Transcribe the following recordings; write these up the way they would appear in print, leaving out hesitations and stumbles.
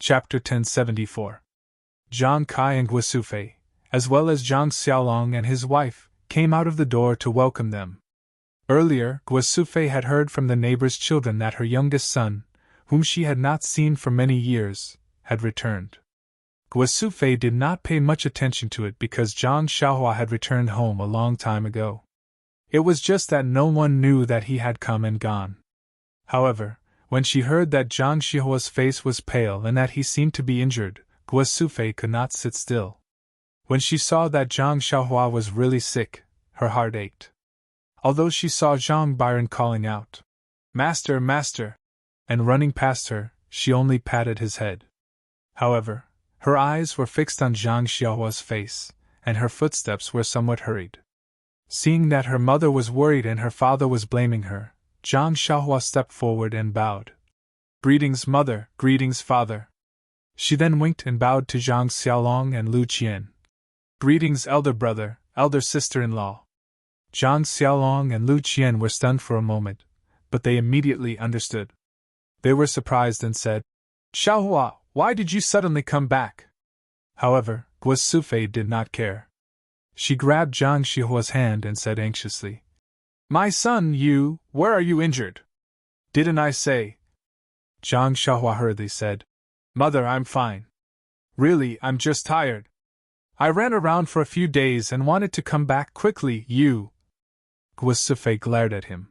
Chapter 1074. Zhang Kai and Guosufei, as well as Zhang Xiaolong and his wife, came out of the door to welcome them. Earlier, Guosufei had heard from the neighbor's children that her youngest son, whom she had not seen for many years, had returned. Guosufei did not pay much attention to it because Zhang Xiaohua had returned home a long time ago. It was just that no one knew that he had come and gone. However, when she heard that Zhang Xiaohua's face was pale and that he seemed to be injured, Guosufei could not sit still. When she saw that Zhang Xiaohua was really sick, her heart ached. Although she saw Zhang Byron calling out, "Master, master," and running past her, she only patted his head. However, her eyes were fixed on Zhang Xiaohua's face, and her footsteps were somewhat hurried. Seeing that her mother was worried and her father was blaming her, Zhang Xiaohua stepped forward and bowed. "Greetings, mother, greetings, father." She then winked and bowed to Zhang Xiaolong and Lu Qian. "Greetings, elder brother, elder sister-in-law." Zhang Xiaolong and Lu Qian were stunned for a moment, but they immediately understood. They were surprised and said, "Xiaohua, why did you suddenly come back?" However, Guosufei did not care. She grabbed Zhang Xiaohua's hand and said anxiously, "My son, where are you injured?" "Didn't I say?" Zhang Xiaohua hurriedly said, "Mother, I'm fine. Really, I'm just tired. I ran around for a few days and wanted to come back quickly, Guosufei glared at him.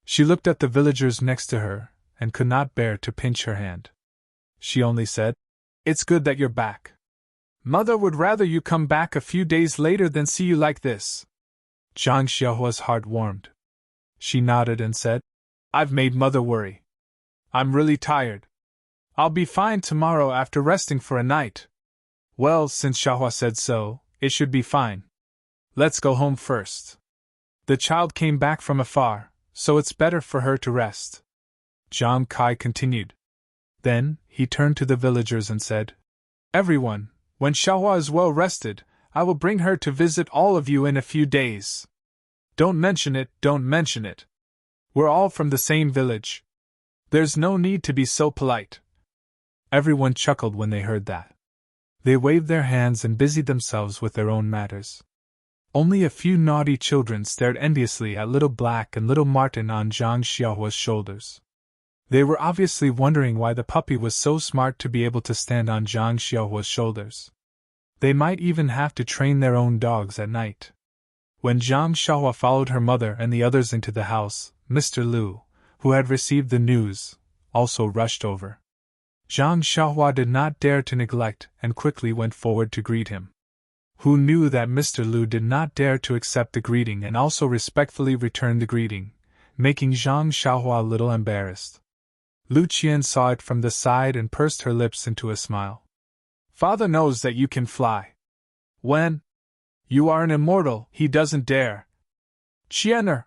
She looked at the villagers next to her, and could not bear to pinch her hand. She only said, "It's good that you're back. Mother would rather you come back a few days later than see you like this." Zhang Xiaohua's heart warmed. She nodded and said, "I've made mother worry. I'm really tired. I'll be fine tomorrow after resting for a night." "Well, since Xiaohua said so, it should be fine. Let's go home first. The child came back from afar, so it's better for her to rest," Zhang Kai continued. Then, he turned to the villagers and said, "Everyone, when Xiaohua is well rested, I will bring her to visit all of you in a few days. Don't mention it, don't mention it. We're all from the same village. There's no need to be so polite." Everyone chuckled when they heard that. They waved their hands and busied themselves with their own matters. Only a few naughty children stared enviously at Little Black and Little Martin on Zhang Xiaohua's shoulders. They were obviously wondering why the puppy was so smart to be able to stand on Zhang Xiaohua's shoulders. They might even have to train their own dogs at night. When Zhang Xiaohua followed her mother and the others into the house, Mr. Lu, who had received the news, also rushed over. Zhang Xiaohua did not dare to neglect and quickly went forward to greet him. Who knew that Mr. Lu did not dare to accept the greeting and also respectfully returned the greeting, making Zhang Xiaohua a little embarrassed. Lu Qian saw it from the side and pursed her lips into a smile. "Father knows that you can fly. When you are an immortal, he doesn't dare." "Qianer,"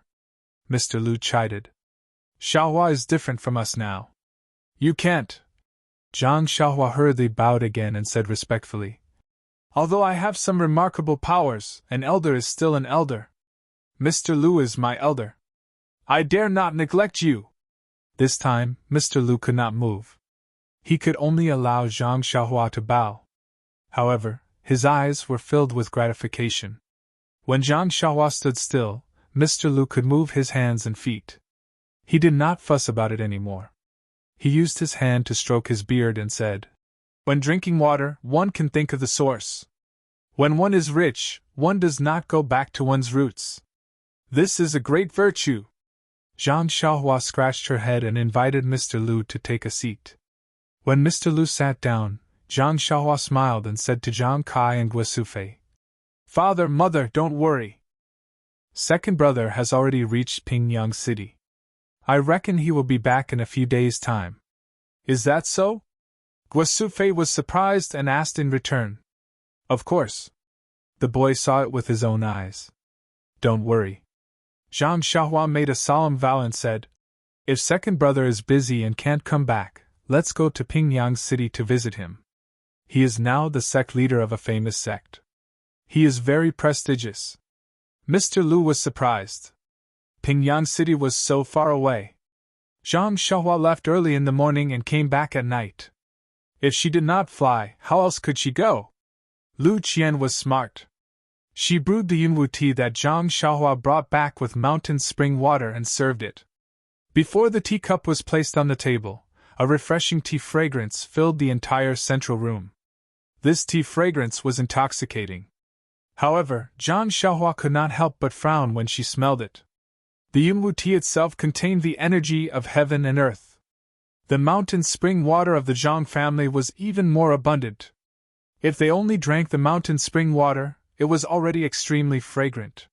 Mr. Lu chided. "Xiaohua is different from us now. You can't." Zhang Xiaohua hurriedly bowed again and said respectfully, "Although I have some remarkable powers, an elder is still an elder. Mr. Lu is my elder. I dare not neglect you." This time, Mr. Lu could not move. He could only allow Zhang Xiaohua to bow. However, his eyes were filled with gratification. When Zhang Xiaohua stood still, Mr. Lu could move his hands and feet. He did not fuss about it anymore. He used his hand to stroke his beard and said, "When drinking water, one can think of the source. When one is rich, one does not go back to one's roots. This is a great virtue." Zhang Xiaohua scratched her head and invited Mr. Lu to take a seat. When Mr. Lu sat down, Zhang Xiaohua smiled and said to Zhang Kai and Guosufei, "Father, mother, don't worry. Second brother has already reached Pingyang City. I reckon he will be back in a few days' time." "Is that so?" Guosufei was surprised and asked in return. "Of course." The boy saw it with his own eyes. "Don't worry." Zhang Xiaohua made a solemn vow and said, "If second brother is busy and can't come back, let's go to Pingyang City to visit him. He is now the sect leader of a famous sect. He is very prestigious." Mr. Lu was surprised. Pingyang City was so far away. Zhang Xiaohua left early in the morning and came back at night. If she did not fly, how else could she go? Lu Qian was smart. She brewed the yunwu tea that Zhang Xiaohua brought back with mountain spring water and served it. Before the teacup was placed on the table, a refreshing tea fragrance filled the entire central room. This tea fragrance was intoxicating. However, Zhang Xiaohua could not help but frown when she smelled it. The yunwu tea itself contained the energy of heaven and earth. The mountain spring water of the Zhang family was even more abundant. If they only drank the mountain spring water, it was already extremely fragrant.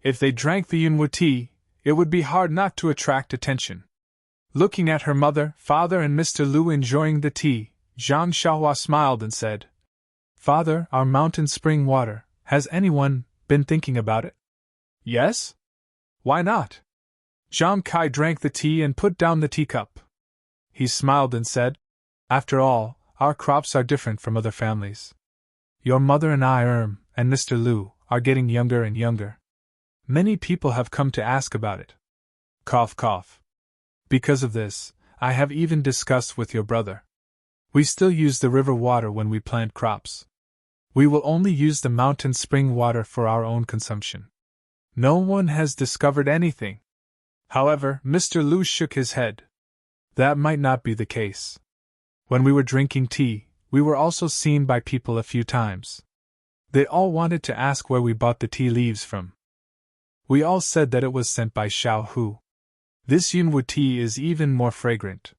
If they drank the yunwu tea, it would be hard not to attract attention. Looking at her mother, father, and Mr. Lu enjoying the tea, Zhang Xiaohua smiled and said, "Father, our mountain spring water, has anyone been thinking about it?" "Yes? Why not?" Zhang Kai drank the tea and put down the teacup. He smiled and said, "After all, our crops are different from other families. Your mother and I, and Mr. Lu, are getting younger and younger. Many people have come to ask about it. Cough, cough. Because of this, I have even discussed with your brother. We still use the river water when we plant crops. We will only use the mountain spring water for our own consumption. No one has discovered anything." However, Mr. Lu shook his head. That might not be the case. When we were drinking tea, we were also seen by people a few times. They all wanted to ask where we bought the tea leaves from. We all said that it was sent by Xiao Hu. This yunwu tea is even more fragrant.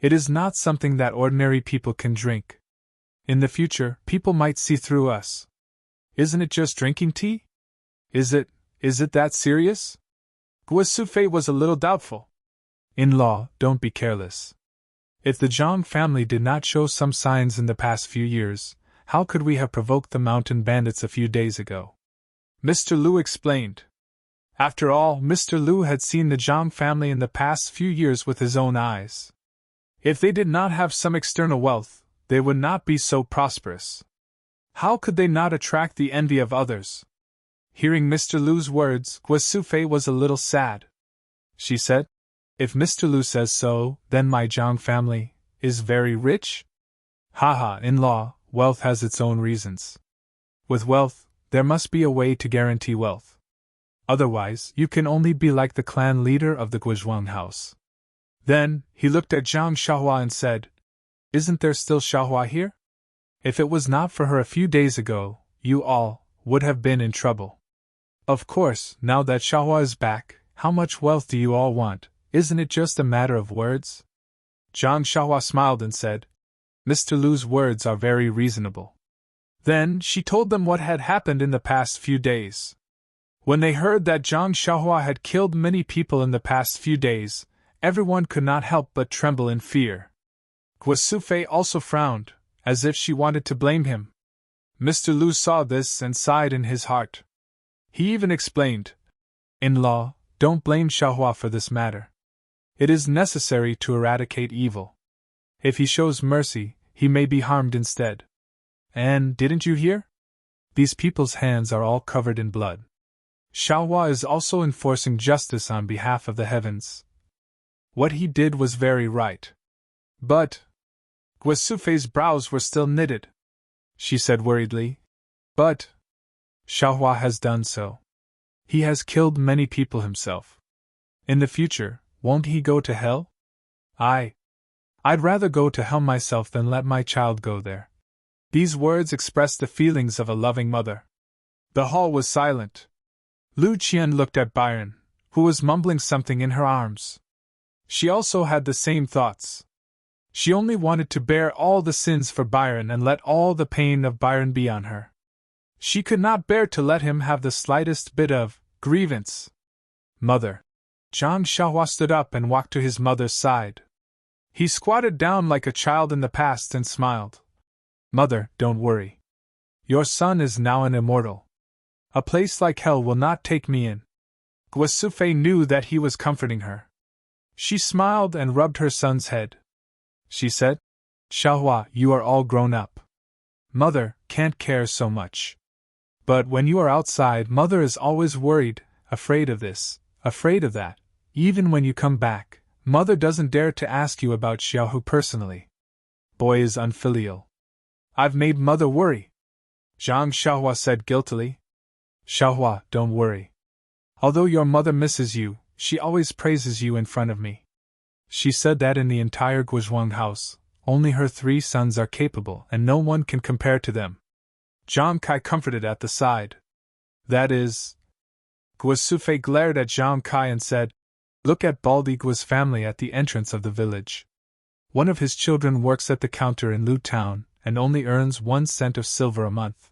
It is not something that ordinary people can drink. In the future, people might see through us. Isn't it just drinking tea? Is it that serious? Guo Sufei was a little doubtful. In-law, don't be careless. If the Zhang family did not show some signs in the past few years, how could we have provoked the mountain bandits a few days ago? Mr. Lu explained. After all, Mr. Lu had seen the Zhang family in the past few years with his own eyes. If they did not have some external wealth, they would not be so prosperous. How could they not attract the envy of others? Hearing Mr. Lu's words, Guo Sufei was a little sad. She said, "If Mr. Lu says so, then my Zhang family is very rich?" Haha, in-law, wealth has its own reasons. With wealth, there must be a way to guarantee wealth. Otherwise, you can only be like the clan leader of the Guizhuang house. Then, he looked at Zhang Xiaohua and said, "Isn't there still Xiaohua here? If it was not for her a few days ago, you all would have been in trouble. Of course, now that Xiaohua is back, how much wealth do you all want? Isn't it just a matter of words?" Zhang Xiaohua smiled and said, "Mr. Lu's words are very reasonable." Then she told them what had happened in the past few days. When they heard that Zhang Xiaohua had killed many people in the past few days, everyone could not help but tremble in fear. Guo Sufei also frowned, as if she wanted to blame him. Mr. Lu saw this and sighed in his heart. He even explained, "In-law, don't blame Xiaohua for this matter. It is necessary to eradicate evil. If he shows mercy, he may be harmed instead. And didn't you hear? These people's hands are all covered in blood. Xiaohua is also enforcing justice on behalf of the heavens. What he did was very right." But Guo Sufei's brows were still knitted. She said worriedly, "But Xiaohua has done so. He has killed many people himself. In the future, won't he go to hell? I'd rather go to hell myself than let my child go there." These words expressed the feelings of a loving mother. The hall was silent. Lu Qian looked at Byron, who was mumbling something in her arms. She also had the same thoughts. She only wanted to bear all the sins for Byron and let all the pain of Byron be on her. She could not bear to let him have the slightest bit of grievance. "Mother." Zhang Xiaohua stood up and walked to his mother's side. He squatted down like a child in the past and smiled. "Mother, don't worry. Your son is now an immortal. A place like hell will not take me in." Guo Sufei knew that he was comforting her. She smiled and rubbed her son's head. She said, "Xiaohua, you are all grown up. Mother can't care so much. But when you are outside, Mother is always worried, afraid of this, afraid of that. Even when you come back, Mother doesn't dare to ask you about Xiaohu personally. Boy is unfilial. I've made mother worry, Zhang Xiaohua said guiltily. Xiaohua, don't worry. Although your mother misses you, she always praises you in front of me. She said that in the entire Guizhuang house, only her 3 sons are capable and no one can compare to them. Zhang Kai comforted at the side. That is... Guizhufei glared at Zhang Kai and said, Look at Baldi Gui's family at the entrance of the village. One of his children works at the counter in Lu Town and only earns 1 cent of silver a month.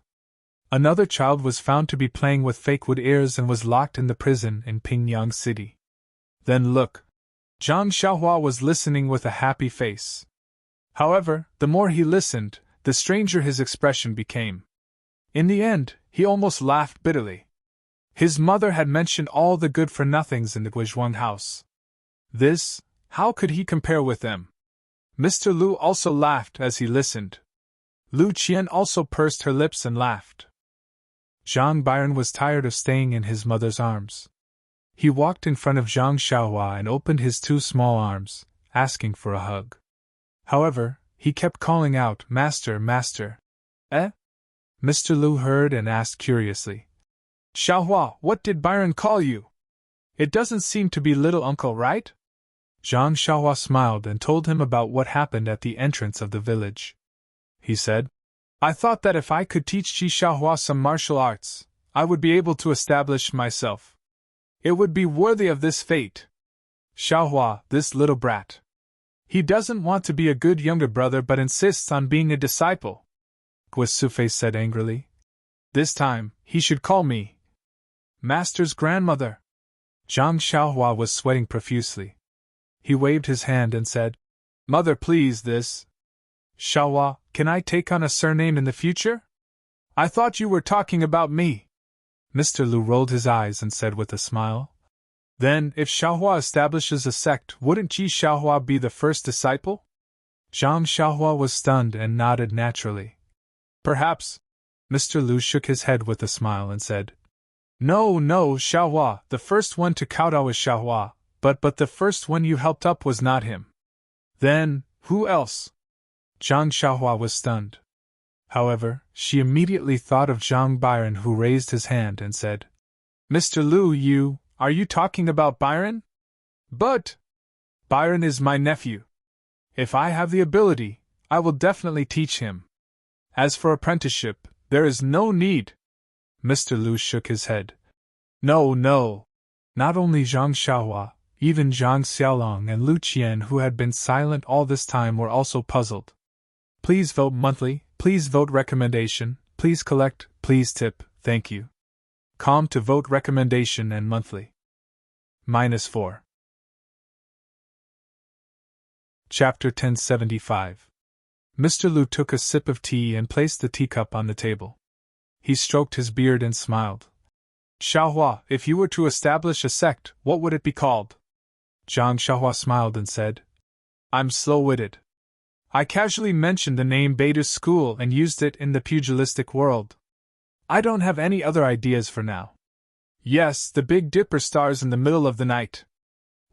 Another child was found to be playing with fake wood ears and was locked in the prison in Pingyang City. Then look. Zhang Xiaohua was listening with a happy face. However, the more he listened, the stranger his expression became. In the end, he almost laughed bitterly. His mother had mentioned all the good-for-nothings in the Guizhuang house. This, how could he compare with them? Mr. Lu also laughed as he listened. Lu Qian also pursed her lips and laughed. Zhang Byron was tired of staying in his mother's arms. He walked in front of Zhang Xiaohua and opened his 2 small arms, asking for a hug. However, he kept calling out, Master, Master. Eh? Mr. Lu heard and asked curiously. Xiaohua, what did Byron call you? It doesn't seem to be little uncle, right? Zhang Xiaohua smiled and told him about what happened at the entrance of the village. He said, I thought that if I could teach Qi Xiaohua some martial arts, I would be able to establish myself. It would be worthy of this fate. Xiaohua, this little brat. He doesn't want to be a good younger brother but insists on being a disciple, Guizhufei said angrily. This time, he should call me Master's grandmother. Zhang Xiaohua was sweating profusely. He waved his hand and said, Mother, please, this. Xiaohua, can I take on a surname in the future? I thought you were talking about me. Mr. Lu rolled his eyes and said with a smile, Then, if Xiaohua establishes a sect, wouldn't Qi Xiaohua be the first disciple? Zhang Xiaohua was stunned and nodded naturally. Perhaps. Mr. Lu shook his head with a smile and said, No, Xiaohua, the first one to kowtow is Xiaohua, but the first one you helped up was not him. Then, who else? Zhang Xiaohua was stunned. However, she immediately thought of Zhang Byron, who raised his hand and said, Mr. Lu, are you talking about Byron? But Byron is my nephew. If I have the ability, I will definitely teach him. As for apprenticeship, there is no need. Mr. Lu shook his head. No. Not only Zhang Xiaohua, even Zhang Xiaolong and Lu Qian, who had been silent all this time, were also puzzled. Please vote monthly, please vote recommendation, please collect, please tip, thank you. Calm to vote recommendation and monthly. -4. Chapter 1075. Mr. Lu took a sip of tea and placed the teacup on the table. He stroked his beard and smiled. Xiaohua, if you were to establish a sect, what would it be called? Zhang Xiaohua smiled and said, I'm slow-witted. I casually mentioned the name Beidou School and used it in the pugilistic world. I don't have any other ideas for now. Yes, the Big Dipper stars in the middle of the night.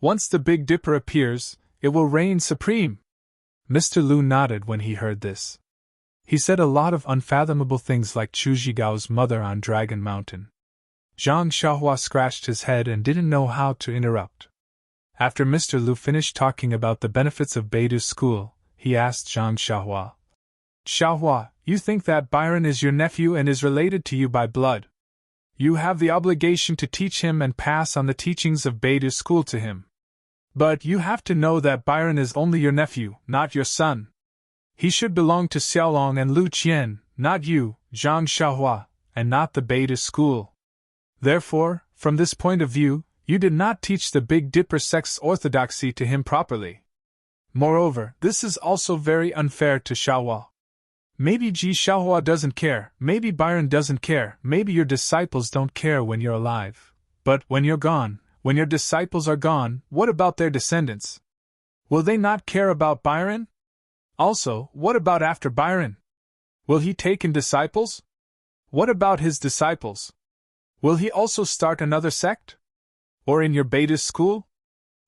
Once the Big Dipper appears, it will reign supreme. Mr. Lu nodded when he heard this. He said a lot of unfathomable things like Chu Zhigao's mother on Dragon Mountain. Zhang Xiaohua scratched his head and didn't know how to interrupt. After Mr. Lu finished talking about the benefits of Beidou School, he asked Zhang Xiaohua, Xiaohua, you think that Byron is your nephew and is related to you by blood. You have the obligation to teach him and pass on the teachings of Beidou School to him. But you have to know that Byron is only your nephew, not your son. He should belong to Xiaolong and Lu Qian, not you, Zhang Xiaohua, and not the Beidou School. Therefore, from this point of view, you did not teach the Big Dipper sect's orthodoxy to him properly. Moreover, this is also very unfair to Xiaohua. Maybe Ji Xiaohua doesn't care, maybe Byron doesn't care, maybe your disciples don't care when you're alive. But when you're gone, when your disciples are gone, what about their descendants? Will they not care about Byron? Also, what about after Byron? Will he take in disciples? What about his disciples? Will he also start another sect? Or in your Beidou School?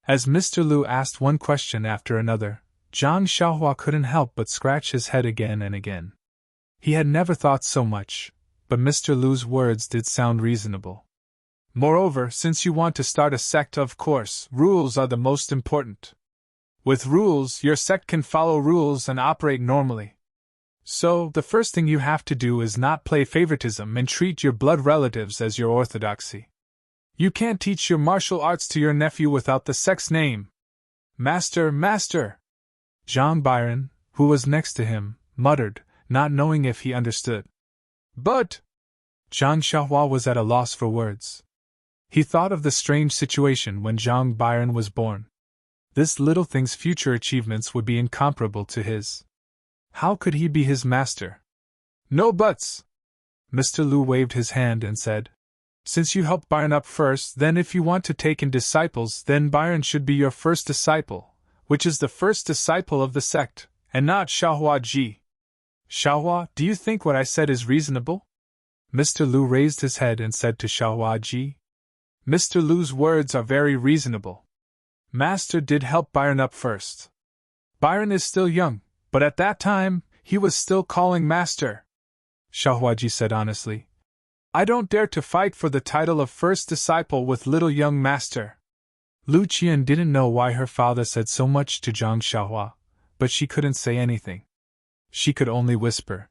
As Mr. Lu asked one question after another, Zhang Xiaohua couldn't help but scratch his head again and again. He had never thought so much, but Mr. Lu's words did sound reasonable. Moreover, since you want to start a sect, of course, rules are the most important. With rules, your sect can follow rules and operate normally. So, the first thing you have to do is not play favoritism and treat your blood relatives as your orthodoxy. You can't teach your martial arts to your nephew without the sect's name. Master, master! Zhang Byron, who was next to him, muttered, not knowing if he understood. But Zhang Xiaohua was at a loss for words. He thought of the strange situation when Zhang Byron was born. This little thing's future achievements would be incomparable to his. How could he be his master? No buts! Mr. Lu waved his hand and said, Since you helped Byron up first, then if you want to take in disciples, then Byron should be your first disciple, which is the first disciple of the sect, and not Xiaohua Ji. Xiaohua, do you think what I said is reasonable? Mr. Lu raised his head and said to Xiaohua Ji, Mr. Lu's words are very reasonable. Master did help Byron up first. Byron is still young, but at that time, he was still calling Master. Xiaohua Ji said honestly, I don't dare to fight for the title of first disciple with little young Master. Lu Qian didn't know why her father said so much to Zhang Xiaohua, but she couldn't say anything. She could only whisper,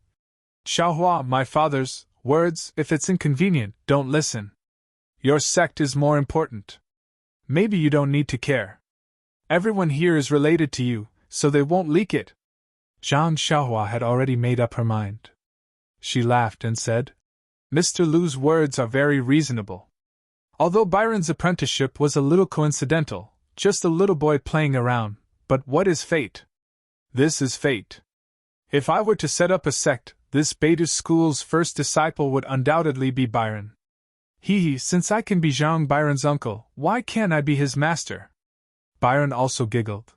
Xiaohua, my father's words, if it's inconvenient, don't listen. Your sect is more important. Maybe you don't need to care. Everyone here is related to you, so they won't leak it. Zhang Xiaohua had already made up her mind. She laughed and said, Mr. Lu's words are very reasonable. Although Byron's apprenticeship was a little coincidental, just a little boy playing around, but what is fate? This is fate. If I were to set up a sect, this Beta school's first disciple would undoubtedly be Byron. Since I can be Zhang Byron's uncle, why can't I be his master? Byron also giggled.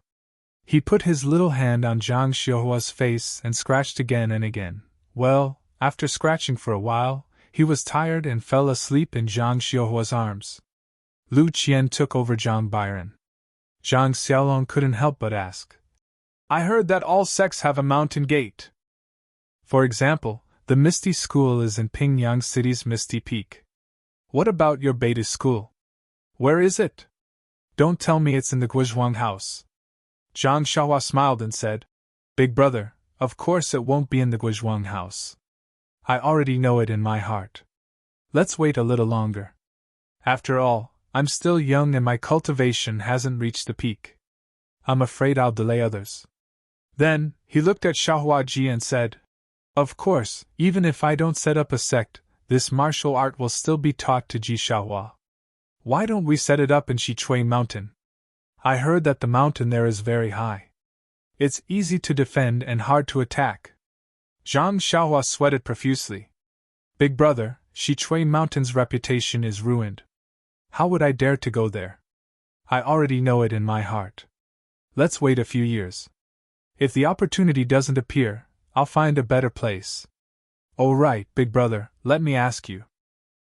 He put his little hand on Zhang Xiaohua's face and scratched again and again. Well, after scratching for a while, he was tired and fell asleep in Zhang Xiaohua's arms. Lu Qian took over Zhang Byron. Zhang Xiaolong couldn't help but ask, I heard that all sects have a mountain gate. For example, the Misty School is in Pingyang City's Misty Peak. What about your Beta school? Where is it? Don't tell me it's in the Guizhuang house. Zhang Xiaohua smiled and said, Big brother, of course it won't be in the Guizhuang house. I already know it in my heart. Let's wait a little longer. After all, I'm still young and my cultivation hasn't reached the peak. I'm afraid I'll delay others. Then, he looked at Xiaohua Ji and said, Of course, even if I don't set up a sect, this martial art will still be taught to Ji Xiaohua. Why don't we set it up in Xichui Mountain? I heard that the mountain there is very high. It's easy to defend and hard to attack. Zhang Xiaohua sweated profusely. Big brother, Xichui Mountain's reputation is ruined. How would I dare to go there? I already know it in my heart. Let's wait a few years. If the opportunity doesn't appear, I'll find a better place. Oh right, big brother, let me ask you.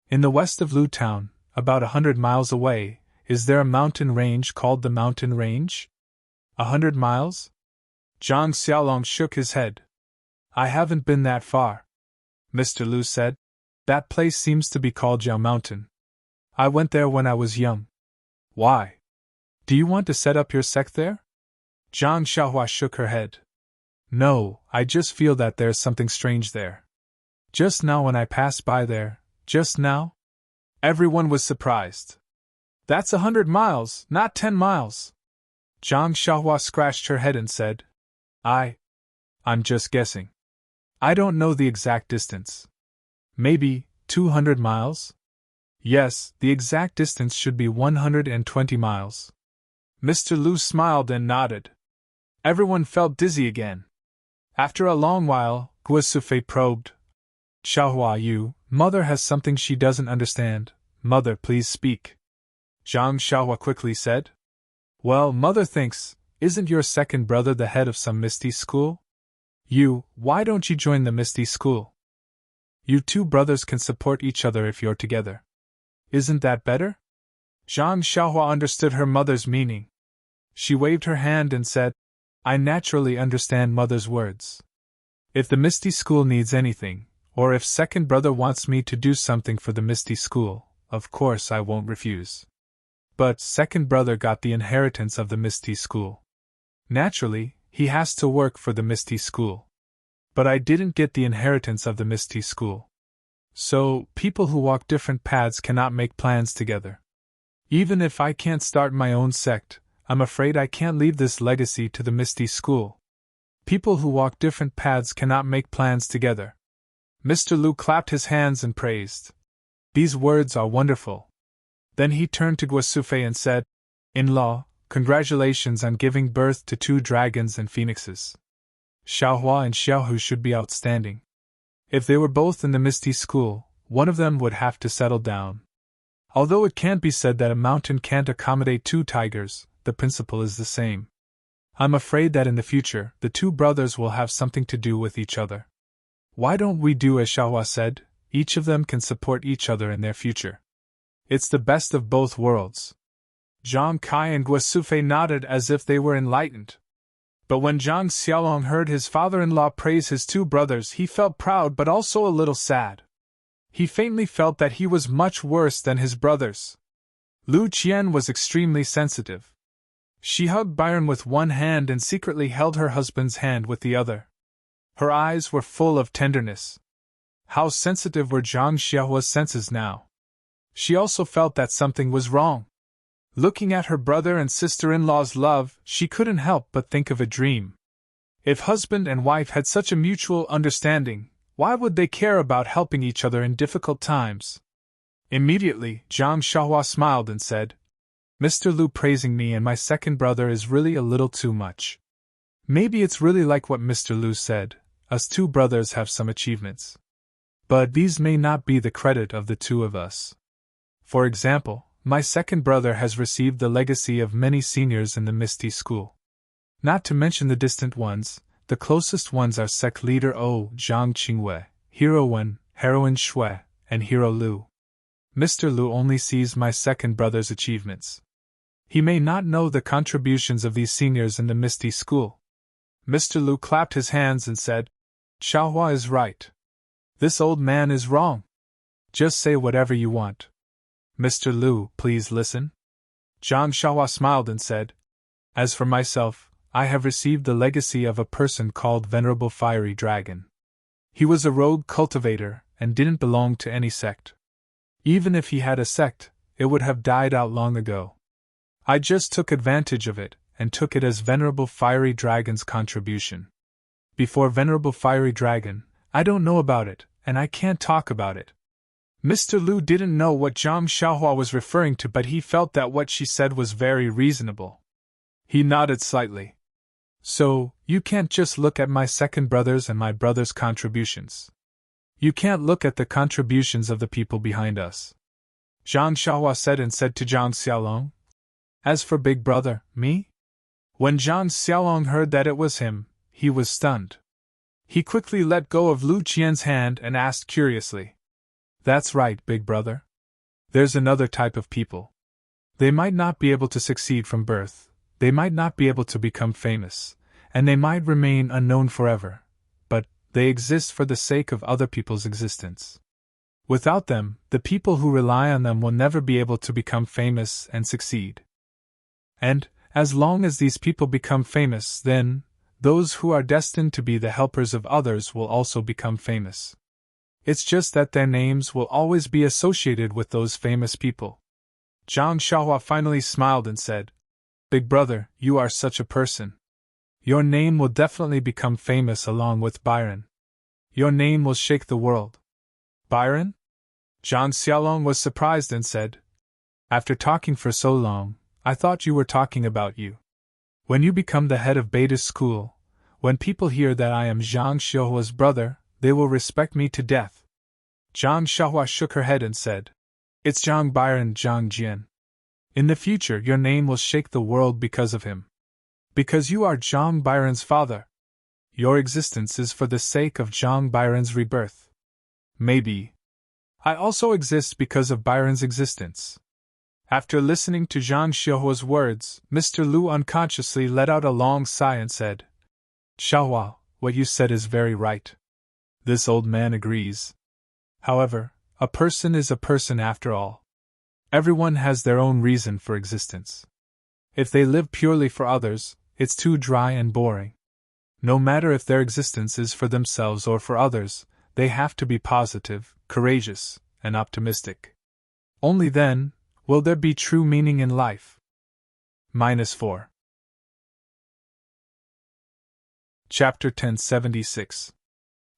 In the west of Lu Town, about 100 miles away, is there a mountain range called the Mountain Range? 100 miles? Zhang Xiaolong shook his head. I haven't been that far. Mr. Lu said. That place seems to be called Jiao Mountain. I went there when I was young. Why? Do you want to set up your sect there? Zhang Xiaohua shook her head. No, I just feel that there's something strange there. Just now when I passed by there, just now? Everyone was surprised. That's 100 miles, not 10 miles. Zhang Xiaohua scratched her head and said, I'm just guessing. I don't know the exact distance. Maybe 200 miles? Yes, the exact distance should be 120 miles. Mr. Lu smiled and nodded. Everyone felt dizzy again. After a long while, Guizhufei probed. Xiaohua, mother has something she doesn't understand. Mother, please speak. Zhang Xiaohua quickly said. Well, mother thinks, isn't your second brother the head of some Misty school? Why don't you join the Misty school? You two brothers can support each other if you're together. Isn't that better? Zhang Xiaohua understood her mother's meaning. She waved her hand and said, I naturally understand Mother's words. If the Misty School needs anything, or if second brother wants me to do something for the Misty School, of course I won't refuse. But second brother got the inheritance of the Misty School. Naturally, he has to work for the Misty School. But I didn't get the inheritance of the Misty School. So, people who walk different paths cannot make plans together. Even if I can't start my own sect, I'm afraid I can't leave this legacy to the Misty School. People who walk different paths cannot make plans together. Mr. Lu clapped his hands and praised. These words are wonderful. Then he turned to Guosufei and said, In-law, congratulations on giving birth to 2 dragons and phoenixes. Xiaohua and Xiaohu should be outstanding. If they were both in the Misty School, one of them would have to settle down. Although it can't be said that a mountain can't accommodate 2 tigers, the principle is the same. I'm afraid that in the future, the 2 brothers will have something to do with each other. Why don't we do as Xiaohua said? Each of them can support each other in their future. It's the best of both worlds. Zhang Kai and Guosufei nodded as if they were enlightened. But when Zhang Xiaolong heard his father-in-law praise his 2 brothers, he felt proud but also a little sad. He faintly felt that he was much worse than his brothers. Lu Qian was extremely sensitive. She hugged Byron with one hand and secretly held her husband's hand with the other. Her eyes were full of tenderness. How sensitive were Zhang Xiaohua's senses now. She also felt that something was wrong. Looking at her brother and sister-in-law's love, she couldn't help but think of a dream. If husband and wife had such a mutual understanding, why would they care about helping each other in difficult times? Immediately, Zhang Xiaohua smiled and said, Mr. Lu praising me and my second brother is really a little too much. Maybe it's really like what Mr. Lu said, us 2 brothers have some achievements. But these may not be the credit of the 2 of us. For example, my second brother has received the legacy of many seniors in the Misty School. Not to mention the distant ones, the closest ones are sect leader O, Zhang Qingwei, Hero Wen, Heroine Shui, and Hero Lu. Mr. Lu only sees my second brother's achievements. He may not know the contributions of these seniors in the Misty School. Mr. Lu clapped his hands and said, Xiaohua is right. This old man is wrong. Just say whatever you want. Mr. Lu, please listen. Zhang Xiaohua smiled and said, As for myself, I have received the legacy of a person called Venerable Fiery Dragon. He was a rogue cultivator and didn't belong to any sect. Even if he had a sect, it would have died out long ago. I just took advantage of it, and took it as Venerable Fiery Dragon's contribution. Before Venerable Fiery Dragon, I don't know about it, and I can't talk about it. Mr. Lu didn't know what Zhang Xiaohua was referring to, but he felt that what she said was very reasonable. He nodded slightly. So, you can't just look at my second brother's and my brother's contributions. You can't look at the contributions of the people behind us. Zhang Xiaohua said and said to Zhang Xiaolong. As for big brother, me? When Zhang Xiaolong heard that it was him, he was stunned. He quickly let go of Lu Qian's hand and asked curiously. That's right, big brother. There's another type of people. They might not be able to succeed from birth, they might not be able to become famous, and they might remain unknown forever, but they exist for the sake of other people's existence. Without them, the people who rely on them will never be able to become famous and succeed. And, as long as these people become famous, then, those who are destined to be the helpers of others will also become famous. It's just that their names will always be associated with those famous people. Zhang Xiaohua finally smiled and said, Big brother, you are such a person. Your name will definitely become famous along with Byron. Your name will shake the world. Byron? Zhang Xiaolong was surprised and said, After talking for so long, I thought you were talking about you. When you become the head of Beta's school, when people hear that I am Zhang Xiaohua's brother, they will respect me to death. Zhang Xiaohua shook her head and said, It's Zhang Byron, Zhang Jian. In the future your name will shake the world because of him. Because you are Zhang Byron's father. Your existence is for the sake of Zhang Byron's rebirth. Maybe. I also exist because of Byron's existence. After listening to Zhang Xiaohua's words, Mr. Lu unconsciously let out a long sigh and said, Xiaohua, what you said is very right. This old man agrees. However, a person is a person after all. Everyone has their own reason for existence. If they live purely for others, it's too dry and boring. No matter if their existence is for themselves or for others, they have to be positive, courageous, and optimistic. Only then will there be true meaning in life. -4. Chapter 1076.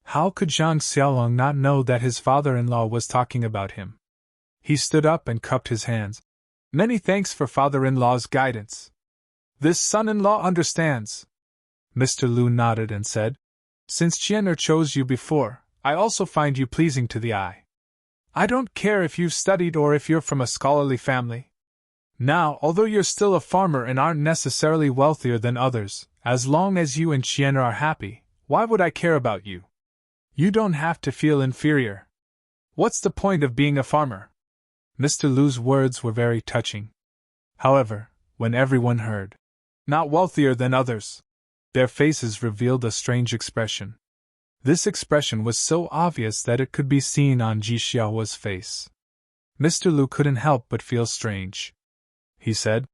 How could Zhang Xiaolong not know that his father-in-law was talking about him? He stood up and cupped his hands. Many thanks for father-in-law's guidance. This son-in-law understands. Mr. Lu nodded and said, Since Qian'er chose you before, I also find you pleasing to the eye. I don't care if you've studied or if you're from a scholarly family. Now, although you're still a farmer and aren't necessarily wealthier than others, as long as you and Qian'er are happy, why would I care about you? You don't have to feel inferior. What's the point of being a farmer? Mr. Lu's words were very touching. However, when everyone heard, not wealthier than others, their faces revealed a strange expression. This expression was so obvious that it could be seen on Ji Xiaohua's face. Mr. Lu couldn't help but feel strange. He said,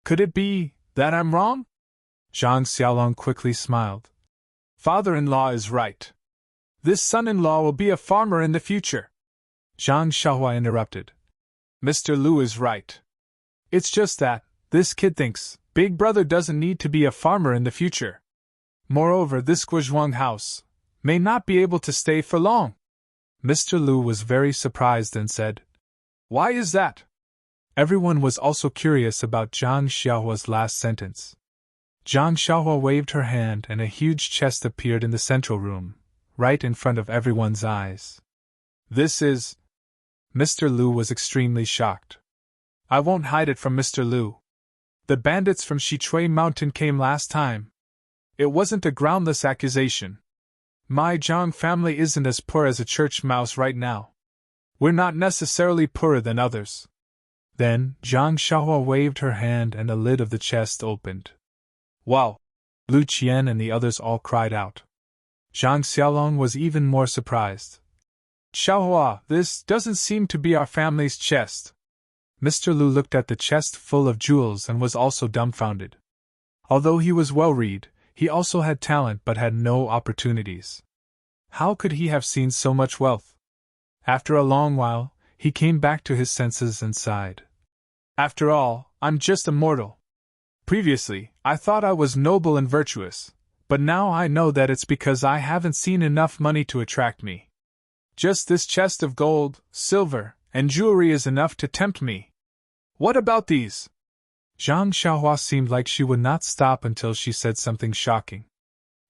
Could it be that I'm wrong? Zhang Xiaolong quickly smiled. Father-in-law is right. This son-in-law will be a farmer in the future. Zhang Xiaohua interrupted. Mr. Lu is right. It's just that, this kid thinks, Big Brother doesn't need to be a farmer in the future. Moreover, this Guozhuang house may not be able to stay for long. Mr. Lu was very surprised and said, Why is that? Everyone was also curious about Zhang Xiaohua's last sentence. Zhang Xiaohua waved her hand and a huge chest appeared in the central room, right in front of everyone's eyes. This is... Mr. Lu was extremely shocked. I won't hide it from Mr. Lu. The bandits from Shichui Mountain came last time. It wasn't a groundless accusation. My Zhang family isn't as poor as a church mouse right now. We're not necessarily poorer than others. Then, Zhang Xiaohua waved her hand and the lid of the chest opened. Wow! Lu Qian and the others all cried out. Zhang Xiaolong was even more surprised. Xiaohua, this doesn't seem to be our family's chest. Mr. Lu looked at the chest full of jewels and was also dumbfounded. Although he was well-read, he also had talent but had no opportunities. How could he have seen so much wealth? After a long while, he came back to his senses and sighed. After all, I'm just a mortal. Previously, I thought I was noble and virtuous, but now I know that it's because I haven't seen enough money to attract me. Just this chest of gold, silver, and jewelry is enough to tempt me. What about these? Zhang Xiaohua seemed like she would not stop until she said something shocking.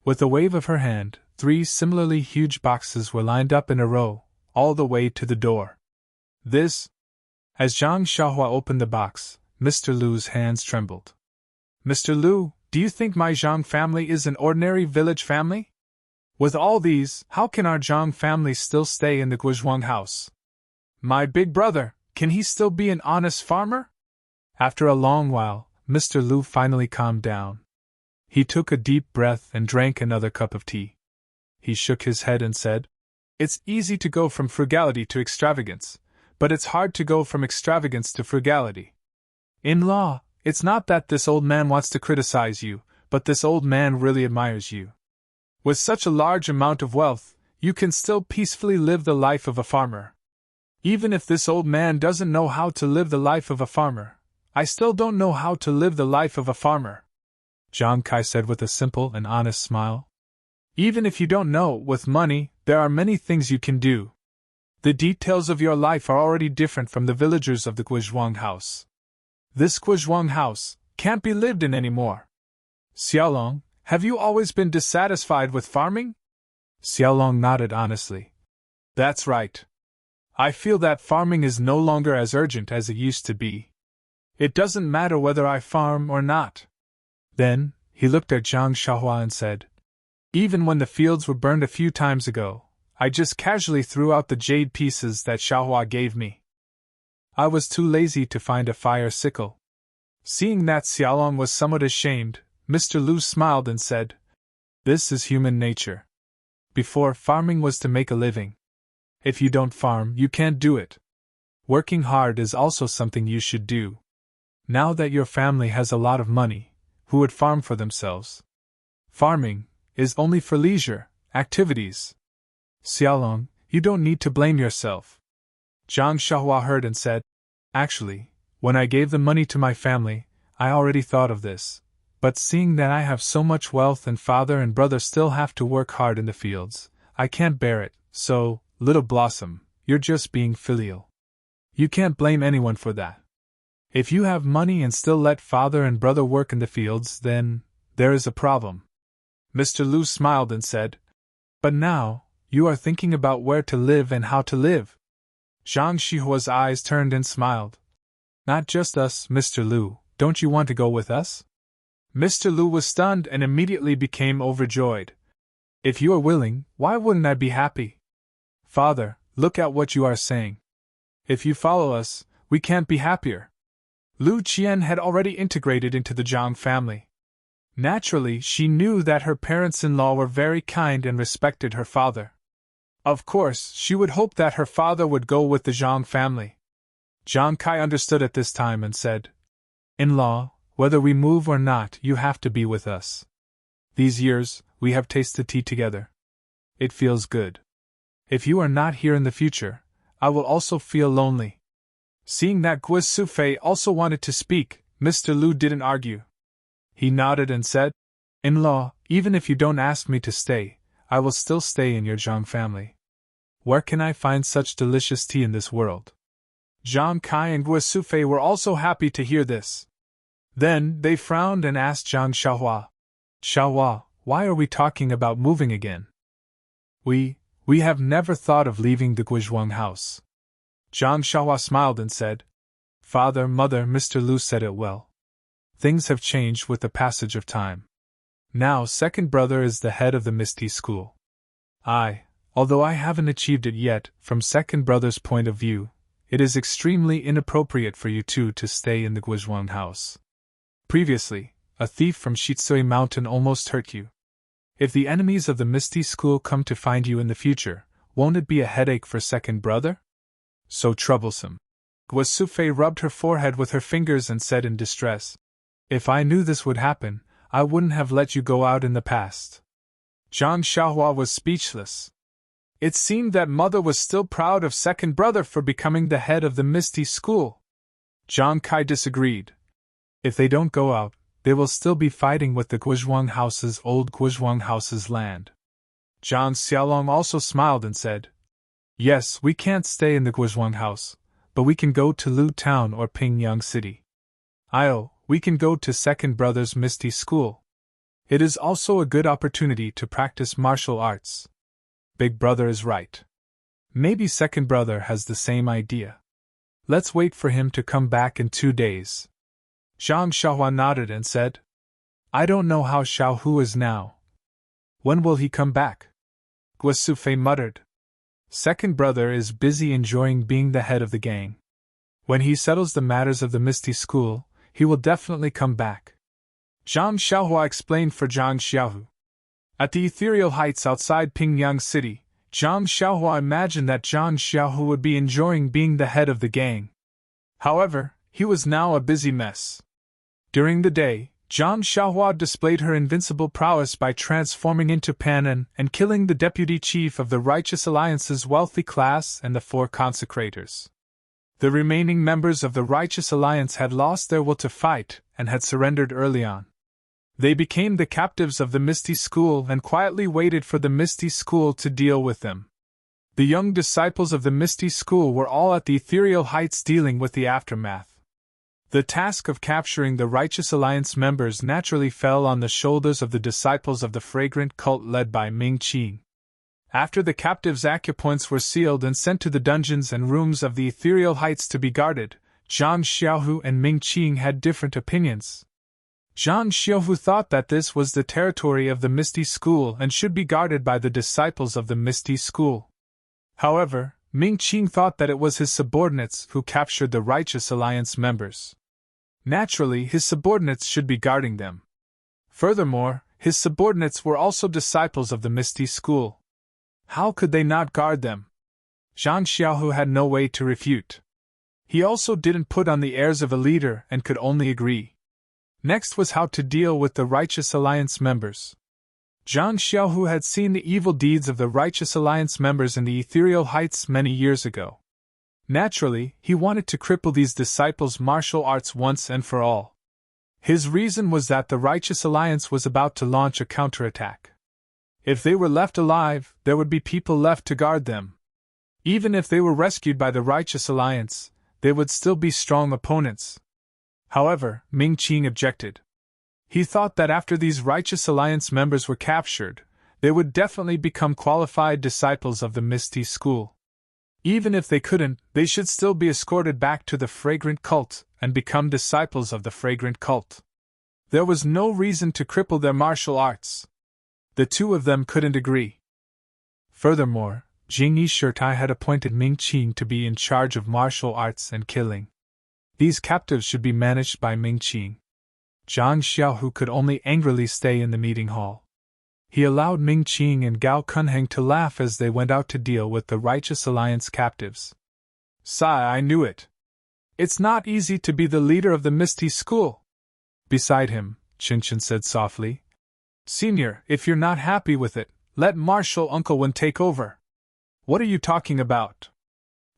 With a wave of her hand, 3 similarly huge boxes were lined up in a row, all the way to the door. This? As Zhang Xiaohua opened the box, Mr. Lu's hands trembled. Mr. Lu, do you think my Zhang family is an ordinary village family? With all these, how can our Zhang family still stay in the Guozhuang house? My big brother, can he still be an honest farmer? After a long while, Mr. Lu finally calmed down. He took a deep breath and drank another cup of tea. He shook his head and said, It's easy to go from frugality to extravagance, but it's hard to go from extravagance to frugality. In law, it's not that this old man wants to criticize you, but this old man really admires you. With such a large amount of wealth, you can still peacefully live the life of a farmer. Even if this old man doesn't know how to live the life of a farmer, I still don't know how to live the life of a farmer. Zhang Kai said with a simple and honest smile. Even if you don't know, with money, there are many things you can do. The details of your life are already different from the villagers of the Guozhuang house. This Guozhuang house can't be lived in anymore. Xiaolong, have you always been dissatisfied with farming? Xiaolong nodded honestly. That's right. I feel that farming is no longer as urgent as it used to be. It doesn't matter whether I farm or not. Then, he looked at Zhang Xiaohua and said, Even when the fields were burned a few times ago, I just casually threw out the jade pieces that Xiaohua gave me. I was too lazy to find a fire sickle. Seeing that Xiaolong was somewhat ashamed, Mr. Lu smiled and said, "This is human nature. Before, farming was to make a living. If you don't farm, you can't do it. Working hard is also something you should do. Now that your family has a lot of money, who would farm for themselves? Farming is only for leisure activities. Xiaolong, you don't need to blame yourself." Zhang Xiaohua heard and said, "Actually, when I gave the money to my family, I already thought of this. But seeing that I have so much wealth and father and brother still have to work hard in the fields, I can't bear it, so, Little Blossom, you're just being filial. You can't blame anyone for that. If you have money and still let father and brother work in the fields, then there is a problem." Mr. Lu smiled and said, "But now, you are thinking about where to live and how to live." Zhang Xihua's eyes turned and smiled. "Not just us, Mr. Lu, don't you want to go with us?" Mr. Lu was stunned and immediately became overjoyed. "If you are willing, why wouldn't I be happy? Father, look at what you are saying. If you follow us, we can't be happier." Lu Qian had already integrated into the Zhang family. Naturally, she knew that her parents-in-law were very kind and respected her father. Of course, she would hope that her father would go with the Zhang family. Zhang Kai understood at this time and said, "In-law, whether we move or not, you have to be with us. These years, we have tasted tea together. It feels good. If you are not here in the future, I will also feel lonely." Seeing that Guo Sufei also wanted to speak, Mr. Lu didn't argue. He nodded and said, "In-law, even if you don't ask me to stay, I will still stay in your Zhang family. Where can I find such delicious tea in this world?" Zhang Kai and Guo Sufei were also happy to hear this. Then they frowned and asked Zhang Xiaohua, "Xiaohua, why are we talking about moving again? We have never thought of leaving the Guizhuang house." Zhang Xiaohua smiled and said, "Father, mother, Mr. Lu said it well. Things have changed with the passage of time. Now second brother is the head of the Misty School. Although I haven't achieved it yet, from second brother's point of view, it is extremely inappropriate for you two to stay in the Guizhuang house. Previously, a thief from Shitsui Mountain almost hurt you. If the enemies of the Misty School come to find you in the future, won't it be a headache for second brother? So troublesome." Guo Sufei rubbed her forehead with her fingers and said in distress, "If I knew this would happen, I wouldn't have let you go out in the past." Zhang Xiaohua was speechless. It seemed that mother was still proud of second brother for becoming the head of the Misty School. Zhang Kai disagreed. If they don't go out, they will still be fighting with the Guizhuang house's old Guizhuang house's land. Zhang Xiaolong also smiled and said, "Yes, we can't stay in the Guizhuang house, but we can go to Lu Town or Pingyang City. We can go to second brother's Misty School. It is also a good opportunity to practice martial arts. Big brother is right. Maybe second brother has the same idea. Let's wait for him to come back in 2 days." Zhang Xiaohua nodded and said, "I don't know how Xiaohu is now. When will he come back?" Guo Sufei muttered. "Second brother is busy enjoying being the head of the gang. When he settles the matters of the Misty School, he will definitely come back." Zhang Xiaohua explained for Zhang Xiaohu. At the ethereal heights outside Pingyang City, Zhang Xiaohua imagined that Zhang Xiaohu would be enjoying being the head of the gang. However, he was now a busy mess. During the day, Zhang Xiaohua displayed her invincible prowess by transforming into Pan and killing the deputy chief of the Righteous Alliance's wealthy class and the 4 consecrators. The remaining members of the Righteous Alliance had lost their will to fight and had surrendered early on. They became the captives of the Misty School and quietly waited for the Misty School to deal with them. The young disciples of the Misty School were all at the ethereal heights dealing with the aftermath. The task of capturing the Righteous Alliance members naturally fell on the shoulders of the disciples of the fragrant cult led by Ming Qing. After the captives' acupoints were sealed and sent to the dungeons and rooms of the ethereal heights to be guarded, Zhang Xiaohu and Ming Qing had different opinions. Zhang Xiaohu thought that this was the territory of the Misty School and should be guarded by the disciples of the Misty School. However, Ming Qing thought that it was his subordinates who captured the Righteous Alliance members. Naturally, his subordinates should be guarding them. Furthermore, his subordinates were also disciples of the Misty School. How could they not guard them? Zhang Xiaohu had no way to refute. He also didn't put on the airs of a leader and could only agree. Next was how to deal with the Righteous Alliance members. Zhang Xiaohu had seen the evil deeds of the Righteous Alliance members in the Ethereal Heights many years ago. Naturally, he wanted to cripple these disciples' martial arts once and for all. His reason was that the Righteous Alliance was about to launch a counterattack. If they were left alive, there would be people left to guard them. Even if they were rescued by the Righteous Alliance, they would still be strong opponents. However, Ming Qing objected. He thought that after these Righteous Alliance members were captured, they would definitely become qualified disciples of the Misty School. Even if they couldn't, they should still be escorted back to the Fragrant Cult and become disciples of the Fragrant Cult. There was no reason to cripple their martial arts. The two of them couldn't agree. Furthermore, Jingyi Shirtai had appointed Ming Qing to be in charge of martial arts and killing. These captives should be managed by Ming Qing. Zhang Xiaohu could only angrily stay in the meeting hall. He allowed Ming Qing and Gao Kunheng to laugh as they went out to deal with the Righteous Alliance captives. "Sai, I knew it. It's not easy to be the leader of the Misty School." Beside him, Qinshan said softly, "Senior, if you're not happy with it, let Martial Uncle Wen take over." "What are you talking about?"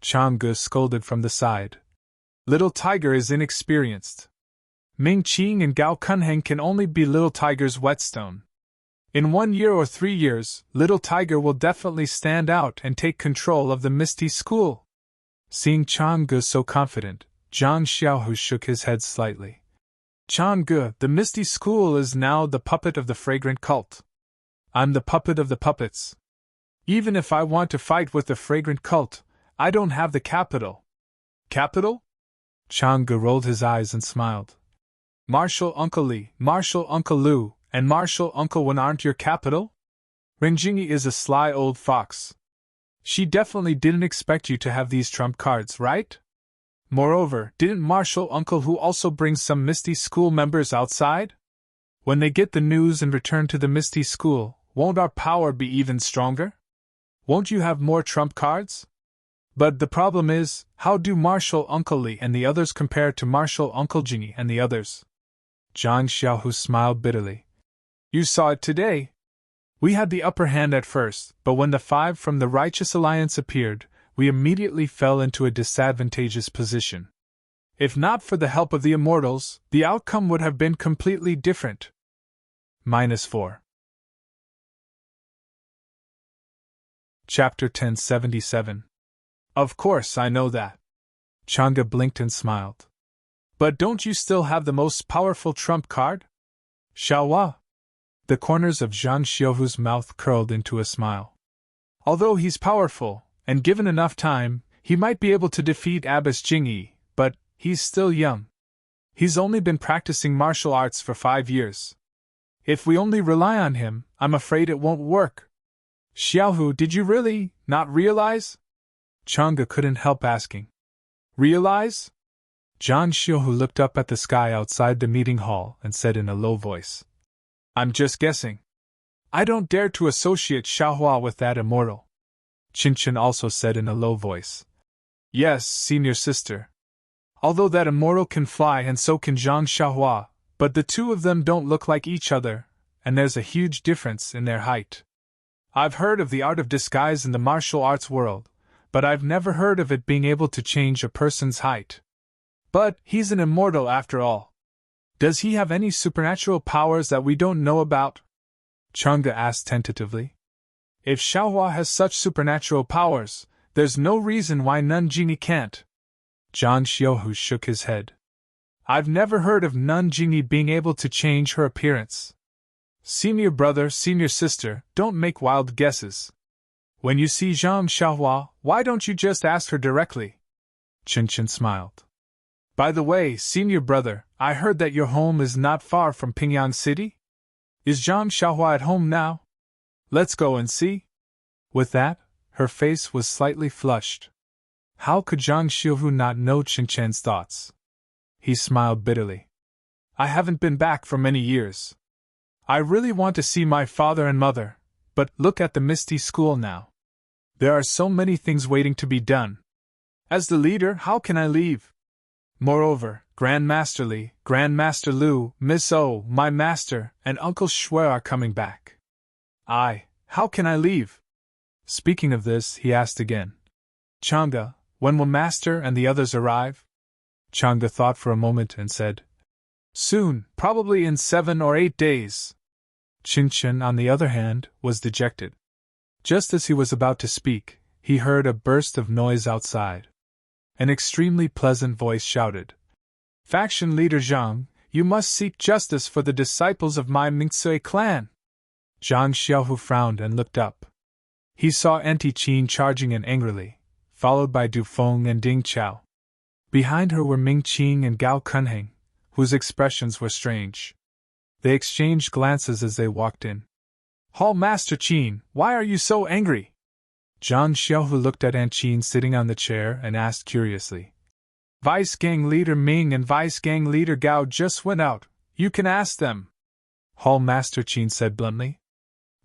Chang'e scolded from the side. "Little Tiger is inexperienced. Ming Qing and Gao Kunheng can only be Little Tiger's whetstone. In 1 year or 3 years, Little Tiger will definitely stand out and take control of the Misty School." Seeing Chang'e so confident, Zhang Xiaohu shook his head slightly. "Chang'e, the Misty School is now the puppet of the Fragrant Cult. I'm the puppet of the puppets. Even if I want to fight with the Fragrant Cult, I don't have the capital." "Capital?" Chang'e rolled his eyes and smiled. "Martial Uncle Li, Martial Uncle Lu, and Martial Uncle Wen aren't your capital? Rengjingi is a sly old fox. She definitely didn't expect you to have these trump cards, right? Moreover, didn't Martial Uncle Hu also bring some Misty School members outside? When they get the news and return to the Misty School, won't our power be even stronger? Won't you have more trump cards? But the problem is, how do Martial Uncle Li and the others compare to Martial Uncle Jingi and the others?" Zhang Xiaohu smiled bitterly. "You saw it today. We had the upper hand at first, but when the 5 from the Righteous Alliance appeared, we immediately fell into a disadvantageous position. If not for the help of the Immortals, the outcome would have been completely different." -4. Chapter 1077. "Of course, I know that." Chang'e blinked and smiled. "But don't you still have the most powerful trump card? Xiaohua?" The corners of Zhang Xiaohu's mouth curled into a smile. "Although he's powerful, and given enough time, he might be able to defeat Abbess Jingyi, but he's still young. He's only been practicing martial arts for 5 years. If we only rely on him, I'm afraid it won't work." "Xiaohu, did you really not realize?" Chang'e couldn't help asking. "Realize?" Zhang Xiaohu looked up at the sky outside the meeting hall and said in a low voice, "I'm just guessing. I don't dare to associate Xiaohua with that immortal." Qinshan also said in a low voice, "Yes, senior sister. Although that immortal can fly and so can Zhang Xiaohua, but the two of them don't look like each other, and there's a huge difference in their height. I've heard of the art of disguise in the martial arts world, but I've never heard of it being able to change a person's height. But he's an immortal after all. Does he have any supernatural powers that we don't know about?" Chang'e asked tentatively. "If Xiaohua has such supernatural powers, there's no reason why Nun Jingyi can't." Zhang Xiaohu shook his head. "I've never heard of Nun Jingyi being able to change her appearance. Senior brother, senior sister, don't make wild guesses. When you see Zhang Xiaohua, why don't you just ask her directly?" Qinshan smiled. "By the way, senior brother, I heard that your home is not far from Pingyang City? Is Zhang Xiaohua at home now? Let's go and see." With that, her face was slightly flushed. How could Zhang Xiuhu not know Chen Chen's thoughts? He smiled bitterly. I haven't been back for many years. I really want to see my father and mother, but look at the Misty School now. There are so many things waiting to be done. As the leader, how can I leave? Moreover, Grandmaster Li, Grandmaster Lu, Miss O, my master, and Uncle Shui are coming back. How can I leave? Speaking of this, he asked again. Changde, when will Master and the others arrive? Changde thought for a moment and said, Soon, probably in 7 or 8 days. Qin Chen, on the other hand, was dejected. Just as he was about to speak, he heard a burst of noise outside. An extremely pleasant voice shouted, Faction Leader Zhang, you must seek justice for the disciples of my Mingcui clan. Zhang Xiaohu frowned and looked up. He saw Auntie Qin charging in angrily, followed by Du Feng and Ding Chao. Behind her were Ming Qing and Gao Kunheng, whose expressions were strange. They exchanged glances as they walked in. Hall Master Qin, why are you so angry? Zhang Xiaohu looked at Aunt Qin sitting on the chair and asked curiously. Vice Gang Leader Ming and Vice Gang Leader Gao just went out. You can ask them. Hall Master Qin said bluntly.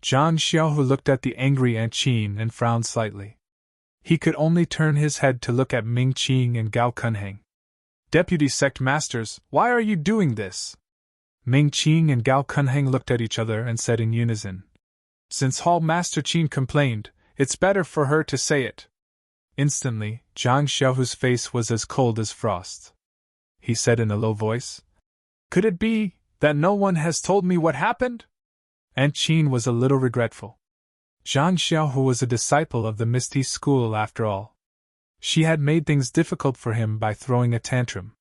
Zhang Xiaohu looked at the angry Aunt Qin and frowned slightly. He could only turn his head to look at Ming Qing and Gao Kunheng. Deputy Sect Masters, why are you doing this? Ming Qing and Gao Kunheng looked at each other and said in unison. Since Hall Master Qin complained, it's better for her to say it. Instantly, Zhang Xiaohu's face was as cold as frost. He said in a low voice, Could it be that no one has told me what happened? Aunt Qin was a little regretful. Zhang Xiaohu was a disciple of the Misty School after all. She had made things difficult for him by throwing a tantrum.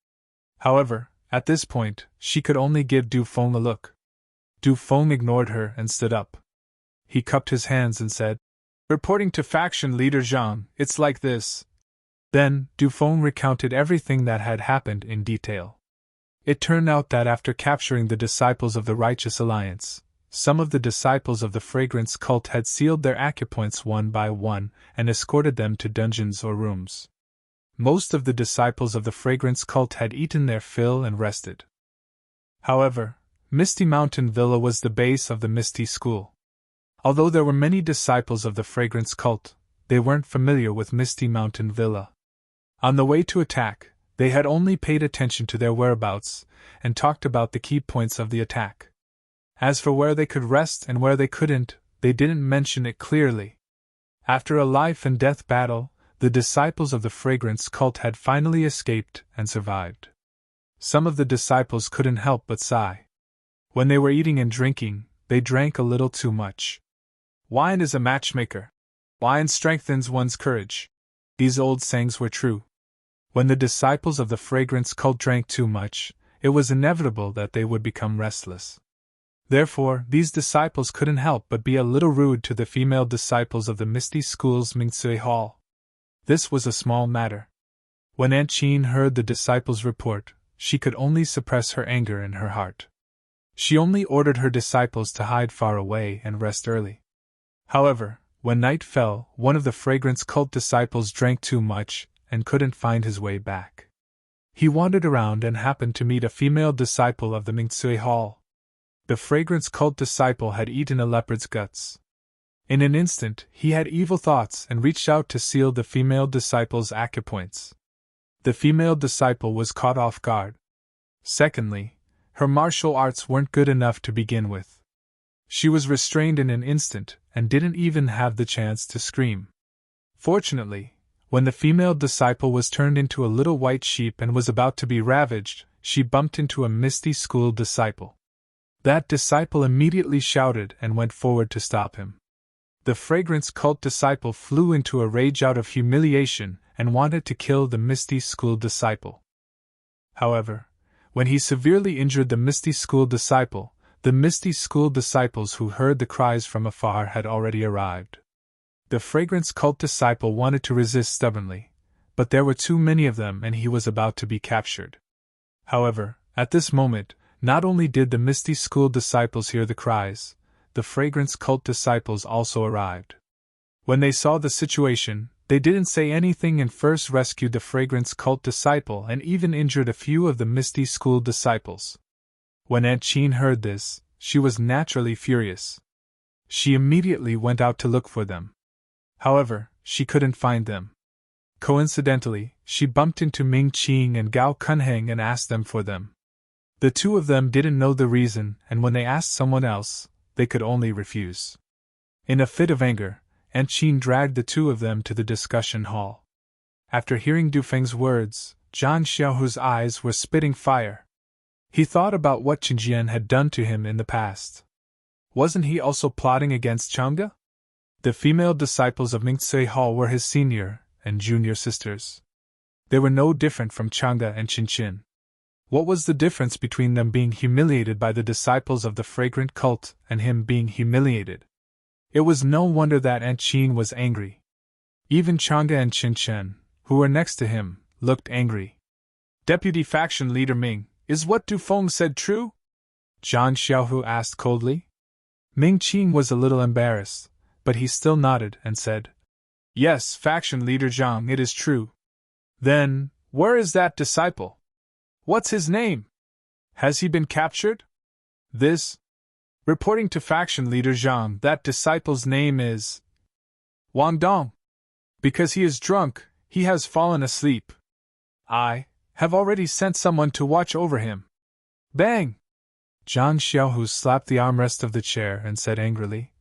However, at this point, she could only give Du Feng a look. Du Feng ignored her and stood up. He cupped his hands and said, Reporting to Faction Leader Zhang, it's like this. Then, Du Feng recounted everything that had happened in detail. It turned out that after capturing the disciples of the Righteous Alliance, some of the disciples of the Fragrance Cult had sealed their acupoints one by one and escorted them to dungeons or rooms. Most of the disciples of the Fragrance Cult had eaten their fill and rested. However, Misty Mountain Villa was the base of the Misty School. Although there were many disciples of the Fragrance Cult, they weren't familiar with Misty Mountain Villa. On the way to attack, they had only paid attention to their whereabouts and talked about the key points of the attack. As for where they could rest and where they couldn't, they didn't mention it clearly. After a life-and-death battle, the disciples of the Fragrance Cult had finally escaped and survived. Some of the disciples couldn't help but sigh. When they were eating and drinking, they drank a little too much. Wine is a matchmaker. Wine strengthens one's courage. These old sayings were true. When the disciples of the Fragrance Cult drank too much, it was inevitable that they would become restless. Therefore, these disciples couldn't help but be a little rude to the female disciples of the Misty School's Mingcui Hall. This was a small matter. When Aunt Qin heard the disciples' report, she could only suppress her anger in her heart. She only ordered her disciples to hide far away and rest early. However, when night fell, one of the Fragrance Cult disciples drank too much and couldn't find his way back. He wandered around and happened to meet a female disciple of the Mingcui Hall. The Fragrance Cult disciple had eaten a leopard's guts. In an instant, he had evil thoughts and reached out to seal the female disciple's acupoints. The female disciple was caught off guard. Secondly, her martial arts weren't good enough to begin with. She was restrained in an instant and didn't even have the chance to scream. Fortunately, when the female disciple was turned into a little white sheep and was about to be ravaged, she bumped into a Misty School disciple. That disciple immediately shouted and went forward to stop him. The Fragrance Cult disciple flew into a rage out of humiliation and wanted to kill the Misty School disciple. However, when he severely injured the Misty School disciple, the Misty School disciples who heard the cries from afar had already arrived. The Fragrance Cult disciple wanted to resist stubbornly, but there were too many of them and he was about to be captured. However, at this moment, not only did the Misty School disciples hear the cries, the Fragrance Cult disciples also arrived. When they saw the situation, they didn't say anything and first rescued the fragrance cult disciple and even injured a few of the Misty School disciples. When Aunt Chin heard this, she was naturally furious. She immediately went out to look for them. However, she couldn't find them. Coincidentally, she bumped into Ming Qing and Gao Kunheng and asked them for them. The two of them didn't know the reason, and when they asked someone else, they could only refuse. In a fit of anger, Aunt Qin dragged the two of them to the discussion hall. After hearing Dufeng's words, Zhang Xiaohu's eyes were spitting fire. He thought about what Qingjian had done to him in the past. Wasn't he also plotting against Chang'e? The female disciples of Mingcui Hall were his senior and junior sisters. They were no different from Chang'e and Qinqin. What was the difference between them being humiliated by the disciples of the fragrant cult and him being humiliated? It was no wonder that Aunt Qin was angry. Even Chang'e and Qinchen, who were next to him, looked angry. Deputy Faction Leader Ming, is what Dufeng said true? Zhang Xiaohu asked coldly. Ming Qin was a little embarrassed, but he still nodded and said, Yes, Faction Leader Zhang, it is true. Then, where is that disciple? What's his name? Has he been captured? This? Reporting to Faction Leader Zhang, that disciple's name is Wang Dong. Because he is drunk, he has fallen asleep. I have already sent someone to watch over him. Bang! Zhang Xiaohu slapped the armrest of the chair and said angrily,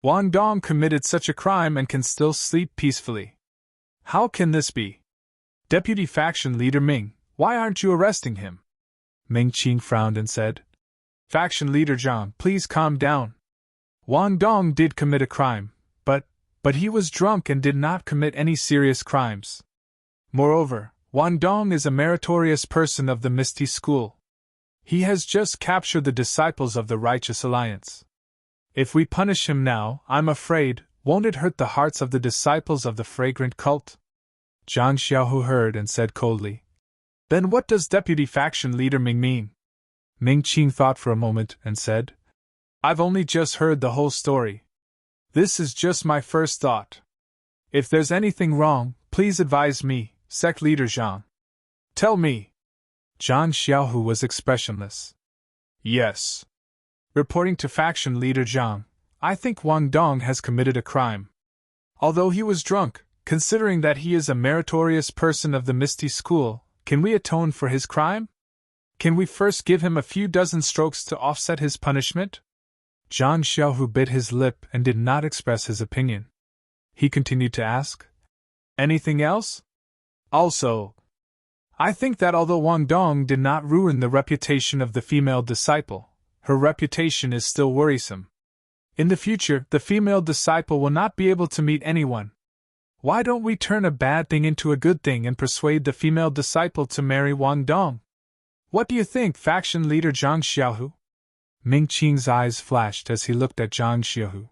Wang Dong committed such a crime and can still sleep peacefully. How can this be? Deputy Faction Leader Ming, why aren't you arresting him? Ming Qing frowned and said, Faction Leader Zhang, please calm down. Wang Dong did commit a crime, but he was drunk and did not commit any serious crimes. Moreover, Wang Dong is a meritorious person of the Misty School. He has just captured the disciples of the Righteous Alliance. If we punish him now, I'm afraid, won't it hurt the hearts of the disciples of the fragrant cult? Zhang Xiaohu heard and said coldly, Then what does Deputy Faction Leader Ming mean? Ming Qing thought for a moment and said, I've only just heard the whole story. This is just my first thought. If there's anything wrong, please advise me, Sect Leader Zhang. Tell me. Zhang Xiaohu was expressionless. Yes. Reporting to Faction Leader Zhang, I think Wang Dong has committed a crime. Although he was drunk, considering that he is a meritorious person of the Misty School, can we atone for his crime? Can we first give him a few dozen strokes to offset his punishment? Zhang Xiaohu bit his lip and did not express his opinion. He continued to ask, Anything else? Also, I think that although Wang Dong did not ruin the reputation of the female disciple, her reputation is still worrisome. In the future, the female disciple will not be able to meet anyone. Why don't we turn a bad thing into a good thing and persuade the female disciple to marry Wang Dong? What do you think, Faction Leader Zhang Xiaohu? Ming Qing's eyes flashed as he looked at Zhang Xiaohu.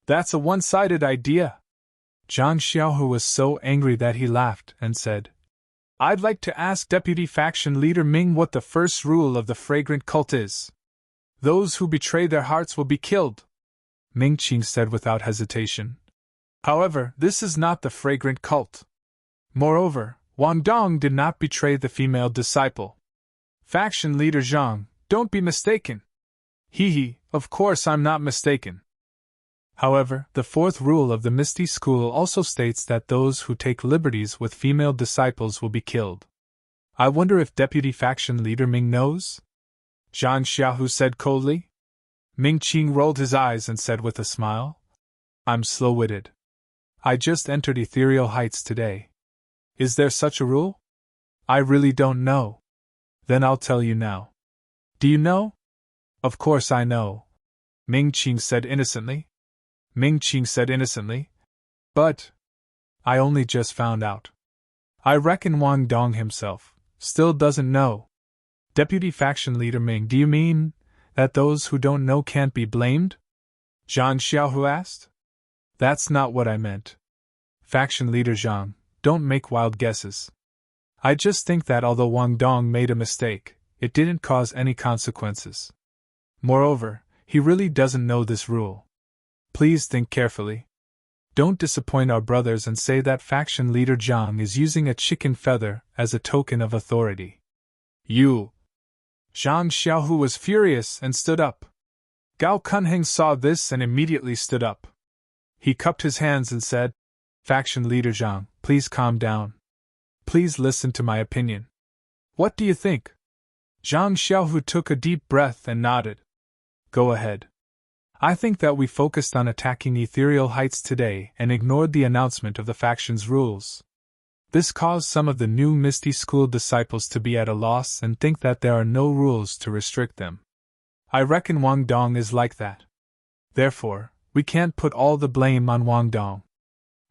That's a one-sided idea. Zhang Xiaohu was so angry that he laughed and said, I'd like to ask Deputy Faction Leader Ming what the first rule of the fragrant cult is. Those who betray their hearts will be killed. Ming Qing said without hesitation. However, this is not the fragrant cult. Moreover, Wang Dong did not betray the female disciple. Faction Leader Zhang, don't be mistaken. Hee, of course I'm not mistaken. However, the fourth rule of the Misty School also states that those who take liberties with female disciples will be killed. I wonder if Deputy Faction Leader Ming knows? Zhang Xiaohu said coldly. Ming Qing rolled his eyes and said with a smile, I'm slow-witted. I just entered ethereal heights today. Is there such a rule? I really don't know. Then I'll tell you now. Do you know? Of course I know. Ming Qing said innocently. But I only just found out. I reckon Wang Dong himself still doesn't know. Deputy Faction Leader Ming, do you mean that those who don't know can't be blamed? Zhang Xiaohu asked. That's not what I meant. Faction Leader Zhang, don't make wild guesses. I just think that although Wang Dong made a mistake, it didn't cause any consequences. Moreover, he really doesn't know this rule. Please think carefully. Don't disappoint our brothers and say that faction leader Zhang is using a chicken feather as a token of authority. You! Zhang Xiaohu was furious and stood up. Gao Kunheng saw this and immediately stood up. He cupped his hands and said, Faction leader Zhang, please calm down. Please listen to my opinion. What do you think? Zhang Xiaohu took a deep breath and nodded. Go ahead. I think that we focused on attacking ethereal heights today and ignored the announcement of the faction's rules. This caused some of the new Misty School disciples to be at a loss and think that there are no rules to restrict them. I reckon Wang Dong is like that. Therefore, we can't put all the blame on Wang Dong.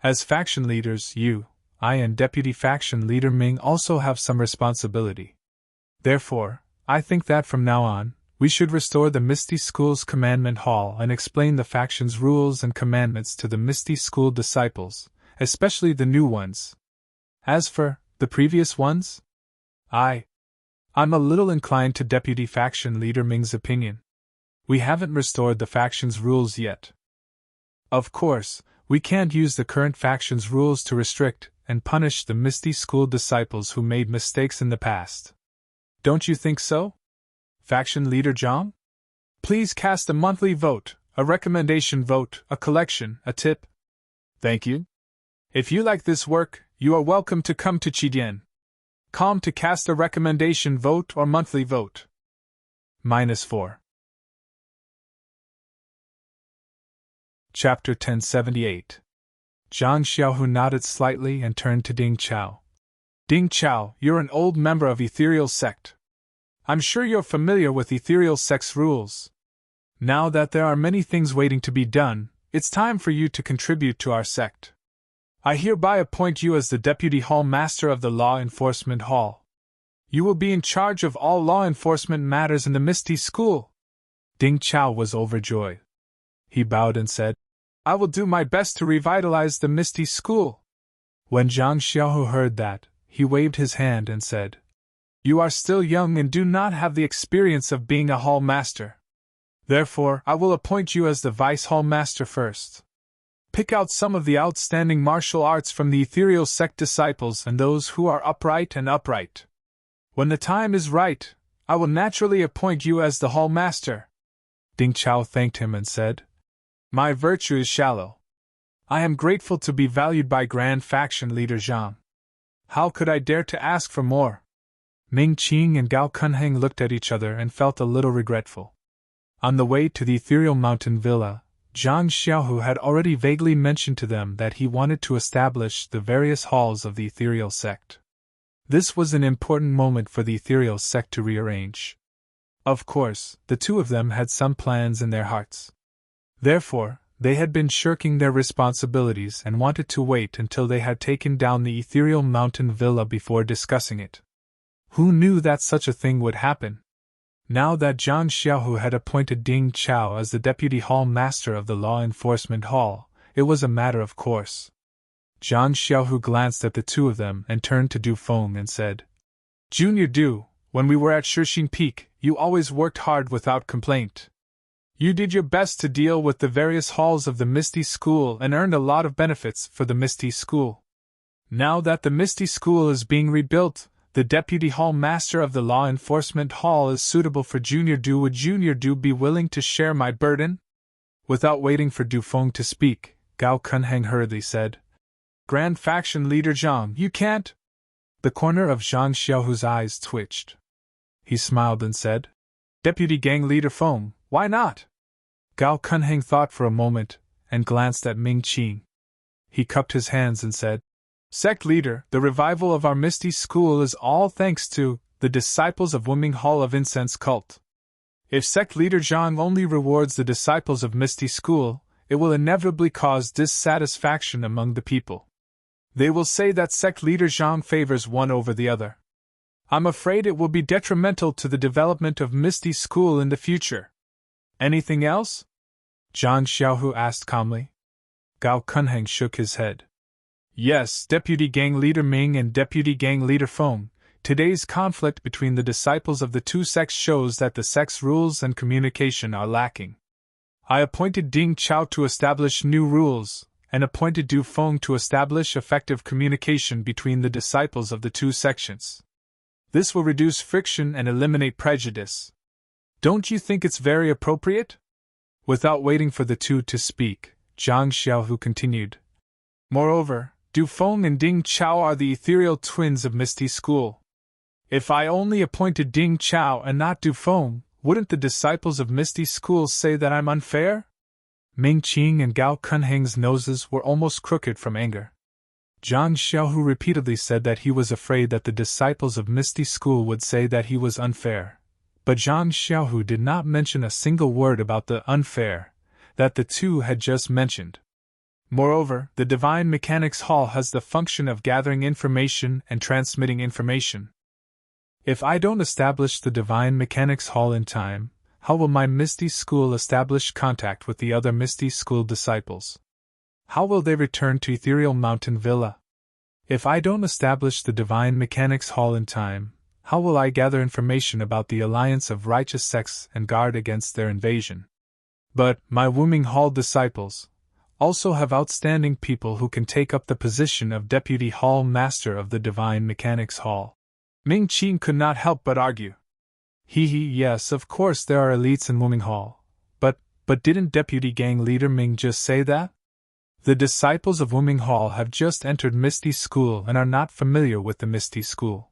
As faction leaders, you, I and Deputy Faction Leader Ming also have some responsibility. Therefore, I think that from now on, we should restore the Misty School's commandment hall and explain the faction's rules and commandments to the Misty School disciples, especially the new ones. As for the previous ones? I'm a little inclined to Deputy Faction Leader Ming's opinion. We haven't restored the faction's rules yet. Of course, we can't use the current faction's rules to restrict and punish the Misty School disciples who made mistakes in the past. Don't you think so? Faction Leader Zhang? Please cast a monthly vote, a recommendation vote, a collection, a tip. Thank you. If you like this work, you are welcome to come to Qidian. Come to cast a recommendation vote or monthly vote. -4. Chapter 1078. Zhang Xiaohu nodded slightly and turned to Ding Chao. Ding Chao, you're an old member of Ethereal Sect. I'm sure you're familiar with Ethereal Sect's rules. Now that there are many things waiting to be done, it's time for you to contribute to our sect. I hereby appoint you as the Deputy Hall Master of the Law Enforcement Hall. You will be in charge of all law enforcement matters in the Misty School. Ding Chao was overjoyed. He bowed and said, I will do my best to revitalize the Misty School. When Zhang Xiaohu heard that, he waved his hand and said, You are still young and do not have the experience of being a Hall Master. Therefore, I will appoint you as the Vice Hall Master first. Pick out some of the outstanding martial arts from the Ethereal Sect disciples and those who are upright. When the time is right, I will naturally appoint you as the Hall Master. Ding Chao thanked him and said, My virtue is shallow. I am grateful to be valued by Grand Faction Leader Zhang. How could I dare to ask for more? Ming Qing and Gao Kunheng looked at each other and felt a little regretful. On the way to the Ethereal Mountain Villa, Zhang Xiaohu had already vaguely mentioned to them that he wanted to establish the various halls of the Ethereal Sect. This was an important moment for the Ethereal Sect to rearrange. Of course, the two of them had some plans in their hearts. Therefore, they had been shirking their responsibilities and wanted to wait until they had taken down the Ethereal Mountain Villa before discussing it. Who knew that such a thing would happen? Now that Zhang Xiaohu had appointed Ding Chao as the Deputy Hall Master of the Law Enforcement Hall, it was a matter of course. Zhang Xiaohu glanced at the two of them and turned to Du Feng and said, Junior Du, when we were at Shixing Peak, you always worked hard without complaint. You did your best to deal with the various halls of the Misty School and earned a lot of benefits for the Misty School. Now that the Misty School is being rebuilt, the Deputy Hall Master of the Law Enforcement Hall is suitable for Junior Du. Would Junior Du be willing to share my burden? Without waiting for Du Feng to speak, Gao Kunheng hurriedly said, Grand Faction Leader Zhang, you can't. The corner of Zhang Xiaohu's eyes twitched. He smiled and said, Deputy Gang Leader Feng, why not? Gao Kunheng thought for a moment, and glanced at Ming Qing. He cupped his hands and said, Sect Leader, the revival of our Misty School is all thanks to the disciples of Wuming Hall of Incense Cult. If Sect Leader Zhang only rewards the disciples of Misty School, it will inevitably cause dissatisfaction among the people. They will say that Sect Leader Zhang favors one over the other. I'm afraid it will be detrimental to the development of Misty School in the future. Anything else? Zhang Xiaohu asked calmly. Gao Kunheng shook his head. Yes, Deputy Gang Leader Ming and Deputy Gang Leader Feng, today's conflict between the disciples of the two sects shows that the sect's rules and communication are lacking. I appointed Ding Chao to establish new rules, and appointed Du Feng to establish effective communication between the disciples of the two sections. This will reduce friction and eliminate prejudice. Don't you think it's very appropriate? Without waiting for the two to speak, Zhang Xiaohu continued. Moreover, Du Feng and Ding Chao are the ethereal twins of Misty School. If I only appointed Ding Chao and not Du Feng, wouldn't the disciples of Misty School say that I'm unfair? Ming Qing and Gao Kunheng's noses were almost crooked from anger. Zhang Xiaohu repeatedly said that he was afraid that the disciples of Misty School would say that he was unfair. But Zhang Xiaohu did not mention a single word about the unfair that the two had just mentioned. Moreover, the Divine Mechanics Hall has the function of gathering information and transmitting information. If I don't establish the Divine Mechanics Hall in time, how will my Misty School establish contact with the other Misty School disciples? How will they return to Ethereal Mountain Villa? If I don't establish the Divine Mechanics Hall in time, how will I gather information about the alliance of righteous sects and guard against their invasion? But my Wuming Hall disciples also have outstanding people who can take up the position of Deputy Hall Master of the Divine Mechanics Hall. Ming Qing could not help but argue. Yes, of course there are elites in Wuming Hall. But didn't Deputy Gang Leader Ming just say that? The disciples of Wuming Hall have just entered Misty School and are not familiar with the Misty School.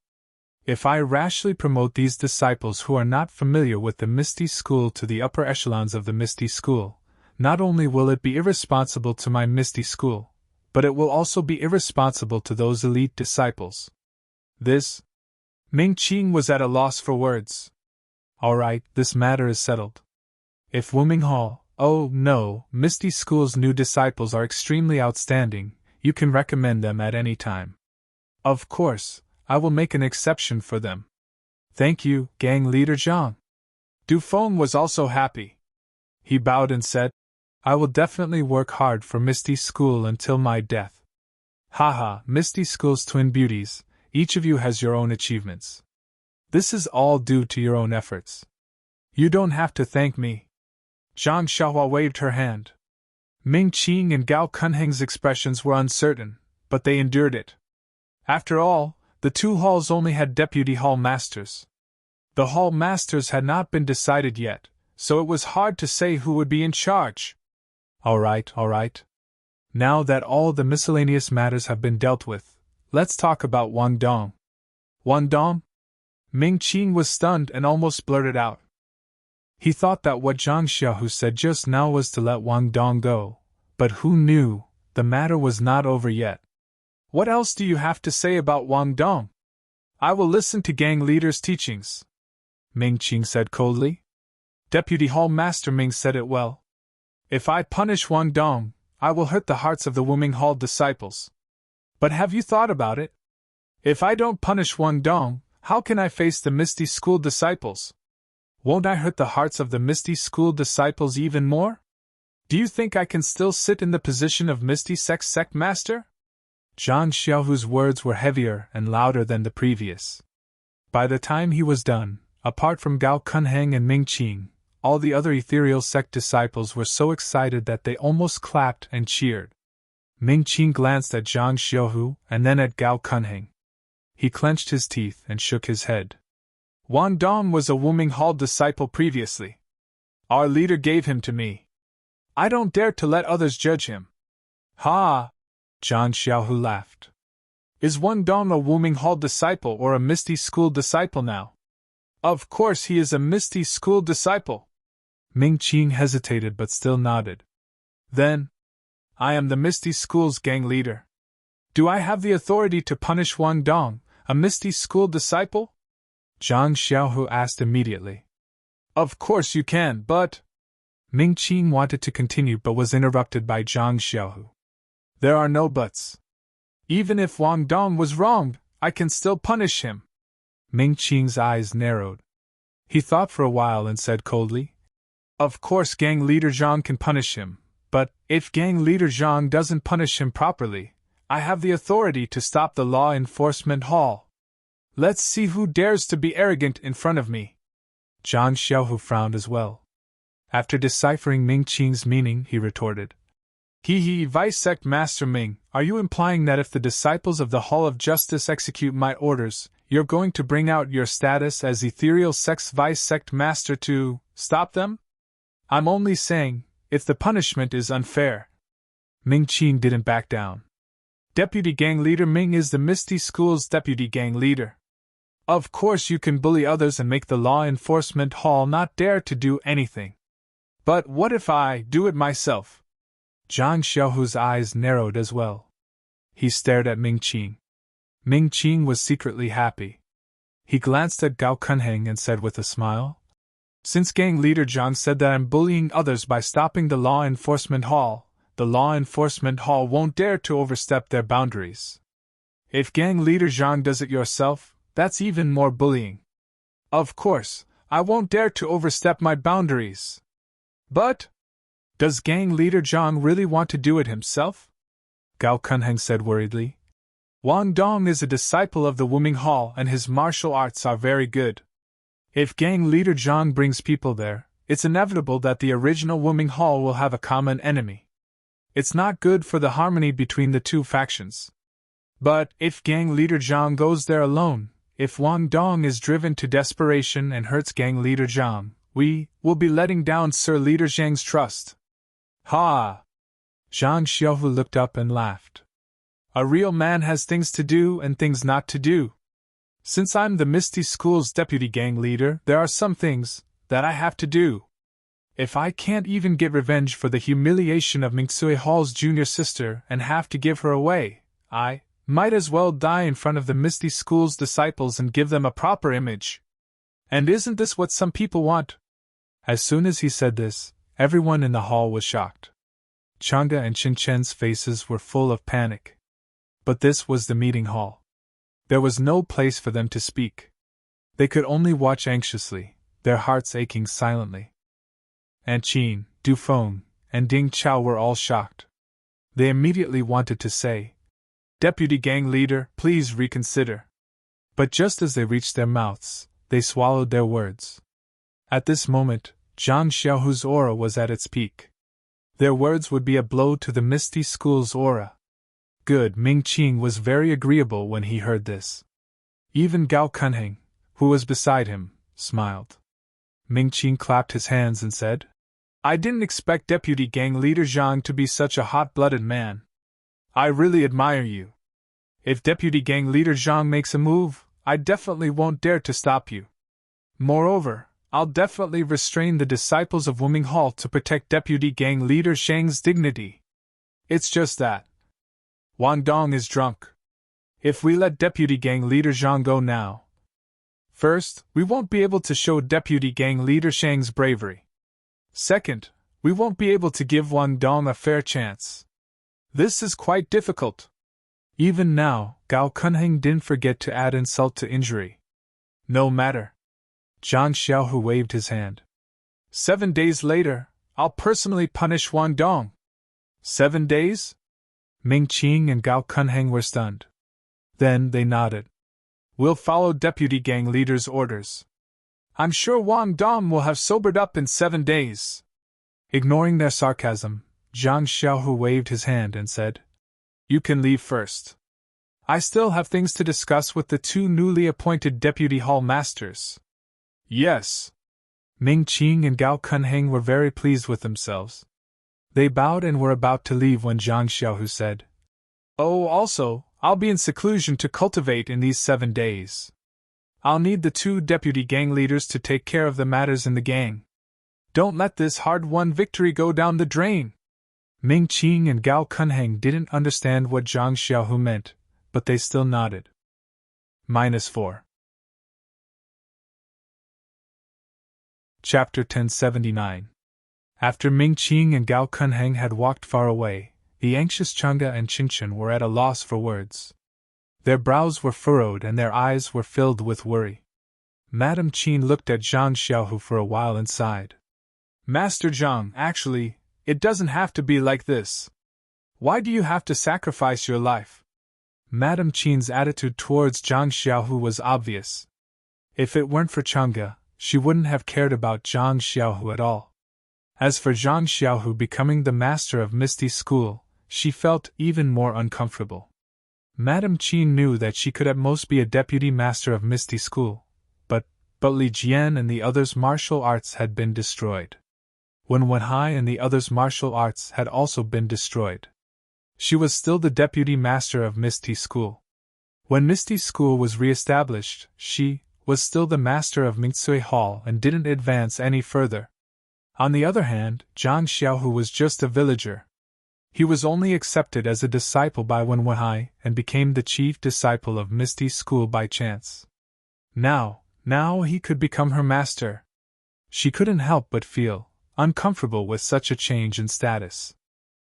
If I rashly promote these disciples who are not familiar with the Misty School to the upper echelons of the Misty School, not only will it be irresponsible to my Misty School, but it will also be irresponsible to those elite disciples. This? Ming Qing was at a loss for words. All right, this matter is settled. If Wuming Hall, oh no, Misty School's new disciples are extremely outstanding, you can recommend them at any time. Of course, I will make an exception for them. Thank you, Gang Leader Zhang. Du Feng was also happy. He bowed and said, I will definitely work hard for Misty School until my death. Haha, Misty School's twin beauties, each of you has your own achievements. This is all due to your own efforts. You don't have to thank me. Zhang Xiaohua waved her hand. Ming Qing and Gao Kunheng's expressions were uncertain, but they endured it. After all, the two halls only had deputy hall masters. The hall masters had not been decided yet, so it was hard to say who would be in charge. All right. Now that all the miscellaneous matters have been dealt with, let's talk about Wang Dong. Wang Dong? Ming Qing was stunned and almost blurted out. He thought that what Zhang Xiaohu said just now was to let Wang Dong go, but who knew, the matter was not over yet. What else do you have to say about Wang Dong? I will listen to gang leader's teachings, Ming Qing said coldly. Deputy Hall Master Ming said it well. If I punish Wang Dong, I will hurt the hearts of the Wuming Hall disciples. But have you thought about it? If I don't punish Wang Dong, how can I face the Misty School disciples? Won't I hurt the hearts of the Misty School disciples even more? Do you think I can still sit in the position of Misty Sect Master? Zhang Xiaohu's words were heavier and louder than the previous. By the time he was done, apart from Gao Kunheng and Ming Qing, all the other ethereal sect disciples were so excited that they almost clapped and cheered. Ming Qing glanced at Zhang Xiaohu and then at Gao Kunheng. He clenched his teeth and shook his head. Wang Dong was a Wuming Hall disciple previously. Our leader gave him to me. I don't dare to let others judge him. Ha! Zhang Xiaohu laughed. Is Wang Dong a Wuming Hall disciple or a Misty School disciple now? Of course he is a Misty School disciple. Ming Qing hesitated but still nodded. Then, I am the Misty School's gang leader. Do I have the authority to punish Wang Dong, a Misty School disciple? Zhang Xiaohu asked immediately. Of course you can, but… Ming Qing wanted to continue but was interrupted by Zhang Xiaohu. There are no buts. Even if Wang Dong was wronged, I can still punish him. Ming Qing's eyes narrowed. He thought for a while and said coldly, Of course gang leader Zhang can punish him, but if gang leader Zhang doesn't punish him properly, I have the authority to stop the law enforcement hall. Let's see who dares to be arrogant in front of me. Zhang Xiaohu frowned as well. After deciphering Ming Qing's meaning, he retorted, Vice Sect Master Ming, are you implying that if the disciples of the Hall of Justice execute my orders, you're going to bring out your status as Ethereal Sect's Vice Sect Master to stop them? I'm only saying, if the punishment is unfair. Ming Qing didn't back down. Deputy Gang Leader Ming is the Misty School's Deputy Gang Leader. Of course you can bully others and make the Law Enforcement Hall not dare to do anything. But what if I do it myself? Zhang Xiaohu's eyes narrowed as well. He stared at Ming Qing. Ming Qing was secretly happy. He glanced at Gao Kunheng and said with a smile, "Since Gang Leader Zhang said that I'm bullying others by stopping the Law Enforcement Hall, the Law Enforcement Hall won't dare to overstep their boundaries. If Gang Leader Zhang does it yourself, that's even more bullying. Of course, I won't dare to overstep my boundaries. But does Gang Leader Zhang really want to do it himself?" Gao Kunheng said worriedly. "Wang Dong is a disciple of the Wuming Hall and his martial arts are very good. If Gang Leader Zhang brings people there, it's inevitable that the original Wuming Hall will have a common enemy. It's not good for the harmony between the two factions. But if Gang Leader Zhang goes there alone, if Wang Dong is driven to desperation and hurts Gang Leader Zhang, we will be letting down Sir Leader Zhang's trust." "Ha!" Zhang Xiaohu looked up and laughed. "A real man has things to do and things not to do. Since I'm the Misty School's deputy gang leader, there are some things that I have to do. If I can't even get revenge for the humiliation of Mingsui Hall's junior sister and have to give her away, I might as well die in front of the Misty School's disciples and give them a proper image. And isn't this what some people want?" As soon as he said this, everyone in the hall was shocked. Chang'e and Qin Chen's faces were full of panic. But this was the meeting hall. There was no place for them to speak. They could only watch anxiously, their hearts aching silently. Aunt Qin, Du Feng, and Ding Chao were all shocked. They immediately wanted to say, "Deputy Gang Leader, please reconsider." But just as they reached their mouths, they swallowed their words. At this moment, Zhang Xiaohu's aura was at its peak. Their words would be a blow to the Misty School's aura. Good. Ming Qing was very agreeable when he heard this. Even Gao Kunheng, who was beside him, smiled. Ming Qing clapped his hands and said, "I didn't expect Deputy Gang Leader Zhang to be such a hot-blooded man. I really admire you. If Deputy Gang Leader Zhang makes a move, I definitely won't dare to stop you. Moreover, I'll definitely restrain the disciples of Wuming Hall to protect Deputy Gang Leader Shang's dignity. It's just that Wang Dong is drunk. If we let Deputy Gang Leader Zhang go now, first, we won't be able to show Deputy Gang Leader Shang's bravery. Second, we won't be able to give Wang Dong a fair chance. This is quite difficult." Even now, Gao Kunheng didn't forget to add insult to injury. "No matter." Zhang Xiaohu waved his hand. 7 days later, I'll personally punish Wang Dong." 7 days? Ming Qing and Gao Kunheng were stunned. Then they nodded. "We'll follow Deputy Gang Leader's orders. I'm sure Wang Dong will have sobered up in 7 days." Ignoring their sarcasm, Zhang Xiaohu waved his hand and said, "You can leave first. I still have things to discuss with the 2 newly appointed Deputy Hall Masters." "Yes." Ming Qing and Gao Kunheng were very pleased with themselves. They bowed and were about to leave when Zhang Xiaohu said, "Oh, also, I'll be in seclusion to cultivate in these 7 days. I'll need the 2 deputy gang leaders to take care of the matters in the gang. Don't let this hard-won victory go down the drain." Ming Qing and Gao Kunheng didn't understand what Zhang Xiaohu meant, but they still nodded. -4. Chapter 1079. After Ming Qing and Gao Kunheng had walked far away, the anxious Chang'e and Qingchen were at a loss for words. Their brows were furrowed and their eyes were filled with worry. Madame Qin looked at Zhang Xiaohu for a while and sighed. "Master Zhang, actually, it doesn't have to be like this. Why do you have to sacrifice your life?" Madame Qin's attitude towards Zhang Xiaohu was obvious. If it weren't for Chang'e, she wouldn't have cared about Zhang Xiaohu at all. As for Zhang Xiaohu becoming the master of Misty School, she felt even more uncomfortable. Madame Qin knew that she could at most be a deputy master of Misty School, but Li Jian and the others' martial arts had been destroyed. When Wenhai and the others' martial arts had also been destroyed. She was still the deputy master of Misty School. When Misty School was re-established, she was still the master of Mingsui Hall and didn't advance any further. On the other hand, Zhang Xiaohu was just a villager. He was only accepted as a disciple by Wen Wenhai and became the chief disciple of Misty School by chance. Now he could become her master. She couldn't help but feel uncomfortable with such a change in status.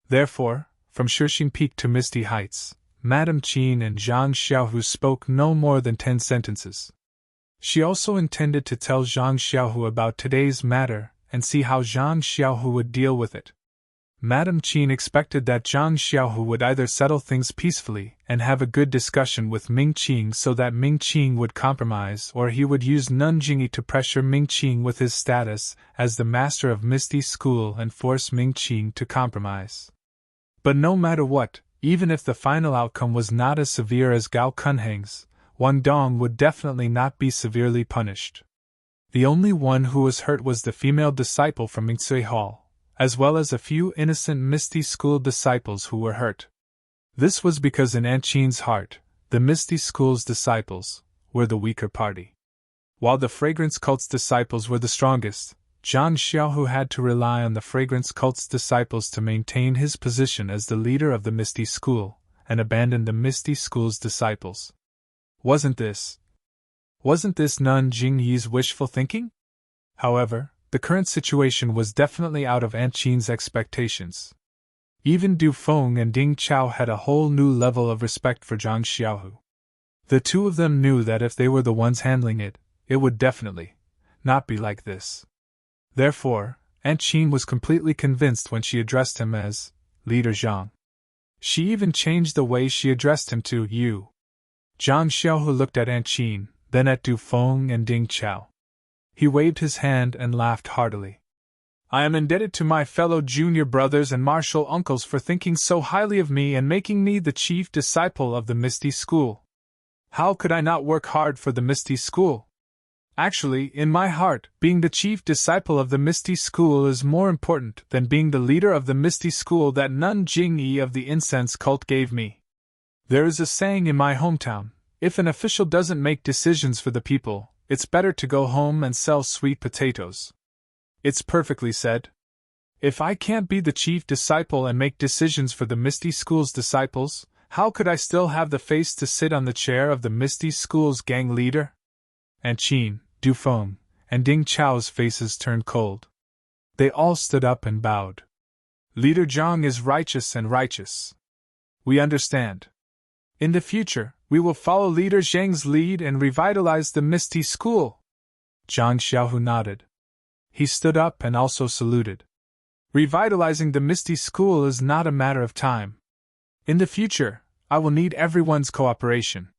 Therefore, from Shixing Peak to Misty Heights, Madame Qin and Zhang Xiaohu spoke no more than 10 sentences. She also intended to tell Zhang Xiaohu about today's matter and see how Zhang Xiaohu would deal with it. Madame Qin expected that Zhang Xiaohu would either settle things peacefully and have a good discussion with Ming Qing so that Ming Qing would compromise, or he would use Nun Jingyi to pressure Ming Qing with his status as the master of Misty School and force Ming Qing to compromise. But no matter what, even if the final outcome was not as severe as Gao Kunheng's, Wang Dong would definitely not be severely punished. The only one who was hurt was the female disciple from Mingsui Hall, as well as a few innocent Misty School disciples who were hurt. This was because in Aunt Qin's heart, the Misty School's disciples were the weaker party. While the Fragrance Cult's disciples were the strongest, Zhang Xiaohu had to rely on the Fragrance Cult's disciples to maintain his position as the leader of the Misty School, and abandon the Misty School's disciples. Wasn't this Nun Jingyi's wishful thinking? However, the current situation was definitely out of Aunt Qin's expectations. Even Du Feng and Ding Chao had a whole new level of respect for Zhang Xiaohu. The two of them knew that if they were the ones handling it, it would definitely not be like this. Therefore, Aunt Qin was completely convinced when she addressed him as Leader Zhang. She even changed the way she addressed him to you. Zhang Xiaohu looked at Aunt Qin, then at Du Feng and Ding Chao. He waved his hand and laughed heartily. I am indebted to my fellow junior brothers and martial uncles for thinking so highly of me and making me the chief disciple of the Misty School. How could I not work hard for the Misty School? Actually, in my heart, being the chief disciple of the Misty School is more important than being the leader of the Misty School that Nun Jingyi of the Incense Cult gave me. There is a saying in my hometown, if an official doesn't make decisions for the people, it's better to go home and sell sweet potatoes. It's perfectly said. If I can't be the chief disciple and make decisions for the Misty School's disciples, how could I still have the face to sit on the chair of the Misty School's gang leader? Aunt Qin, Du Feng, and Ding Chao's faces turned cold. They all stood up and bowed. Leader Zhang is righteous and righteous. We understand. In the future, we will follow Leader Zhang's lead and revitalize the Misty School. Zhang Xiaohu nodded. He stood up and also saluted. Revitalizing the Misty School is not a matter of time. In the future, I will need everyone's cooperation.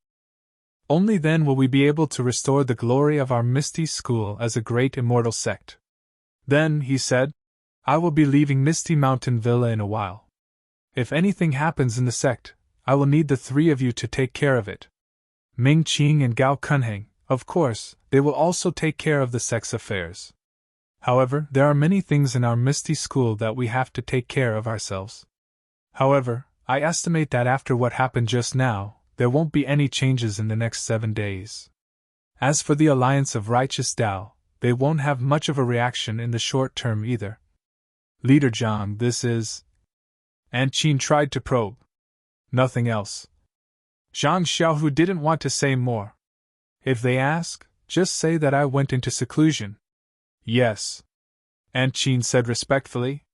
Only then will we be able to restore the glory of our Misty School as a great immortal sect. Then, he said, I will be leaving Misty Mountain Villa in a while. If anything happens in the sect, I will need the three of you to take care of it. Ming Qing and Gao Kunheng, of course, they will also take care of the sect's affairs. However, there are many things in our Misty School that we have to take care of ourselves. However, I estimate that after what happened just now, there won't be any changes in the next 7 days. As for the Alliance of Righteous Tao, they won't have much of a reaction in the short term either. Leader Zhang, this is... Aunt Qin tried to probe. Nothing else. Zhang Xiaohu didn't want to say more. If they ask, just say that I went into seclusion. Yes. Aunt Qin said respectfully.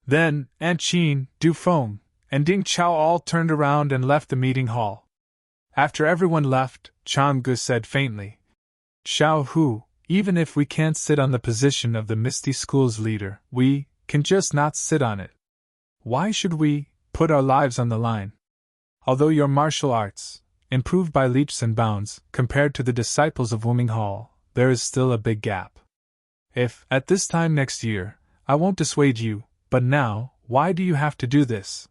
Then, Aunt Qin, Du Feng, and Ding Chao all turned around and left the meeting hall. After everyone left, Chang'e said faintly, Xiaohu, even if we can't sit on the position of the Misty School's leader, we can just not sit on it. Why should we put our lives on the line? Although your martial arts, improved by leaps and bounds, compared to the disciples of Wuming Hall, there is still a big gap. If, at this time next year, I won't dissuade you, but now, why do you have to do this?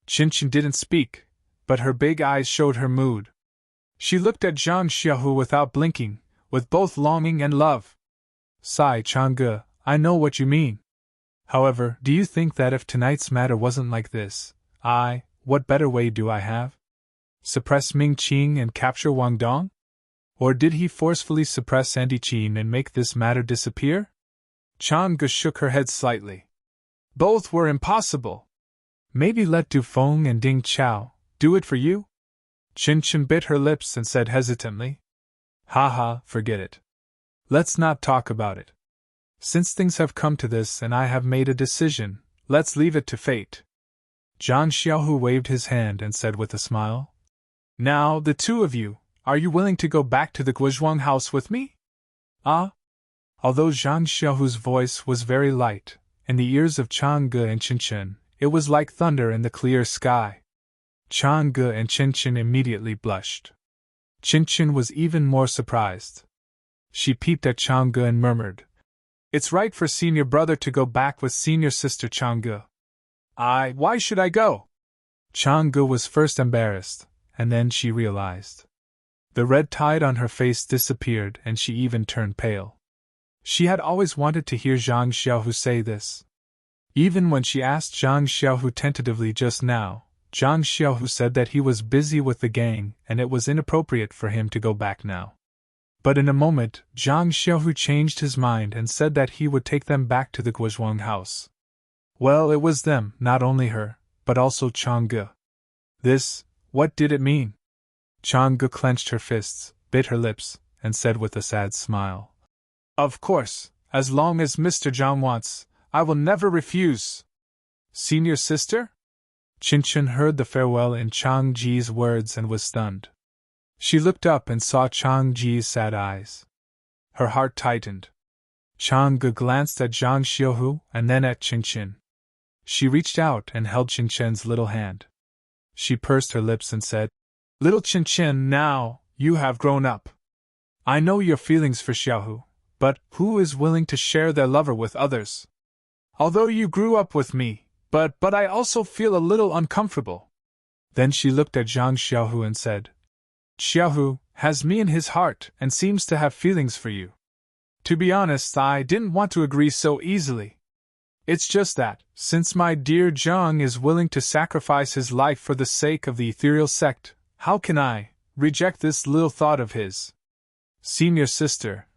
Qianqian didn't speak, but her big eyes showed her mood. She looked at Zhang Xiaohu without blinking, with both longing and love. Sigh, Changge, I know what you mean. However, do you think that if tonight's matter wasn't like this, what better way do I have? Suppress Ming Qing and capture Wang Dong? Or did he forcefully suppress Andy Qin and make this matter disappear? Changge shook her head slightly. Both were impossible. Maybe let Du Feng and Ding Chao do it for you? Qianqian bit her lips and said hesitantly. Haha, forget it. Let's not talk about it. Since things have come to this and I have made a decision, let's leave it to fate. Zhang Xiaohu waved his hand and said with a smile. Now, the two of you, are you willing to go back to the Guizhuang house with me? Ah? Although Zhang Xiaohu's voice was very light, in the ears of Changge and Qianqian, it was like thunder in the clear sky. Changge and Qianqian immediately blushed. Qianqian was even more surprised. She peeped at Changge and murmured, It's right for senior brother to go back with senior sister Changge. Why should I go? Changge was first embarrassed, and then she realized. The red tide on her face disappeared and she even turned pale. She had always wanted to hear Zhang Xiaohu say this. Even when she asked Zhang Xiaohu tentatively just now, Zhang Xiaohu said that he was busy with the gang and it was inappropriate for him to go back now. But in a moment, Zhang Xiaohu changed his mind and said that he would take them back to the Guizhuang house. Well, it was them, not only her, but also Changge. What did it mean? Changge clenched her fists, bit her lips, and said with a sad smile. Of course, as long as Mr. Zhang wants, I will never refuse. Senior sister? Qianqian heard the farewell in Chang Ji's words and was stunned. She looked up and saw Chang Ji's sad eyes. Her heart tightened. Changge glanced at Zhang Xiaohu and then at Qianqian. She reached out and held Qianqian's little hand. She pursed her lips and said, Little Qianqian, now, you have grown up. I know your feelings for Xiaohu, but who is willing to share their lover with others? Although you grew up with me, but I also feel a little uncomfortable. Then she looked at Zhang Xiaohu and said, Xiaohu has me in his heart and seems to have feelings for you. To be honest, I didn't want to agree so easily. It's just that, since my dear Zhang is willing to sacrifice his life for the sake of the ethereal sect, how can I reject this little thought of his? Senior sister.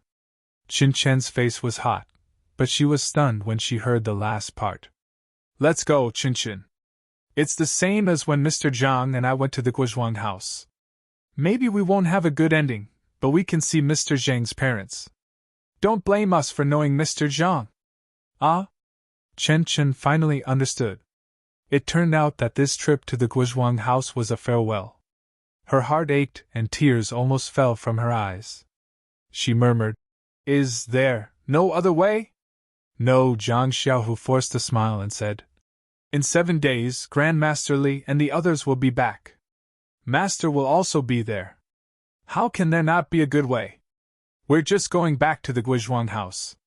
Qianqian's face was hot, but she was stunned when she heard the last part. Let's go, Qianqian. It's the same as when Mr. Zhang and I went to the Guizhuang house. Maybe we won't have a good ending, but we can see Mr. Zhang's parents. Don't blame us for knowing Mr. Zhang. Ah? Qianqian finally understood. It turned out that this trip to the Guizhuang house was a farewell. Her heart ached and tears almost fell from her eyes. She murmured, Is there no other way? No, Zhang Xiaohu forced a smile and said, In 7 days, Grandmaster Li and the others will be back. Master will also be there. How can there not be a good way? We're just going back to the Guizhuang house.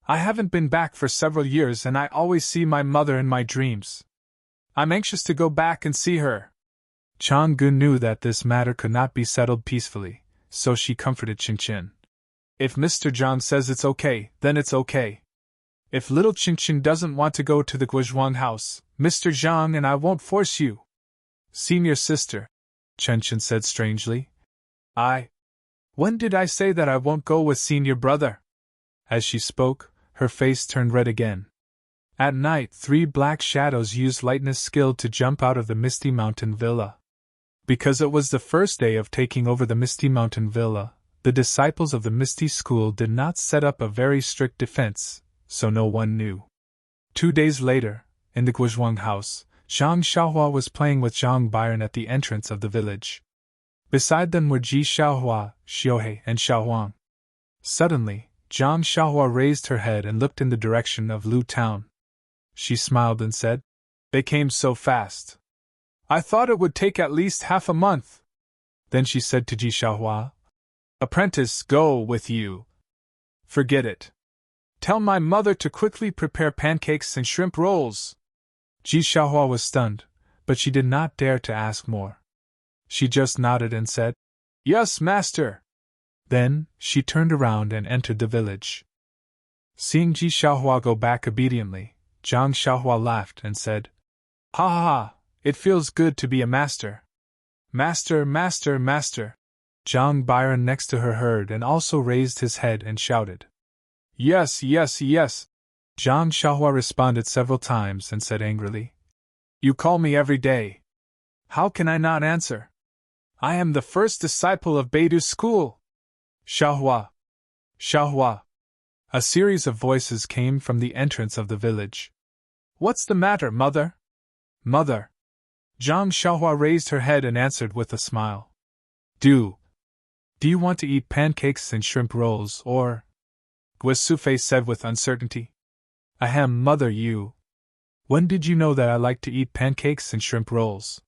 I haven't been back for several years and I always see my mother in my dreams. I'm anxious to go back and see her. Changge knew that this matter could not be settled peacefully, so she comforted Qianqian. If Mr. Zhang says it's okay, then it's okay. If little Qianqian doesn't want to go to the Guizhuang house, Mr. Zhang and I won't force you. Senior sister, Qianqian said strangely. When did I say that I won't go with senior brother? As she spoke, her face turned red again. At night, 3 black shadows used lightness skill to jump out of the Misty Mountain Villa. Because it was the first day of taking over the Misty Mountain Villa, the disciples of the Misty School did not set up a very strict defense, so no one knew. 2 days later, in the Guizhuang house, Zhang Xiaohua was playing with Zhang Byron at the entrance of the village. Beside them were Ji Xiaohua, Xiuhei, and Xiaohuang. Suddenly, Zhang Xiaohua raised her head and looked in the direction of Lu Town. She smiled and said, They came so fast. I thought it would take at least half a month. Then she said to Ji Xiaohua, Apprentice, go with you. Forget it. Tell my mother to quickly prepare pancakes and shrimp rolls. Ji Xiaohua was stunned, but she did not dare to ask more. She just nodded and said, Yes, master. Then, she turned around and entered the village. Seeing Ji Xiaohua go back obediently, Zhang Xiaohua laughed and said, Ha ha ha, it feels good to be a master. Master, master, master. Zhang Byron next to her heard and also raised his head and shouted. Yes, yes, yes. Zhang Xiaohua responded several times and said angrily, You call me every day. How can I not answer? I am the first disciple of Beidu's school. Xiaohua. Xiaohua. A series of voices came from the entrance of the village. What's the matter, mother? Mother. Zhang Xiaohua raised her head and answered with a smile. Do you want to eat pancakes and shrimp rolls, or? Guisufei said with uncertainty. Ahem, mother, you. When did you know that I like to eat pancakes and shrimp rolls?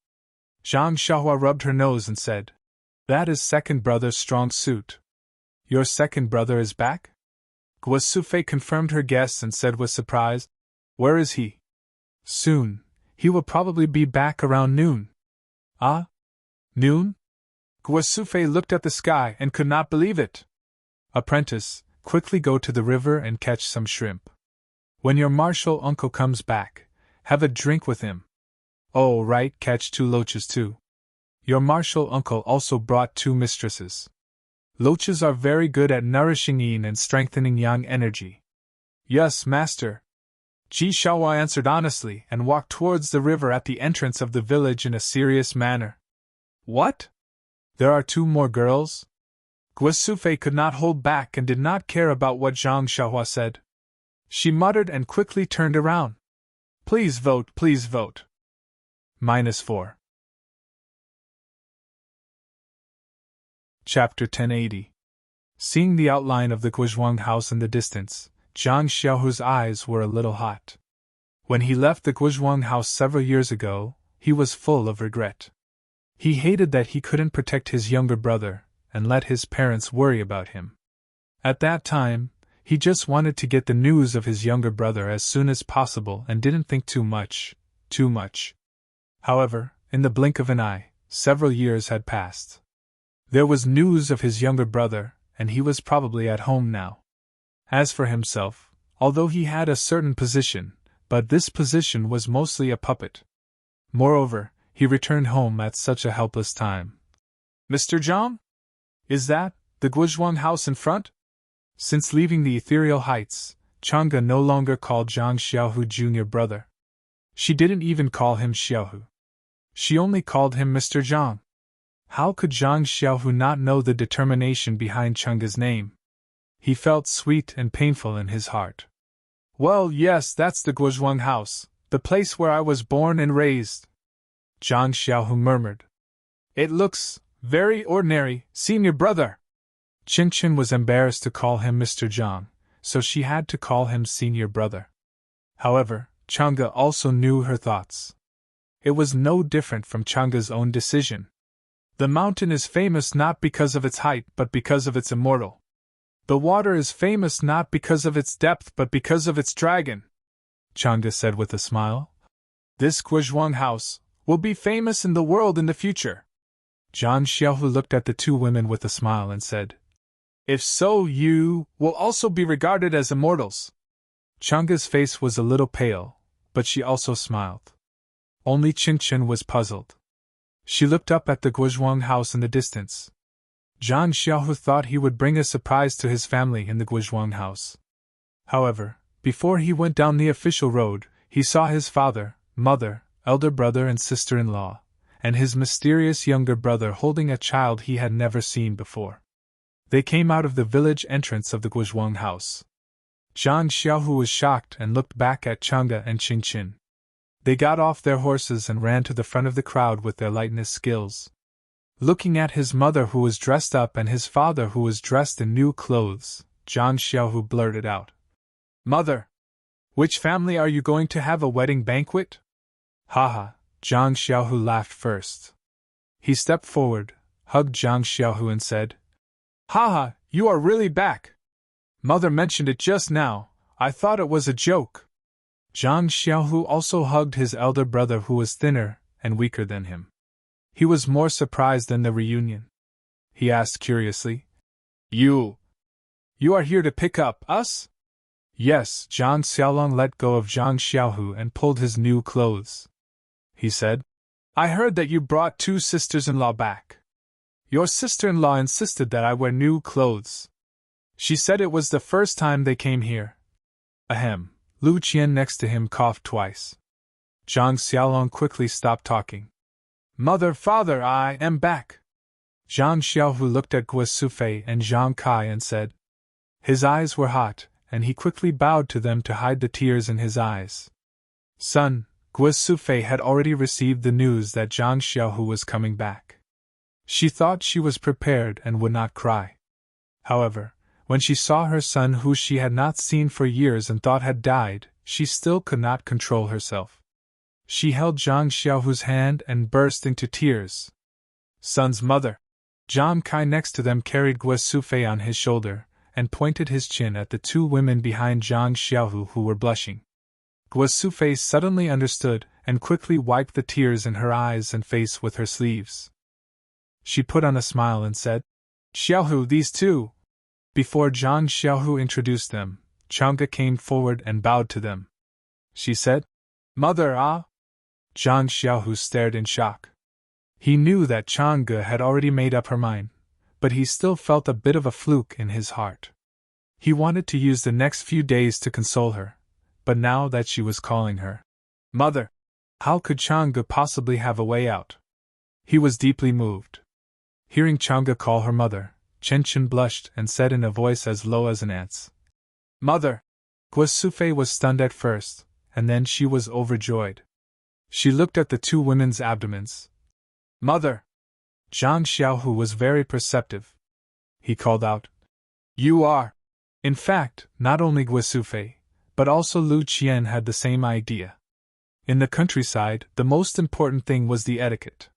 Zhang Xiaohua rubbed her nose and said, That is second brother's strong suit. Your second brother is back? Guisufei confirmed her guess and said with surprise, Where is he? Soon. He will probably be back around noon. Ah? Noon? Guisufei looked at the sky and could not believe it. Apprentice, quickly go to the river and catch some shrimp. When your martial uncle comes back, have a drink with him. Oh, right, catch 2 loaches too. Your martial uncle also brought 2 mistresses. Loaches are very good at nourishing yin and strengthening yang energy. Yes, master. Ji Xiaohua answered honestly and walked towards the river at the entrance of the village in a serious manner. What? There are 2 more girls? Guisufei could not hold back and did not care about what Zhang Xiaohua said. She muttered and quickly turned around. Please vote, please vote. -4. Chapter 1080. Seeing the outline of the Guizhuang house in the distance, Zhang Xiaohu's eyes were a little hot. When he left the Guizhuang house several years ago, he was full of regret. He hated that he couldn't protect his younger brother and let his parents worry about him. At that time, he just wanted to get the news of his younger brother as soon as possible and didn't think too much. However, in the blink of an eye, several years had passed. There was news of his younger brother, and he was probably at home now. As for himself, although he had a certain position, but this position was mostly a puppet. Moreover, he returned home at such a helpless time. Mr. Zhang? Is that the Guizhuang house in front? Since leaving the ethereal heights, Chang'e no longer called Zhang Xiaohu junior brother. She didn't even call him Xiaohu. She only called him Mr. Zhang. How could Zhang Xiaohu not know the determination behind Chang'e's name? He felt sweet and painful in his heart. Well, yes, that's the Guizhuang house, the place where I was born and raised. Zhang Xiaohu murmured. It looks very ordinary, senior brother. Qingqian was embarrassed to call him Mr. Zhang, so she had to call him senior brother. However, Chang'e also knew her thoughts. It was no different from Chang'e's own decision. The mountain is famous not because of its height but because of its immortal. The water is famous not because of its depth but because of its dragon, Chang'e said with a smile. This Guizhuang house will be famous in the world in the future. Zhang Xiaohu looked at the 2 women with a smile and said, If so, you will also be regarded as immortals. Chang'e's face was a little pale, but she also smiled. Only Qingqian was puzzled. She looked up at the Guizhuang house in the distance. Zhang Xiaohu thought he would bring a surprise to his family in the Guizhuang house. However, before he went down the official road, he saw his father, mother, elder brother and sister-in-law, and his mysterious younger brother holding a child he had never seen before. They came out of the village entrance of the Guizhuang house. Zhang Xiaohu was shocked and looked back at Chang'e and Qingqian. They got off their horses and ran to the front of the crowd with their lightness skills. Looking at his mother who was dressed up and his father who was dressed in new clothes, Zhang Xiaohu blurted out, Mother! Which family are you going to have a wedding banquet? Haha, Zhang Xiaohu laughed first. He stepped forward, hugged Zhang Xiaohu and said, Haha, you are really back! Mother mentioned it just now, I thought it was a joke. Zhang Xiaohu also hugged his elder brother who was thinner and weaker than him. He was more surprised than the reunion. He asked curiously, You are here to pick up us? Yes, Zhang Xiaolong let go of Zhang Xiaohu and pulled his new clothes. He said, I heard that you brought 2 sisters-in-law back. Your sister-in-law insisted that I wear new clothes. She said it was the first time they came here. Ahem. Lu Qian next to him coughed twice. Zhang Xiaolong quickly stopped talking. Mother, father, I am back. Zhang Xiaohu looked at Guo Sufei and Zhang Kai and said. His eyes were hot, and he quickly bowed to them to hide the tears in his eyes. Son, Guo Sufei had already received the news that Zhang Xiaohu was coming back. She thought she was prepared and would not cry. However, when she saw her son who she had not seen for years and thought had died, she still could not control herself. She held Zhang Xiaohu's hand and burst into tears. Son's mother. Zhang Kai next to them carried Guo Sufei on his shoulder, and pointed his chin at the 2 women behind Zhang Xiaohu who were blushing. Guo Sufei suddenly understood, and quickly wiped the tears in her eyes and face with her sleeves. She put on a smile and said, Xiaohu, these 2. Before Zhang Xiaohu introduced them, Chang'e came forward and bowed to them. She said, Mother, ah? Zhang Xiaohu stared in shock. He knew that Chang'e had already made up her mind, but he still felt a bit of a fluke in his heart. He wanted to use the next few days to console her, but now that she was calling her Mother, how could Chang'e possibly have a way out? He was deeply moved. Hearing Chang'e call her mother, Chen Chen blushed and said in a voice as low as an ant's, Mother! Guo Sufei was stunned at first, and then she was overjoyed. She looked at the 2 women's abdomens. Mother! Zhang Xiaohu was very perceptive. He called out, You are! In fact, not only Guo Sufei, but also Lu Qian had the same idea. In the countryside, the most important thing was the etiquette.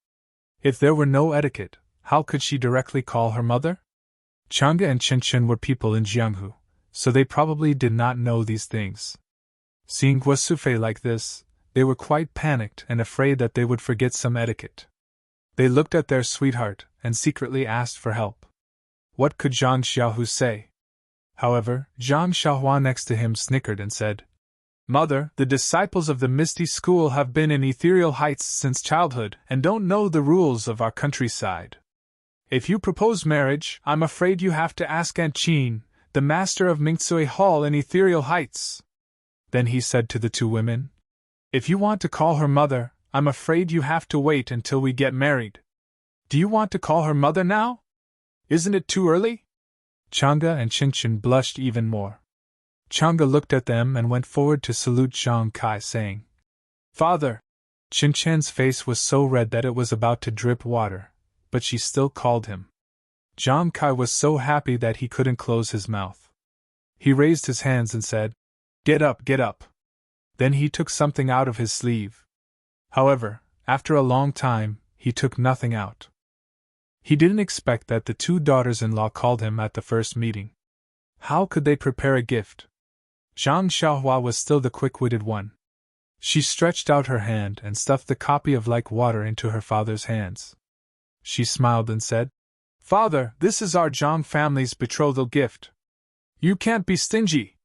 If there were no etiquette, how could she directly call her mother? Chang'e and Chen Chen were people in Jianghu, so they probably did not know these things. Seeing Guo Sufei like this, they were quite panicked and afraid that they would forget some etiquette. They looked at their sweetheart and secretly asked for help. What could Zhang Xiaohu say? However, Zhang Xiaohua next to him snickered and said, Mother, the disciples of the Misty School have been in ethereal heights since childhood and don't know the rules of our countryside. If you propose marriage, I'm afraid you have to ask Aunt Qin, the master of Mingcui Hall in ethereal heights. Then he said to the 2 women, If you want to call her mother, I'm afraid you have to wait until we get married. Do you want to call her mother now? Isn't it too early? Chang'e and Chen Chen blushed even more. Chang'e looked at them and went forward to salute Zhang Kai, saying, Father! Chen Chen's face was so red that it was about to drip water, but she still called him. Zhang Kai was so happy that he couldn't close his mouth. He raised his hands and said, Get up, get up. Then he took something out of his sleeve. However, after a long time, he took nothing out. He didn't expect that the 2 daughters-in-law called him at the first meeting. How could they prepare a gift? Zhang Xiaohua was still the quick-witted one. She stretched out her hand and stuffed the copy of Like Water into her father's hands. She smiled and said, Father, this is our Zhang family's betrothal gift. You can't be stingy.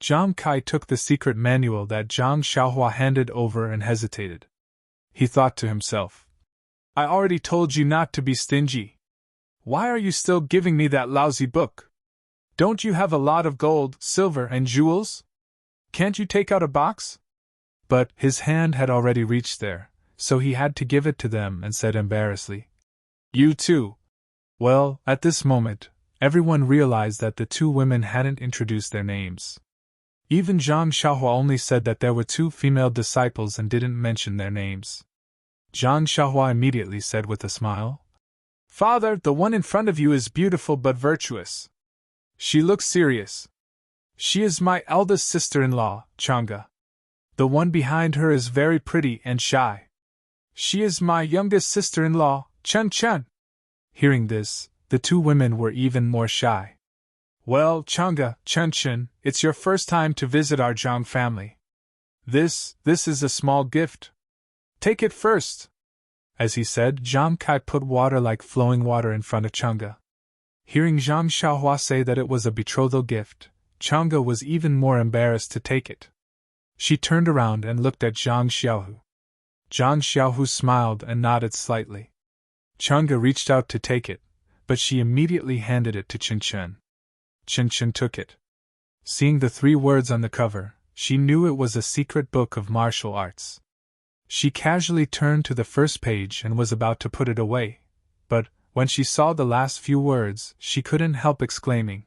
Zhang Kai took the secret manual that Zhang Xiaohua handed over and hesitated. He thought to himself, I already told you not to be stingy. Why are you still giving me that lousy book? Don't you have a lot of gold, silver, and jewels? Can't you take out a box? But his hand had already reached there, so he had to give it to them and said embarrassedly, You too. Well, at this moment, everyone realized that the 2 women hadn't introduced their names. Even Zhang Xiaohua only said that there were 2 female disciples and didn't mention their names. Zhang Xiaohua immediately said with a smile, Father, the one in front of you is beautiful but virtuous. She looks serious. She is my eldest sister-in-law, Chang'e. The one behind her is very pretty and shy. She is my youngest sister-in-law, Chen Chen. Hearing this, the 2 women were even more shy. Well, Chang'e, Chen, it's your first time to visit our Zhang family. This is a small gift. Take it first. As he said, Zhang Kai put water like flowing water in front of Chang'e. Hearing Zhang Xiaohua say that it was a betrothal gift, Chang'e was even more embarrassed to take it. She turned around and looked at Zhang Xiaohu. Zhang Xiaohu smiled and nodded slightly. Chang'e reached out to take it, but she immediately handed it to Chen. Chen took it. Seeing the 3 words on the cover, she knew it was a secret book of martial arts. She casually turned to the first page and was about to put it away, but, when she saw the last few words, she couldn't help exclaiming.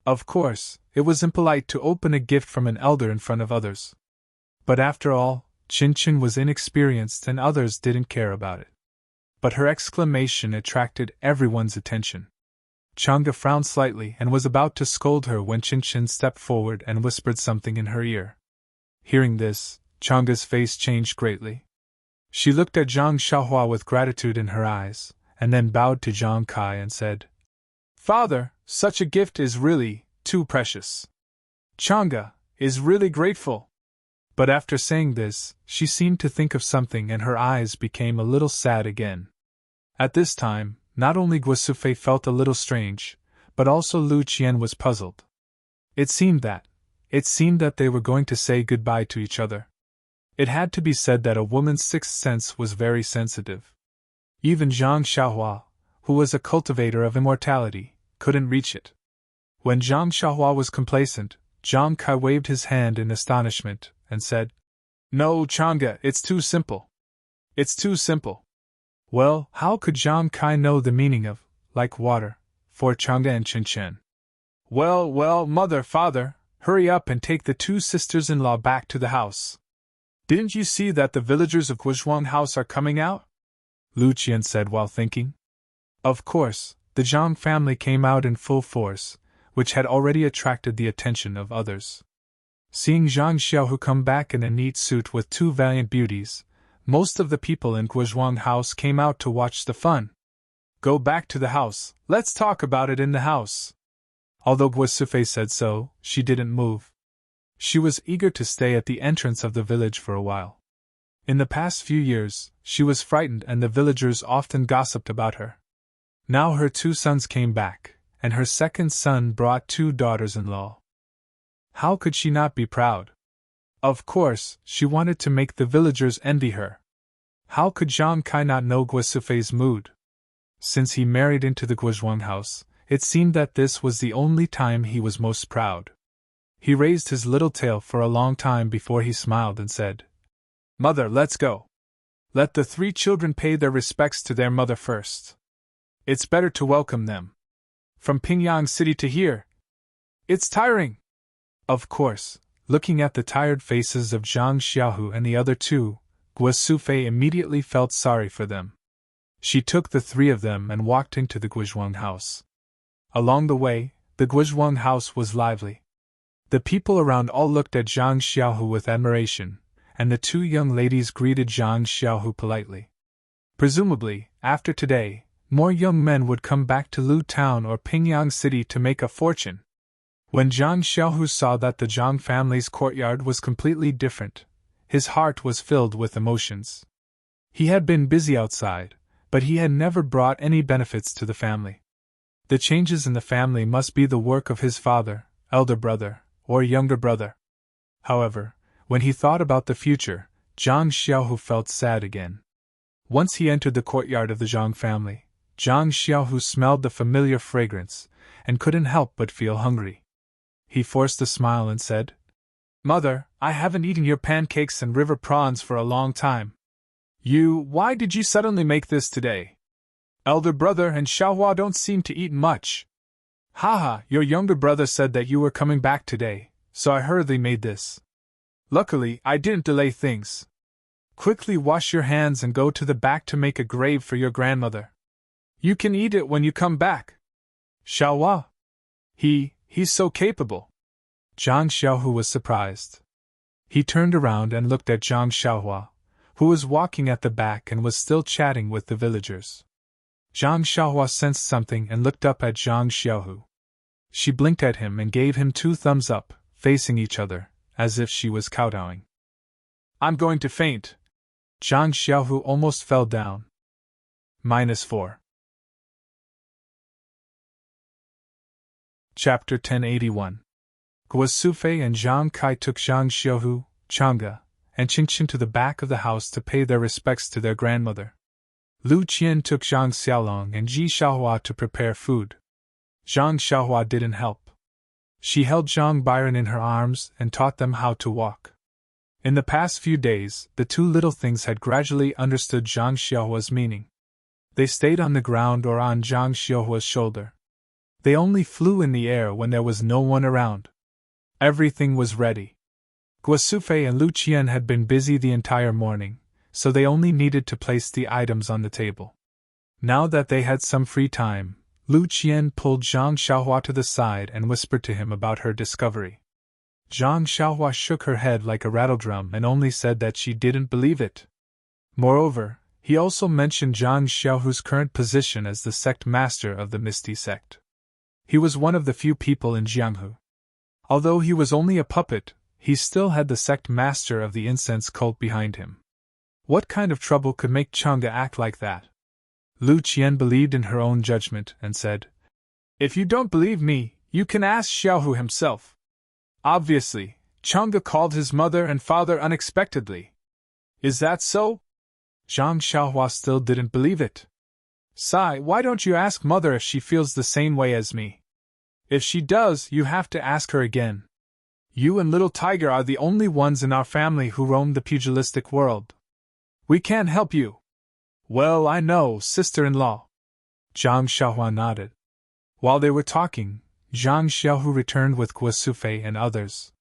Of course, it was impolite to open a gift from an elder in front of others. But after all, Chen was inexperienced and others didn't care about it. But her exclamation attracted everyone's attention. Chang'e frowned slightly and was about to scold her when Chen stepped forward and whispered something in her ear. Hearing this, Chang'e's face changed greatly. She looked at Zhang Xiaohua with gratitude in her eyes, and then bowed to Zhang Kai and said, Father, such a gift is really too precious. Chang'e is really grateful. But after saying this, she seemed to think of something and her eyes became a little sad again. At this time, not only Guosufei felt a little strange, but also Lu Qian was puzzled. It seemed that they were going to say goodbye to each other. It had to be said that a woman's sixth sense was very sensitive. Even Zhang Xiaohua, who was a cultivator of immortality, couldn't reach it. When Zhang Xiaohua was complacent, Zhang Kai waved his hand in astonishment and said, No, Chang'e, it's too simple. It's too simple. Well, how could Zhang Kai know the meaning of, like water, for Chang'e and Chen? Well, mother, father, hurry up and take the 2 sisters-in-law back to the house. Didn't you see that the villagers of Guizhuang House are coming out? Lu Qian said while thinking. Of course, the Zhang family came out in full force, which had already attracted the attention of others. Seeing Zhang Xiaohu come back in a neat suit with 2 valiant beauties, most of the people in Guizhuang House came out to watch the fun. Go back to the house, let's talk about it in the house. Although Guosufei said so, she didn't move. She was eager to stay at the entrance of the village for a while. In the past few years, she was frightened and the villagers often gossiped about her. Now her 2 sons came back, and her second son brought 2 daughters-in-law. How could she not be proud? Of course, she wanted to make the villagers envy her. How could Zhang Kai not know Guosufei's mood? Since he married into the Guizhuang house, it seemed that this was the only time he was most proud. He raised his little tail for a long time before he smiled and said, Mother, let's go. Let the 3 children pay their respects to their mother first. It's better to welcome them. From Pingyang City to here. It's tiring. Of course, looking at the tired faces of Zhang Xiaohu and the other 2, Guosufei immediately felt sorry for them. She took the 3 of them and walked into the Guizhuang house. Along the way, the Guizhuang house was lively. The people around all looked at Zhang Xiaohu with admiration, and the 2 young ladies greeted Zhang Xiaohu politely. Presumably, after today, more young men would come back to Lu Town or Pingyang City to make a fortune. When Zhang Xiaohu saw that the Zhang family's courtyard was completely different, his heart was filled with emotions. He had been busy outside, but he had never brought any benefits to the family. The changes in the family must be the work of his father, elder brother, or younger brother. However, when he thought about the future, Zhang Xiaohu felt sad again. Once he entered the courtyard of the Zhang family, Zhang Xiaohu smelled the familiar fragrance, and couldn't help but feel hungry. He forced a smile and said, Mother, I haven't eaten your pancakes and river prawns for a long time. Why did you suddenly make this today? Elder brother and Xiaohua don't seem to eat much. Haha, your younger brother said that you were coming back today, so I hurriedly made this. Luckily, I didn't delay things. Quickly wash your hands and go to the back to make a grave for your grandmother. You can eat it when you come back. Xiaohua? He's so capable. Zhang Xiaohu was surprised. He turned around and looked at Zhang Xiaohua, who was walking at the back and was still chatting with the villagers. Zhang Xiaohua sensed something and looked up at Zhang Xiaohu. She blinked at him and gave him 2 thumbs up, facing each other, as if she was kowtowing. I'm going to faint. Zhang Xiaohu almost fell down. -4. Chapter 1081. Guo Sufei and Zhang Kai took Zhang Xiaohu, Chang'e, and Qingqin to the back of the house to pay their respects to their grandmother. Lu Qian took Zhang Xiaolong and Ji Xiaohua to prepare food. Zhang Xiaohua didn't help. She held Zhang Byron in her arms and taught them how to walk. In the past few days, the 2 little things had gradually understood Zhang Xiaohua's meaning. They stayed on the ground or on Zhang Xiaohua's shoulder. They only flew in the air when there was no one around. Everything was ready. Guo Sufei and Lu Qian had been busy the entire morning, so they only needed to place the items on the table. Now that they had some free time, Lu Qian pulled Zhang Xiaohua to the side and whispered to him about her discovery. Zhang Xiaohua shook her head like a rattledrum and only said that she didn't believe it. Moreover, he also mentioned Zhang Xiaohu's current position as the sect master of the Misty sect. He was one of the few people in Jianghu. Although he was only a puppet, he still had the sect master of the incense cult behind him. What kind of trouble could make Chang'e act like that? Lu Qian believed in her own judgment and said, If you don't believe me, you can ask Xiaohu himself. Obviously, Chang'e called his mother and father unexpectedly. Is that so? Zhang Xiaohua still didn't believe it. Sai, why don't you ask mother if she feels the same way as me? If she does, you have to ask her again. You and little Tiger are the only ones in our family who roam the pugilistic world. We can't help you. Well, I know, sister-in-law. Zhang Xiaohua nodded. While they were talking, Zhang Xiaohu returned with Guo Sufei and others.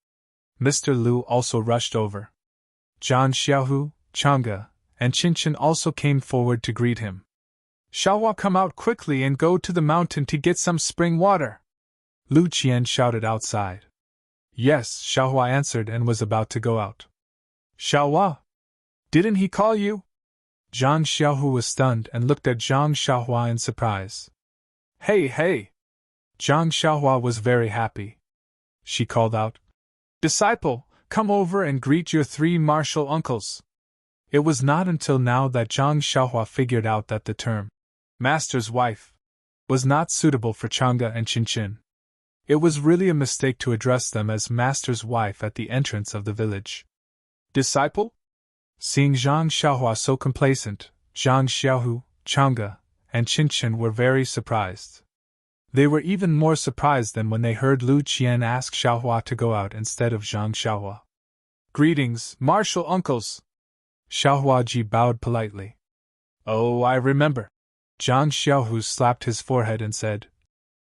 Mr. Lu also rushed over. Zhang Xiaohu, Chang'e, and Qingqin also came forward to greet him. Xiaohua, come out quickly and go to the mountain to get some spring water. Lu Qian shouted outside. Yes, Xiaohua answered and was about to go out. Xiaohua? Didn't he call you? Zhang Xiaohu was stunned and looked at Zhang Xiaohua in surprise. Hey, hey! Zhang Xiaohua was very happy. She called out, Disciple, come over and greet your 3 martial uncles. It was not until now that Zhang Xiaohua figured out that the term, master's wife, was not suitable for Chang'e and Qingqin. It was really a mistake to address them as master's wife at the entrance of the village. Disciple? Seeing Zhang Xiaohua so complacent, Zhang Xiaohu, Chang'e, and Qingqin were very surprised. They were even more surprised than when they heard Lu Qian ask Xiaohua to go out instead of Zhang Xiaohua. Greetings, martial uncles! Xiaohua Ji bowed politely. Oh, I remember. Zhang Xiaohu slapped his forehead and said,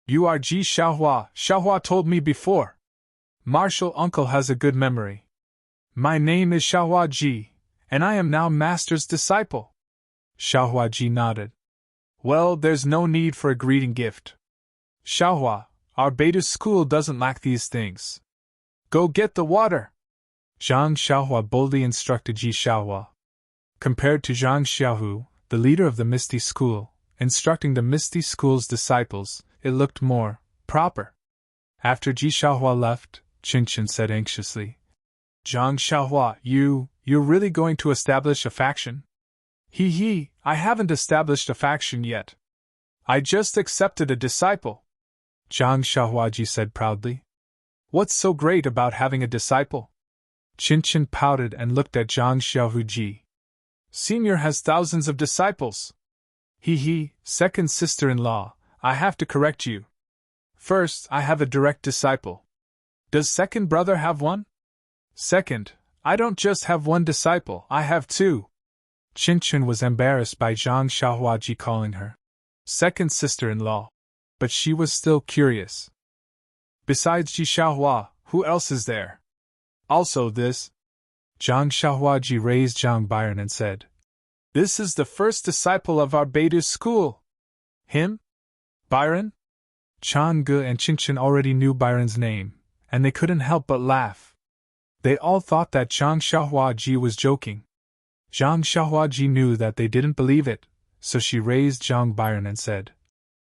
You are Ji Xiaohua, Xiaohua told me before. Martial uncle has a good memory. My name is Xiaohua Ji, and I am now master's disciple. Xiaohua Ji nodded. Well, there's no need for a greeting gift. Xiaohua, our Beidu school doesn't lack these things. Go get the water. Zhang Xiaohua boldly instructed Ji Xiaohua. Compared to Zhang Xiaohu, the leader of the Misty School, instructing the Misty School's disciples, it looked more proper. After Ji Xiaohua left, Qingqin said anxiously, Zhang Xiaohua, you're really going to establish a faction? He, I haven't established a faction yet. I just accepted a disciple. Zhang Xiaohua Ji said proudly. What's so great about having a disciple? Qingqin pouted and looked at Zhang Xiaohu Ji. Senior has thousands of disciples. Second sister-in-law, I have to correct you. First, I have a direct disciple. Does second brother have one? Second, I don't just have one disciple, I have 2. Qingqin was embarrassed by Zhang Xiaohua Ji calling her second sister-in-law, but she was still curious. Besides Ji Xiaohua, who else is there? Also this. Zhang Xiaohua Ji raised Zhang Byron and said, This is the first disciple of our Beidu school. Him? Byron? Chang'e and Qingqin already knew Byron's name, and they couldn't help but laugh. They all thought that Zhang Xiaohua Ji was joking. Zhang Xiaohua Ji knew that they didn't believe it, so she raised Zhang Byron and said,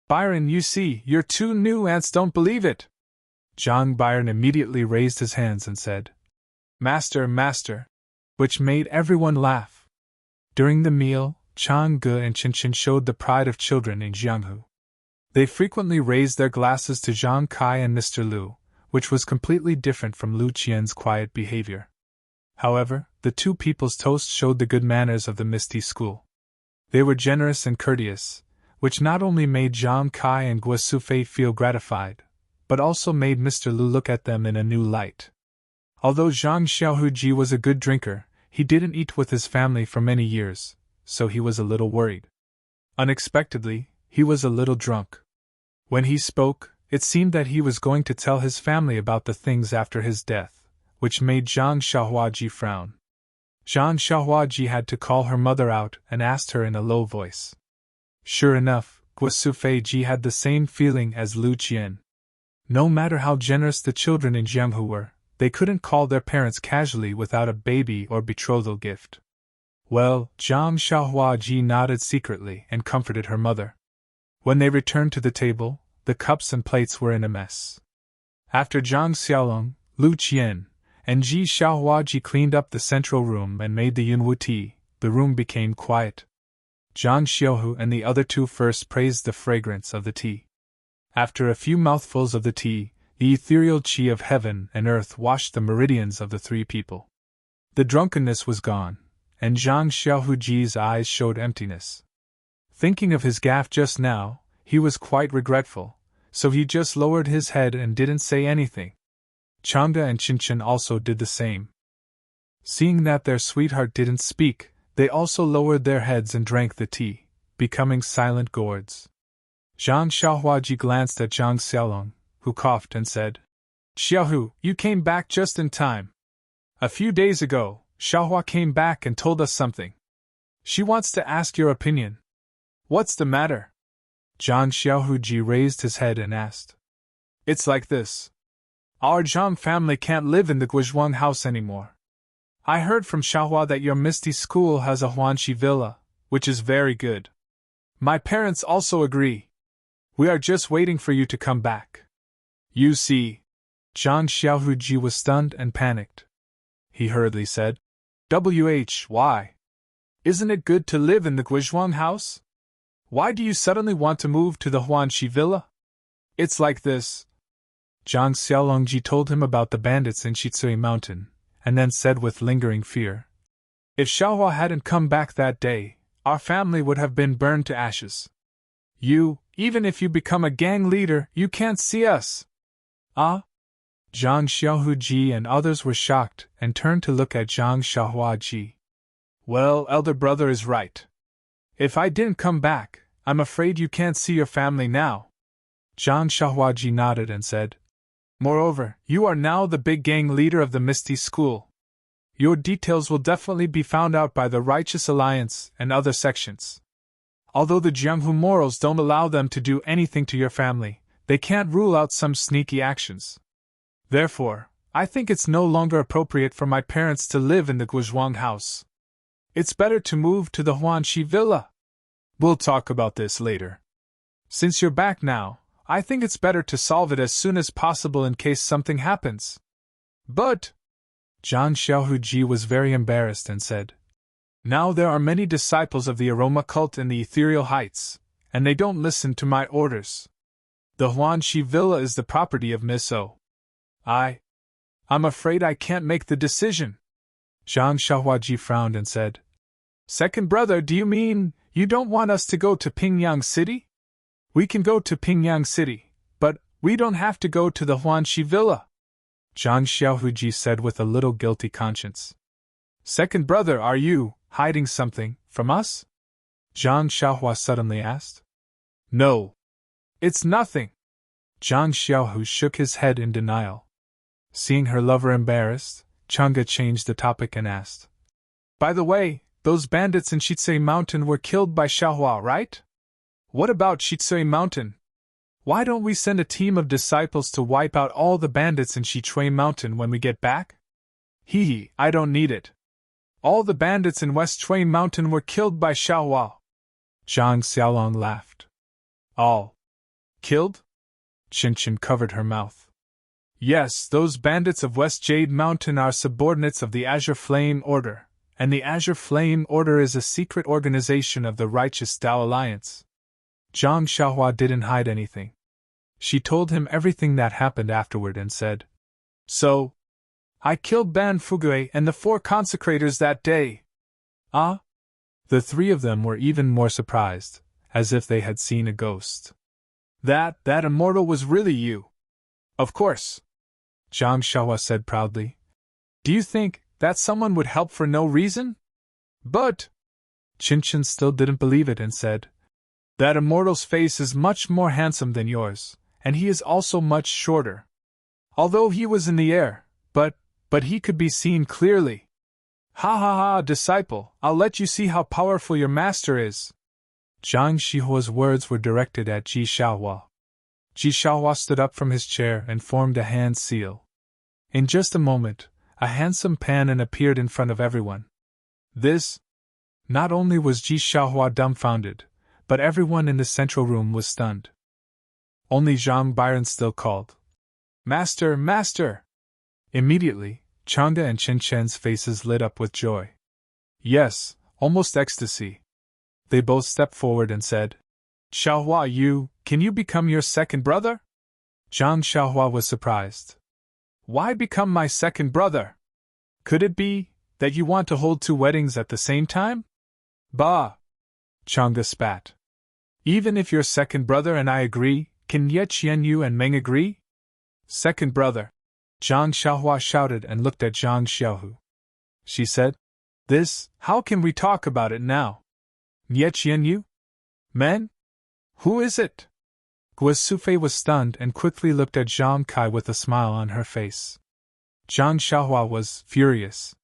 Byron, you see, your two new aunts don't believe it. Zhang Byron immediately raised his hands and said, Master, master, which made everyone laugh. During the meal, Chang Ge and Chen Chen showed the pride of children in Jianghu. They frequently raised their glasses to Zhang Kai and Mr. Lu, which was completely different from Lu Qian's quiet behavior. However, the two people's toast showed the good manners of the Misty School. They were generous and courteous, which not only made Zhang Kai and Guo Sufei feel gratified, but also made Mr. Lu look at them in a new light. Although Zhang Xiaohuji was a good drinker, he didn't eat with his family for many years, so he was a little worried. Unexpectedly, he was a little drunk. When he spoke, it seemed that he was going to tell his family about the things after his death, which made Zhang Xiaohuaji frown. Zhang Xiaohuaji had to call her mother out and asked her in a low voice. Sure enough, Guo Sufei had the same feeling as Lu Qian. No matter how generous the children in Jianghu were, they couldn't call their parents casually without a baby or betrothal gift. Well, Zhang Xiaohuaji nodded secretly and comforted her mother. When they returned to the table, the cups and plates were in a mess. After Zhang Xiaolong, Lu Qian, and Ji Xiaohuaji cleaned up the central room and made the Yunwu tea, the room became quiet. Zhang Xiaohu and the other two first praised the fragrance of the tea. After a few mouthfuls of the tea, the ethereal qi of heaven and earth washed the meridians of the three people. The drunkenness was gone, and Zhang Xiaohuji's eyes showed emptiness. Thinking of his gaffe just now, he was quite regretful, so he just lowered his head and didn't say anything. Changde and Qinchin also did the same. Seeing that their sweetheart didn't speak, they also lowered their heads and drank the tea, becoming silent gourds. Zhang Xiaohuaji glanced at Zhang Xiaolong, who coughed and said, Xiaohu, you came back just in time. A few days ago, Xiaohua came back and told us something. She wants to ask your opinion. What's the matter? Zhang Xiaohuji raised his head and asked. It's like this. Our Zhang family can't live in the Guizhuang house anymore. I heard from Xiaohua that your Misty School has a Huanxi villa, which is very good. My parents also agree. We are just waiting for you to come back. You see. Zhang Xiaohuji was stunned and panicked. He hurriedly said, Why? Isn't it good to live in the Guizhuang house? Why do you suddenly want to move to the Huanxi villa? It's like this. Zhang Xiaolongji told him about the bandits in Shitsui Mountain, and then said with lingering fear, If Xiaohua hadn't come back that day, our family would have been burned to ashes. Even if you become a gang leader, you can't see us. Ah? Zhang Xiaohuji and others were shocked and turned to look at Zhang Xiaohuaji. Well, elder brother is right. If I didn't come back, I'm afraid you can't see your family now. Zhang Xiaohuaji nodded and said, Moreover, you are now the big gang leader of the Misty School. Your details will definitely be found out by the Righteous Alliance and other sections. Although the Jianghu morals don't allow them to do anything to your family, they can't rule out some sneaky actions. Therefore, I think it's no longer appropriate for my parents to live in the Guizhuang house. It's better to move to the Huanxi villa. We'll talk about this later. Since you're back now, I think it's better to solve it as soon as possible in case something happens. But Zhang Xiaohuji was very embarrassed and said, Now there are many disciples of the aroma cult in the ethereal heights, and they don't listen to my orders. The Huanxi villa is the property of Miss O. I'm afraid I can't make the decision. Zhang Xiaohuaji frowned and said, Second brother, do you mean you don't want us to go to Pingyang City? We can go to Pingyang City, but we don't have to go to the Huanxi villa. Zhang Xiaohuji said with a little guilty conscience. Second brother, are you hiding something from us? Zhang Xiaohua suddenly asked. No. It's nothing. Zhang Xiaohu shook his head in denial. Seeing her lover embarrassed, Changge changed the topic and asked, By the way, those bandits in Shitsui Mountain were killed by Xiaohua, right? What about Shitsui Mountain? Why don't we send a team of disciples to wipe out all the bandits in Shitsui Mountain when we get back? I don't need it. All the bandits in West Shui Mountain were killed by Xiaohua. Zhang Xiaolong laughed. All? Killed? Chin covered her mouth. Yes, those bandits of West Jade Mountain are subordinates of the Azure Flame Order, and the Azure Flame Order is a secret organization of the Righteous Tao Alliance. Zhang Xiaohua didn't hide anything. She told him everything that happened afterward and said, So, I killed Ban Fugui and the 4 consecrators that day. Ah? The 3 of them were even more surprised, as if they had seen a ghost. That immortal was really you. Of course. Zhang Xiaohua said proudly. Do you think that someone would help for no reason? But Chin still didn't believe it and said, That immortal's face is much more handsome than yours, and he is also much shorter. Although he was in the air, but he could be seen clearly. Ha ha ha, disciple, I'll let you see how powerful your master is. Zhang Xiaohua's words were directed at Ji Xiaohua. Ji Xiaohua stood up from his chair and formed a hand seal. In just a moment, a handsome Panin appeared in front of everyone. This? Not only was Ji Xiaohua dumbfounded, but everyone in the central room was stunned. Only Zhang Byron still called, Master, Master! Immediately, Chang'e and Chen Chen's faces lit up with joy. Yes, almost ecstasy. They both stepped forward and said, Xiaohua, can you become your second brother? Zhang Xiaohua was surprised. Why become my second brother? Could it be that you want to hold 2 weddings at the same time? Bah! Chang'e spat. Even if your second brother and I agree, can Ye Qianyu and Meng agree? Second brother! Zhang Xiaohua shouted and looked at Zhang Xiaohu. She said, How can we talk about it now? Ye Qianyu? Men? Who is it? Guosufei was stunned and quickly looked at Zhang Kai with a smile on her face. Zhang Xiaohua was furious.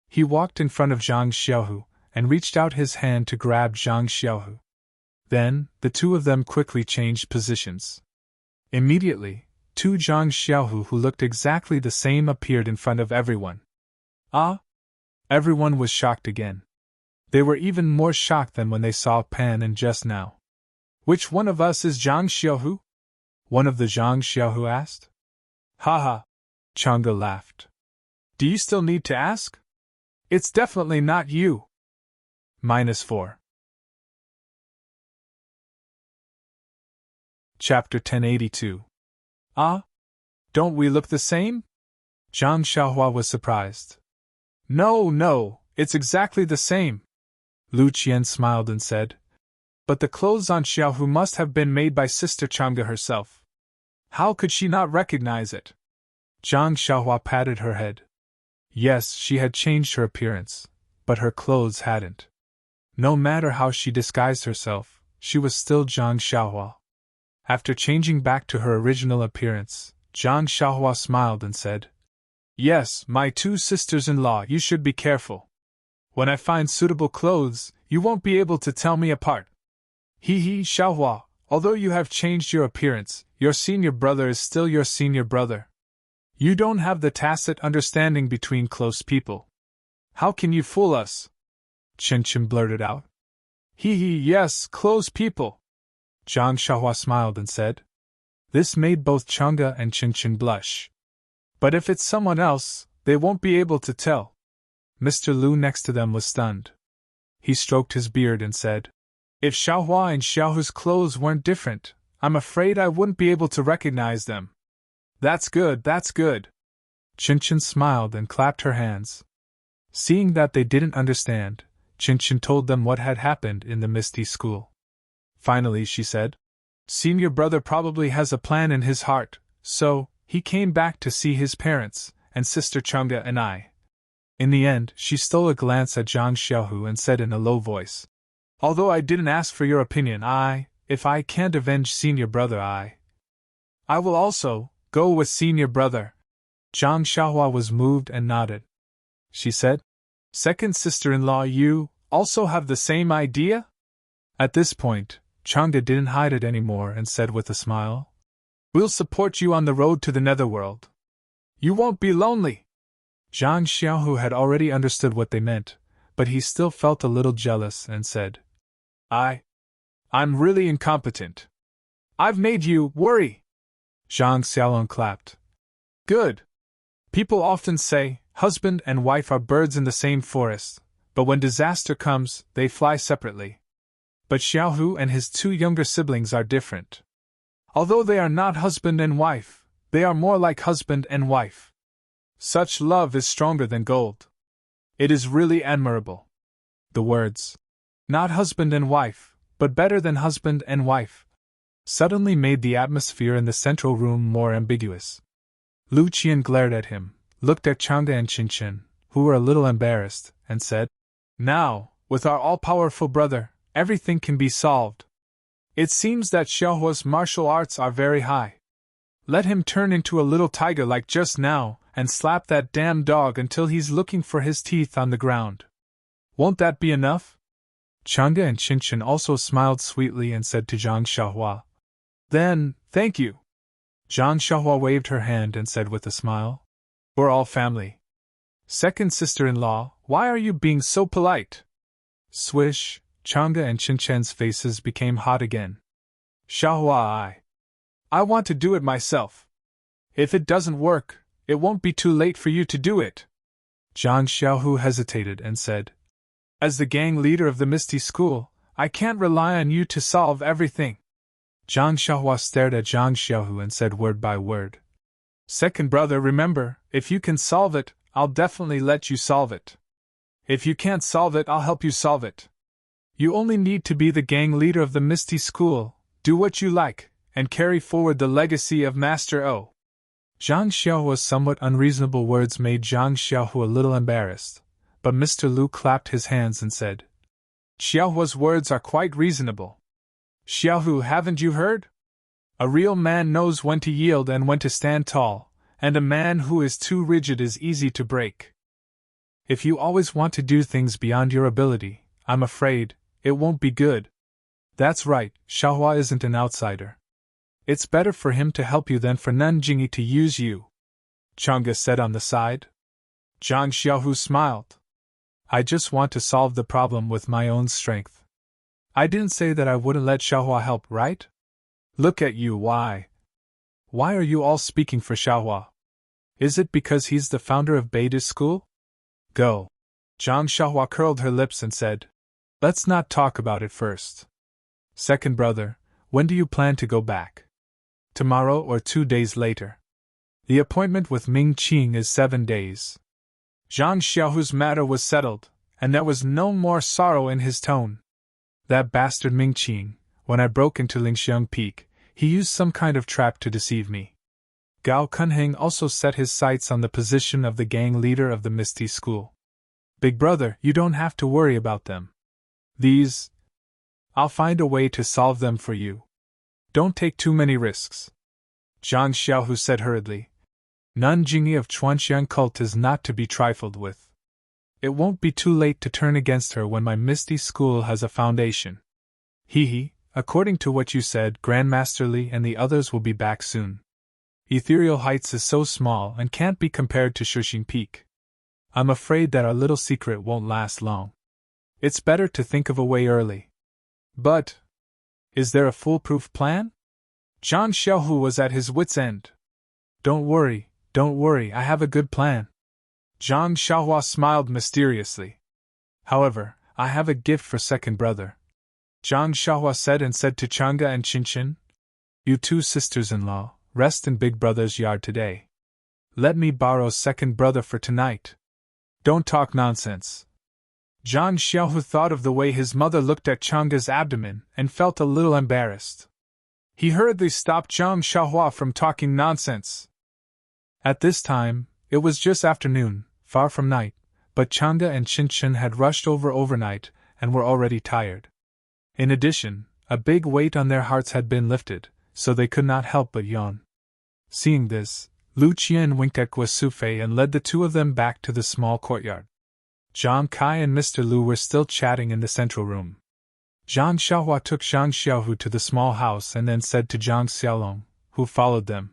He walked in front of Zhang Xiaohu and reached out his hand to grab Zhang Xiaohu. Then, the 2 of them quickly changed positions. Immediately, 2 Zhang Xiaohu who looked exactly the same appeared in front of everyone. Ah! Everyone was shocked again. They were even more shocked than when they saw Panin just now. Which one of us is Zhang Xiaohu? One of the Zhang Xiaohu asked. Ha ha! Chang'e laughed. Do you still need to ask? It's definitely not you. -4. Chapter 1082. Ah? Don't we look the same? Zhang Xiaohua was surprised. No, it's exactly the same. Lu Qian smiled and said, But the clothes on Xiaohu must have been made by Sister Chang'e herself. How could she not recognize it? Zhang Xiaohua patted her head. Yes, she had changed her appearance, but her clothes hadn't. No matter how she disguised herself, she was still Zhang Xiaohua. After changing back to her original appearance, Zhang Xiaohua smiled and said, Yes, my 2 sisters-in-law, you should be careful. When I find suitable clothes, you won't be able to tell me apart. He, Xiaohua, although you have changed your appearance, your senior brother is still your senior brother. You don't have the tacit understanding between close people. How can you fool us? Chen blurted out. Yes, close people. Zhang Xiaohua smiled and said. This made both Chang'e and Chen blush. But if it's someone else, they won't be able to tell. Mr. Lu next to them was stunned. He stroked his beard and said, If Xiaohua and Xiaohu's clothes weren't different, I'm afraid I wouldn't be able to recognize them. That's good. Chen smiled and clapped her hands. Seeing that they didn't understand, Chen told them what had happened in the Misty School. Finally, she said, Senior brother probably has a plan in his heart, so he came back to see his parents, and Sister Chang'e and I. In the end, she stole a glance at Zhang Xiaohu and said in a low voice, Although I didn't ask for your opinion, if I can't avenge senior brother, I will also go with senior brother. Zhang Xiaohua was moved and nodded. She said, Second sister-in-law, you also have the same idea? At this point, Chang'e didn't hide it anymore and said with a smile, We'll support you on the road to the netherworld. You won't be lonely. Zhang Xiaohu had already understood what they meant, but he still felt a little jealous and said, I'm really incompetent. I've made you worry! Zhang Xiaolong clapped. Good! People often say, husband and wife are birds in the same forest, but when disaster comes, they fly separately. But Xiaohu and his two younger siblings are different. Although they are not husband and wife, they are more like husband and wife. Such love is stronger than gold. It is really admirable. The words, not husband and wife, but better than husband and wife, suddenly made the atmosphere in the central room more ambiguous. Lu Qian glared at him, looked at Chang'e and Qinchen, who were a little embarrassed, and said, Now, with our all-powerful brother, everything can be solved. It seems that Xiaohua's martial arts are very high. Let him turn into a little tiger like just now, and slap that damn dog until he's looking for his teeth on the ground. Won't that be enough? Chang'e and Qinchen also smiled sweetly and said to Zhang Xiaohua, Then, thank you. Zhang Xiaohua waved her hand and said with a smile, We're all family. Second sister-in-law, why are you being so polite? Swish, Chang'e and Qinchen's faces became hot again. Xiaohua, I want to do it myself. If it doesn't work, it won't be too late for you to do it. Zhang Xiaohu hesitated and said, As the gang leader of the Misty School, I can't rely on you to solve everything. Zhang Xiaohua stared at Zhang Xiaohu and said word by word, Second brother, remember, if you can solve it, I'll definitely let you solve it. If you can't solve it, I'll help you solve it. You only need to be the gang leader of the Misty School, do what you like, and carry forward the legacy of Master O. Zhang Xiaohua's somewhat unreasonable words made Zhang Xiaohu a little embarrassed, but Mr. Lu clapped his hands and said, Xiaohua's words are quite reasonable. Xiaohu, haven't you heard? A real man knows when to yield and when to stand tall, and a man who is too rigid is easy to break. If you always want to do things beyond your ability, I'm afraid, it won't be good. That's right, Xiaohua isn't an outsider. It's better for him to help you than for Nanjingyi to use you. Chang'e said on the side. Zhang Xiaohu smiled. I just want to solve the problem with my own strength. I didn't say that I wouldn't let Xiaohua help, right? Look at you, why? Why are you all speaking for Xiaohua? Is it because he's the founder of Beida's school? Go. Zhang Xiaohua curled her lips and said, Let's not talk about it first. Second brother, when do you plan to go back? Tomorrow or 2 days later? The appointment with Ming Qing is 7 days. Zhang Xiaohu's matter was settled, and there was no more sorrow in his tone. That bastard Ming Qing, when I broke into Lingxiang Peak, he used some kind of trap to deceive me. Gao Kunheng also set his sights on the position of the gang leader of the Misty School. Big brother, you don't have to worry about them. I'll find a way to solve them for you. Don't take too many risks. Zhang Xiaohu said hurriedly. Nanjingyi of Chuanxiang cult is not to be trifled with. It won't be too late to turn against her when my Misty School has a foundation. According to what you said, Grandmaster Li and the others will be back soon. Ethereal Heights is so small and can't be compared to Shuxing Peak. I'm afraid that our little secret won't last long. It's better to think of a way early. But is there a foolproof plan? Zhang Xiaohu was at his wits' end. Don't worry, I have a good plan. Zhang Xiaohua smiled mysteriously. However, I have a gift for second brother. Zhang Xiaohua said to Chang'e and Qinchen, You two sisters-in-law, rest in big brother's yard today. Let me borrow second brother for tonight. Don't talk nonsense. Zhang Xiaohu thought of the way his mother looked at Chang'e's abdomen and felt a little embarrassed. He hurriedly stopped Zhang Xiaohua from talking nonsense. At this time, it was just afternoon, far from night, but Chang'e and Qinchen had rushed overnight and were already tired. In addition, a big weight on their hearts had been lifted, so they could not help but yawn. Seeing this, Lu Qian winked at Guosufei and led the two of them back to the small courtyard. Zhang Kai and Mr. Lu were still chatting in the central room. Zhang Xiaohua took Zhang Xiaohu to the small house and then said to Zhang Xiaolong, who followed them,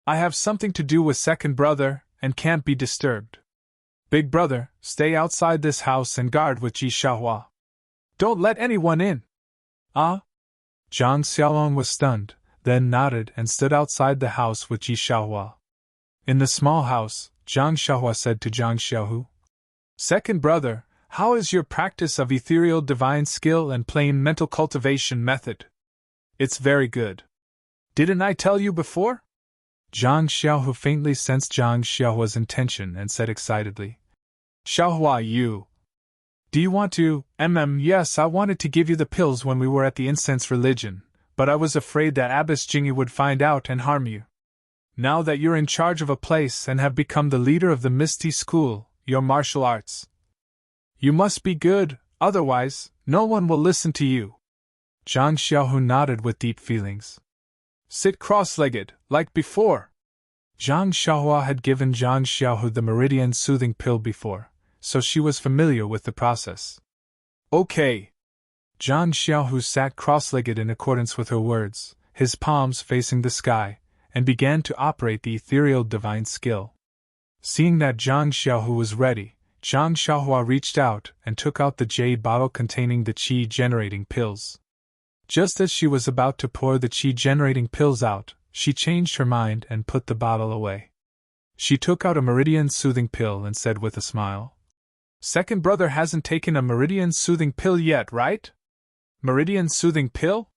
I have something to do with second brother, and can't be disturbed. Big brother, stay outside this house and guard with Ji Xiaohua. Don't let anyone in. Ah? Zhang Xiaolong was stunned, then nodded and stood outside the house with Ji Xiaohua. In the small house, Zhang Xiaohua said to Zhang Xiaohu, "Second brother, how is your practice of ethereal divine skill and plain mental cultivation method?" "It's very good. Didn't I tell you before?" Zhang Xiaohu faintly sensed Zhang Xiaohua's intention and said excitedly, "Xiaohua, you. Do you want to? Yes, I wanted to give you the pills when we were at the incense religion, but I was afraid that Abbess Jingyi would find out and harm you. Now that you're in charge of a place and have become the leader of the Misty School, your martial arts, you must be good, otherwise, no one will listen to you." Zhang Xiaohu nodded with deep feelings. "Sit cross-legged, like before." Zhang Xiaohua had given Zhang Xiaohu the meridian soothing pill before, so she was familiar with the process. "Okay." Zhang Xiaohu sat cross-legged in accordance with her words, his palms facing the sky, and began to operate the ethereal divine skill. Seeing that Zhang Xiaohu was ready, Zhang Xiaohua reached out and took out the jade bottle containing the qi-generating pills. Just as she was about to pour the qi-generating pills out, she changed her mind and put the bottle away. She took out a meridian soothing pill and said with a smile, "Second brother hasn't taken a meridian soothing pill yet, right?" "Meridian soothing pill?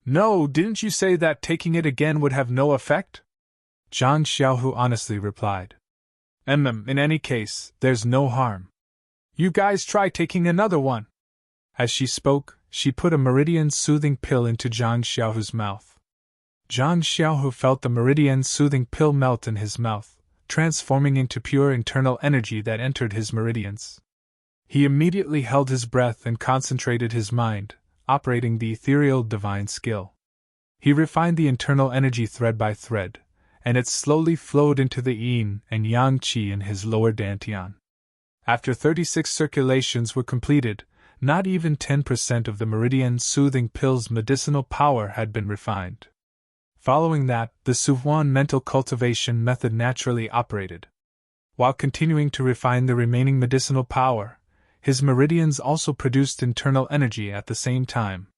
No, didn't you say that taking it again would have no effect?" Zhang Xiaohu honestly replied. In any case, there's no harm. You guys try taking another one." As she spoke, she put a meridian soothing pill into Zhang Xiaohu's mouth. Zhang Xiaohu felt the meridian soothing pill melt in his mouth, transforming into pure internal energy that entered his meridians. He immediately held his breath and concentrated his mind, operating the ethereal divine skill. He refined the internal energy thread by thread, and it slowly flowed into the yin and yang qi in his lower dantian. After 36 circulations were completed, not even 10% of the meridian soothing pill's medicinal power had been refined. Following that, the Suhuan mental cultivation method naturally operated. While continuing to refine the remaining medicinal power, his meridians also produced internal energy at the same time.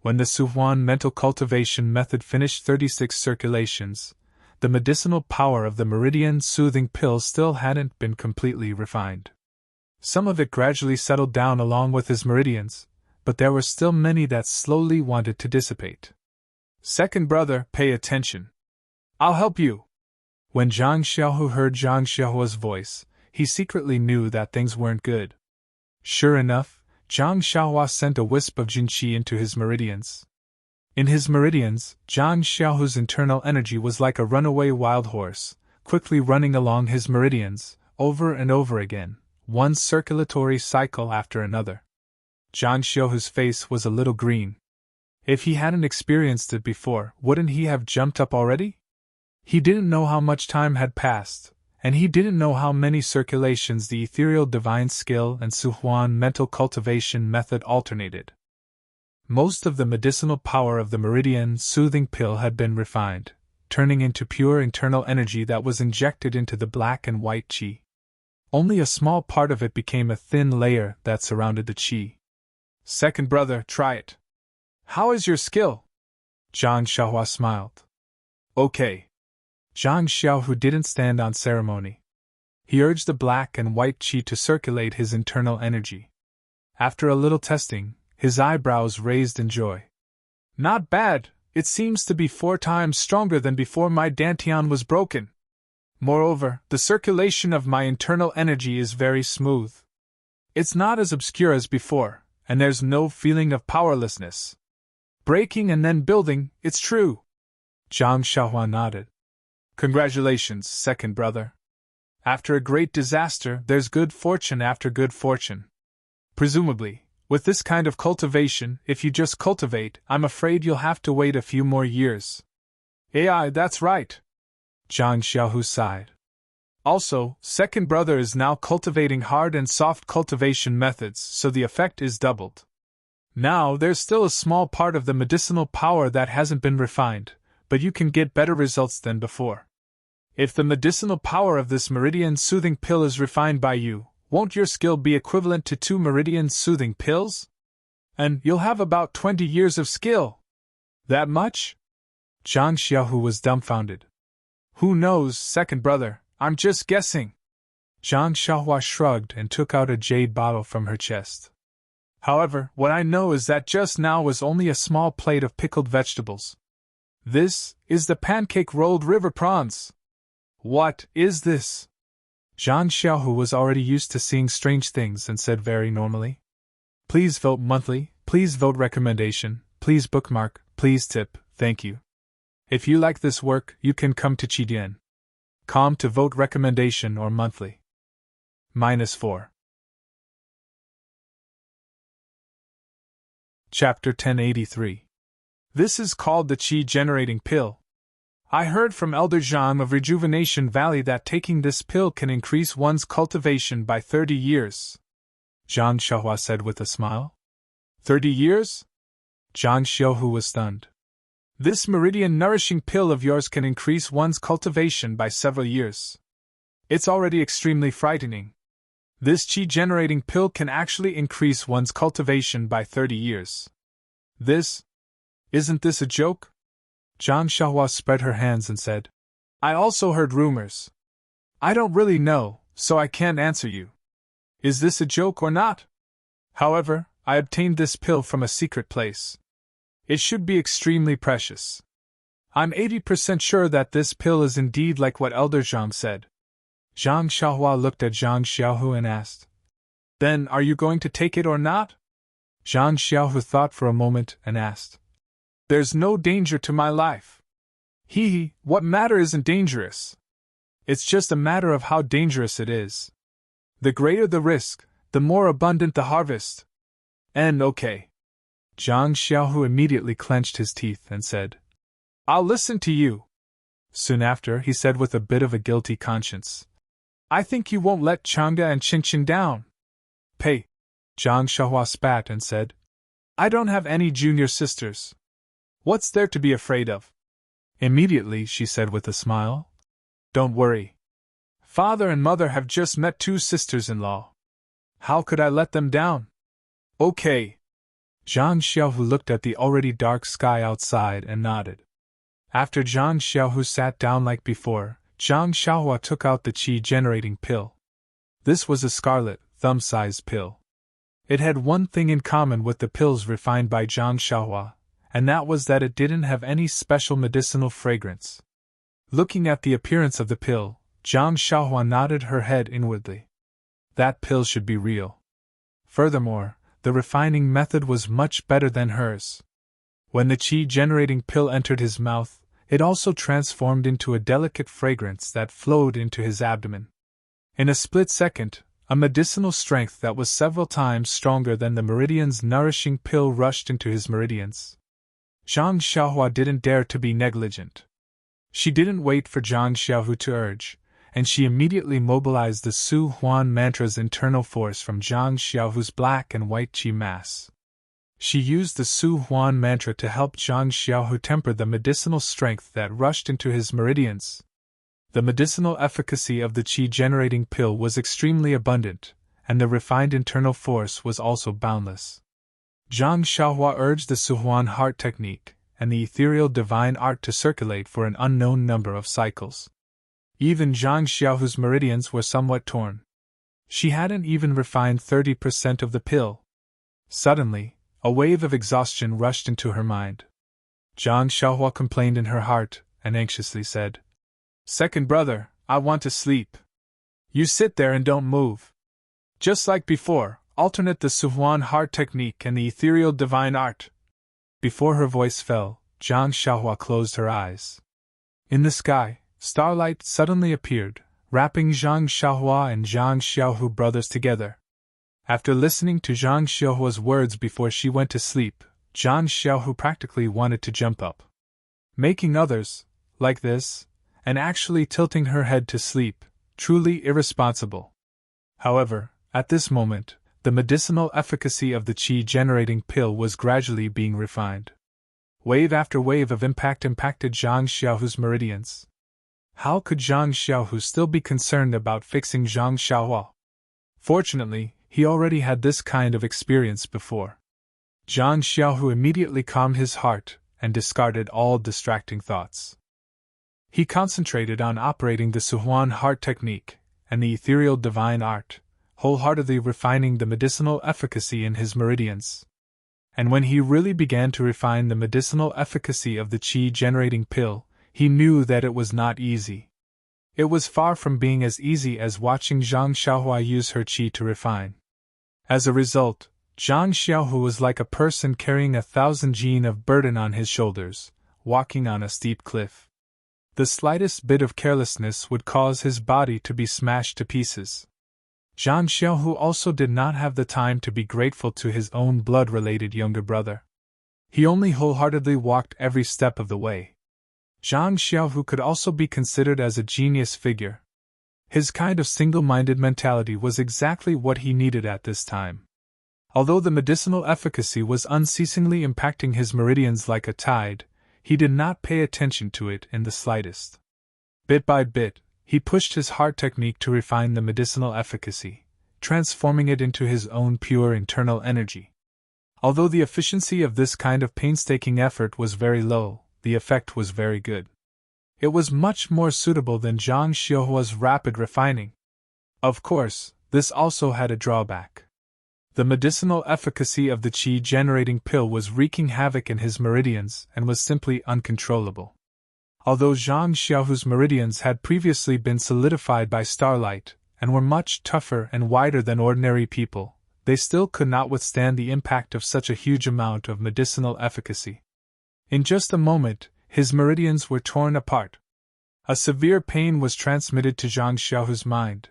When the Suhuan mental cultivation method finished 36 circulations, the medicinal power of the meridian soothing pill still hadn't been completely refined. Some of it gradually settled down along with his meridians, but there were still many that slowly wanted to dissipate. "Second brother, pay attention. I'll help you." When Zhang Xiaohu heard Zhang Xiaohua's voice, he secretly knew that things weren't good. Sure enough, Zhang Xiaohua sent a wisp of Jinqi into his meridians. In his meridians, Zhang Xiaohu's internal energy was like a runaway wild horse, quickly running along his meridians, over and over again, one circulatory cycle after another. Zhang Xiaohu's face was a little green. If he hadn't experienced it before, wouldn't he have jumped up already? He didn't know how much time had passed, and he didn't know how many circulations the ethereal divine skill and Suhuan mental cultivation method alternated. Most of the medicinal power of the meridian soothing pill had been refined, turning into pure internal energy that was injected into the black and white qi. Only a small part of it became a thin layer that surrounded the qi. "Second brother, try it. How is your skill?" Zhang Xiaohua smiled. "Okay." Zhang Xiaohu didn't stand on ceremony. He urged the black and white qi to circulate his internal energy. After a little testing, his eyebrows raised in joy. "Not bad, it seems to be 4 times stronger than before my dantian was broken. Moreover, the circulation of my internal energy is very smooth. It's not as obscure as before, and there's no feeling of powerlessness. Breaking and then building, it's true." Zhang Xiaohua nodded. "Congratulations, second brother. After a great disaster, there's good fortune after good fortune. Presumably, with this kind of cultivation, if you just cultivate, I'm afraid you'll have to wait a few more years." "AI, that's right." Zhang Xiaohu sighed. "Also, second brother is now cultivating hard and soft cultivation methods, so the effect is doubled. Now, there's still a small part of the medicinal power that hasn't been refined, but you can get better results than before. If the medicinal power of this meridian soothing pill is refined by you, won't your skill be equivalent to 2 meridian soothing pills? And you'll have about 20 years of skill." "That much?" Zhang Xiaohu was dumbfounded. Who knows, second brother, I'm just guessing. Zhang Xiaohua shrugged and took out a jade bottle from her chest. However, what I know is that just now was only a small plate of pickled vegetables. This is the pancake rolled river prawns. What is this? Zhang Xiaohu was already used to seeing strange things and said very normally. Please vote monthly, please vote recommendation, please bookmark, please tip, thank you. If you like this work, you can come to Chidian.com to vote recommendation or monthly. -4. Chapter 1083. This is called the Qi-generating pill. I heard from Elder Zhang of Rejuvenation Valley that taking this pill can increase one's cultivation by 30 years. Zhang Xiaohua said with a smile. 30 years? Zhang Xiaohu was stunned. This meridian nourishing pill of yours can increase one's cultivation by several years. It's already extremely frightening. This Qi-generating pill can actually increase one's cultivation by 30 years. Isn't this a joke? Zhang Xiaohua spread her hands and said, I also heard rumors. I don't really know, so I can't answer you. Is this a joke or not? However, I obtained this pill from a secret place. It should be extremely precious. I'm 80% sure that this pill is indeed like what Elder Zhang said. Zhang Xiaohua looked at Zhang Xiaohu and asked, Then are you going to take it or not? Zhang Xiaohu thought for a moment and asked, There's no danger to my life. What matter isn't dangerous? It's just a matter of how dangerous it is. The greater the risk, the more abundant the harvest. And okay. Zhang Xiaohu immediately clenched his teeth and said, I'll listen to you. Soon after, he said with a bit of a guilty conscience, I think you won't let Chang'e and Qingqing down. Pei. Zhang Xiaohua spat and said, I don't have any junior sisters. What's there to be afraid of? Immediately, she said with a smile, Don't worry. Father and mother have just met 2 sisters-in-law. How could I let them down? Okay. Zhang Xiaohu looked at the already dark sky outside and nodded. After Zhang Xiaohu sat down like before, Zhang Xiaohua took out the Qi-generating pill. This was a scarlet, thumb-sized pill. It had one thing in common with the pills refined by Zhang Xiaohua, and that was that it didn't have any special medicinal fragrance. Looking at the appearance of the pill, Zhang Xiaohua nodded her head inwardly. That pill should be real. Furthermore, the refining method was much better than hers. When the Qi-generating pill entered his mouth, it also transformed into a delicate fragrance that flowed into his abdomen. In a split second, a medicinal strength that was several times stronger than the meridian's nourishing pill rushed into his meridians. Zhang Xiaohua didn't dare to be negligent. She didn't wait for Zhang Xiaohu to urge, and she immediately mobilized the Su Huan mantra's internal force from Zhang Xiaohu's black and white qi mass. She used the Su Huan mantra to help Zhang Xiaohu temper the medicinal strength that rushed into his meridians. The medicinal efficacy of the qi-generating pill was extremely abundant, and the refined internal force was also boundless. Zhang Xiaohua urged the Su Huan heart technique and the ethereal divine art to circulate for an unknown number of cycles. Even Zhang Xiaohu's meridians were somewhat torn. She hadn't even refined 30% of the pill. Suddenly, a wave of exhaustion rushed into her mind. Zhang Xiaohua complained in her heart and anxiously said, Second brother, I want to sleep. You sit there and don't move. Just like before, alternate the Su Huan heart technique and the ethereal divine art. Before her voice fell, Zhang Xiaohua closed her eyes. In the sky, starlight suddenly appeared, wrapping Zhang Xiaohua and Zhang Xiaohu brothers together. After listening to Zhang Xiaohua's words before she went to sleep, Zhang Xiaohu practically wanted to jump up. Making others, like this, and actually tilting her head to sleep, truly irresponsible. However, at this moment, the medicinal efficacy of the qi-generating pill was gradually being refined. Wave after wave of impact impacted Zhang Xiaohu's meridians. How could Zhang Xiaohu still be concerned about fixing Zhang Xiaohua? Fortunately, he already had this kind of experience before. Zhang Xiaohu immediately calmed his heart and discarded all distracting thoughts. He concentrated on operating the Suhuan heart technique and the ethereal divine art, wholeheartedly refining the medicinal efficacy in his meridians. And when he really began to refine the medicinal efficacy of the qi-generating pill, he knew that it was not easy. It was far from being as easy as watching Zhang Xiaohua use her qi to refine. As a result, Zhang Xiaohu was like a person carrying 1,000 jin of burden on his shoulders, walking on a steep cliff. The slightest bit of carelessness would cause his body to be smashed to pieces. Zhang Xiaohu also did not have the time to be grateful to his own blood-related younger brother. He only wholeheartedly walked every step of the way. Zhang Xiaohu could also be considered as a genius figure. His kind of single-minded mentality was exactly what he needed at this time. Although the medicinal efficacy was unceasingly impacting his meridians like a tide, he did not pay attention to it in the slightest. Bit by bit, he pushed his heart technique to refine the medicinal efficacy, transforming it into his own pure internal energy. Although the efficiency of this kind of painstaking effort was very low, the effect was very good. It was much more suitable than Zhang Xiaohua's rapid refining. Of course, this also had a drawback. The medicinal efficacy of the qi-generating pill was wreaking havoc in his meridians and was simply uncontrollable. Although Zhang Xiaohu's meridians had previously been solidified by starlight and were much tougher and wider than ordinary people, they still could not withstand the impact of such a huge amount of medicinal efficacy. In just a moment, his meridians were torn apart. A severe pain was transmitted to Zhang Xiaohu's mind.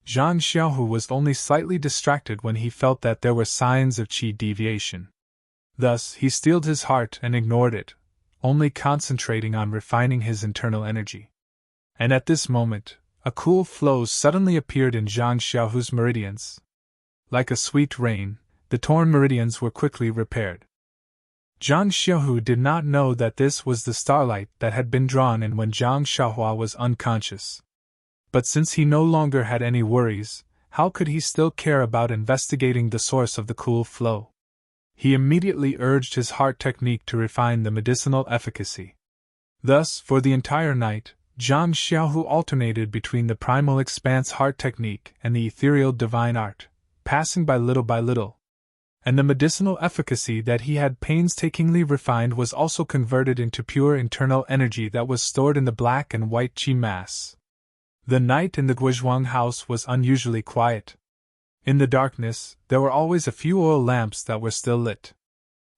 Zhang Xiaohu was only slightly distracted when he felt that there were signs of qi deviation. Thus, he steeled his heart and ignored it, only concentrating on refining his internal energy. And at this moment, a cool flow suddenly appeared in Zhang Xiaohu's meridians. Like a sweet rain, the torn meridians were quickly repaired. Zhang Xiaohu did not know that this was the starlight that had been drawn in when Zhang Xiaohua was unconscious. But since he no longer had any worries, how could he still care about investigating the source of the cool flow? He immediately urged his heart technique to refine the medicinal efficacy. Thus, for the entire night, Zhang Xiaohu alternated between the primal expanse heart technique and the ethereal divine art, passing by little, and the medicinal efficacy that he had painstakingly refined was also converted into pure internal energy that was stored in the black and white qi mass. The night in the Guizhuang house was unusually quiet. In the darkness, there were always a few oil lamps that were still lit.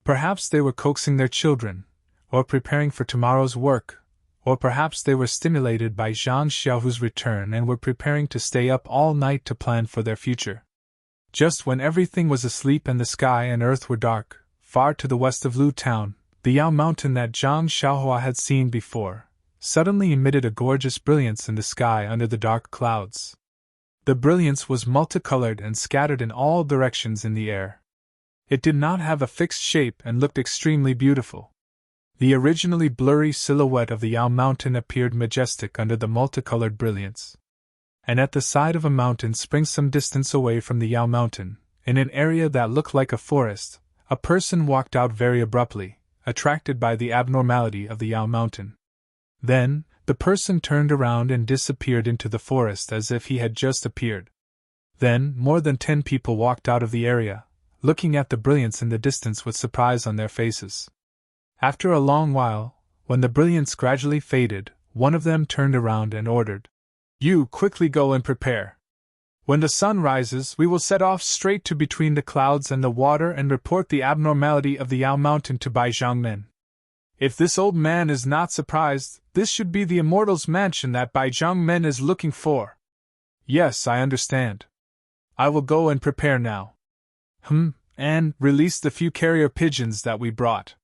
Perhaps they were coaxing their children, or preparing for tomorrow's work, or perhaps they were stimulated by Zhang Xiaohu's return and were preparing to stay up all night to plan for their future. Just when everything was asleep and the sky and earth were dark, far to the west of Lu Town, the Yao Mountain that Zhang Xiaohua had seen before, suddenly emitted a gorgeous brilliance in the sky under the dark clouds. The brilliance was multicolored and scattered in all directions in the air. It did not have a fixed shape and looked extremely beautiful. The originally blurry silhouette of the Yao Mountain appeared majestic under the multicolored brilliance. And at the side of a mountain spring some distance away from the Yao Mountain, in an area that looked like a forest, a person walked out very abruptly, attracted by the abnormality of the Yao Mountain. Then, the person turned around and disappeared into the forest as if he had just appeared. Then, more than 10 people walked out of the area, looking at the brilliance in the distance with surprise on their faces. After a long while, when the brilliance gradually faded, one of them turned around and ordered, "You quickly go and prepare. When the sun rises, we will set off straight to between the clouds and the water and report the abnormality of the Yao Mountain to Bai Zhangmen. If this old man is not surprised, this should be the Immortal's mansion that Bai Zhangmen is looking for." "Yes, I understand. I will go and prepare now. And release the few carrier pigeons that we brought.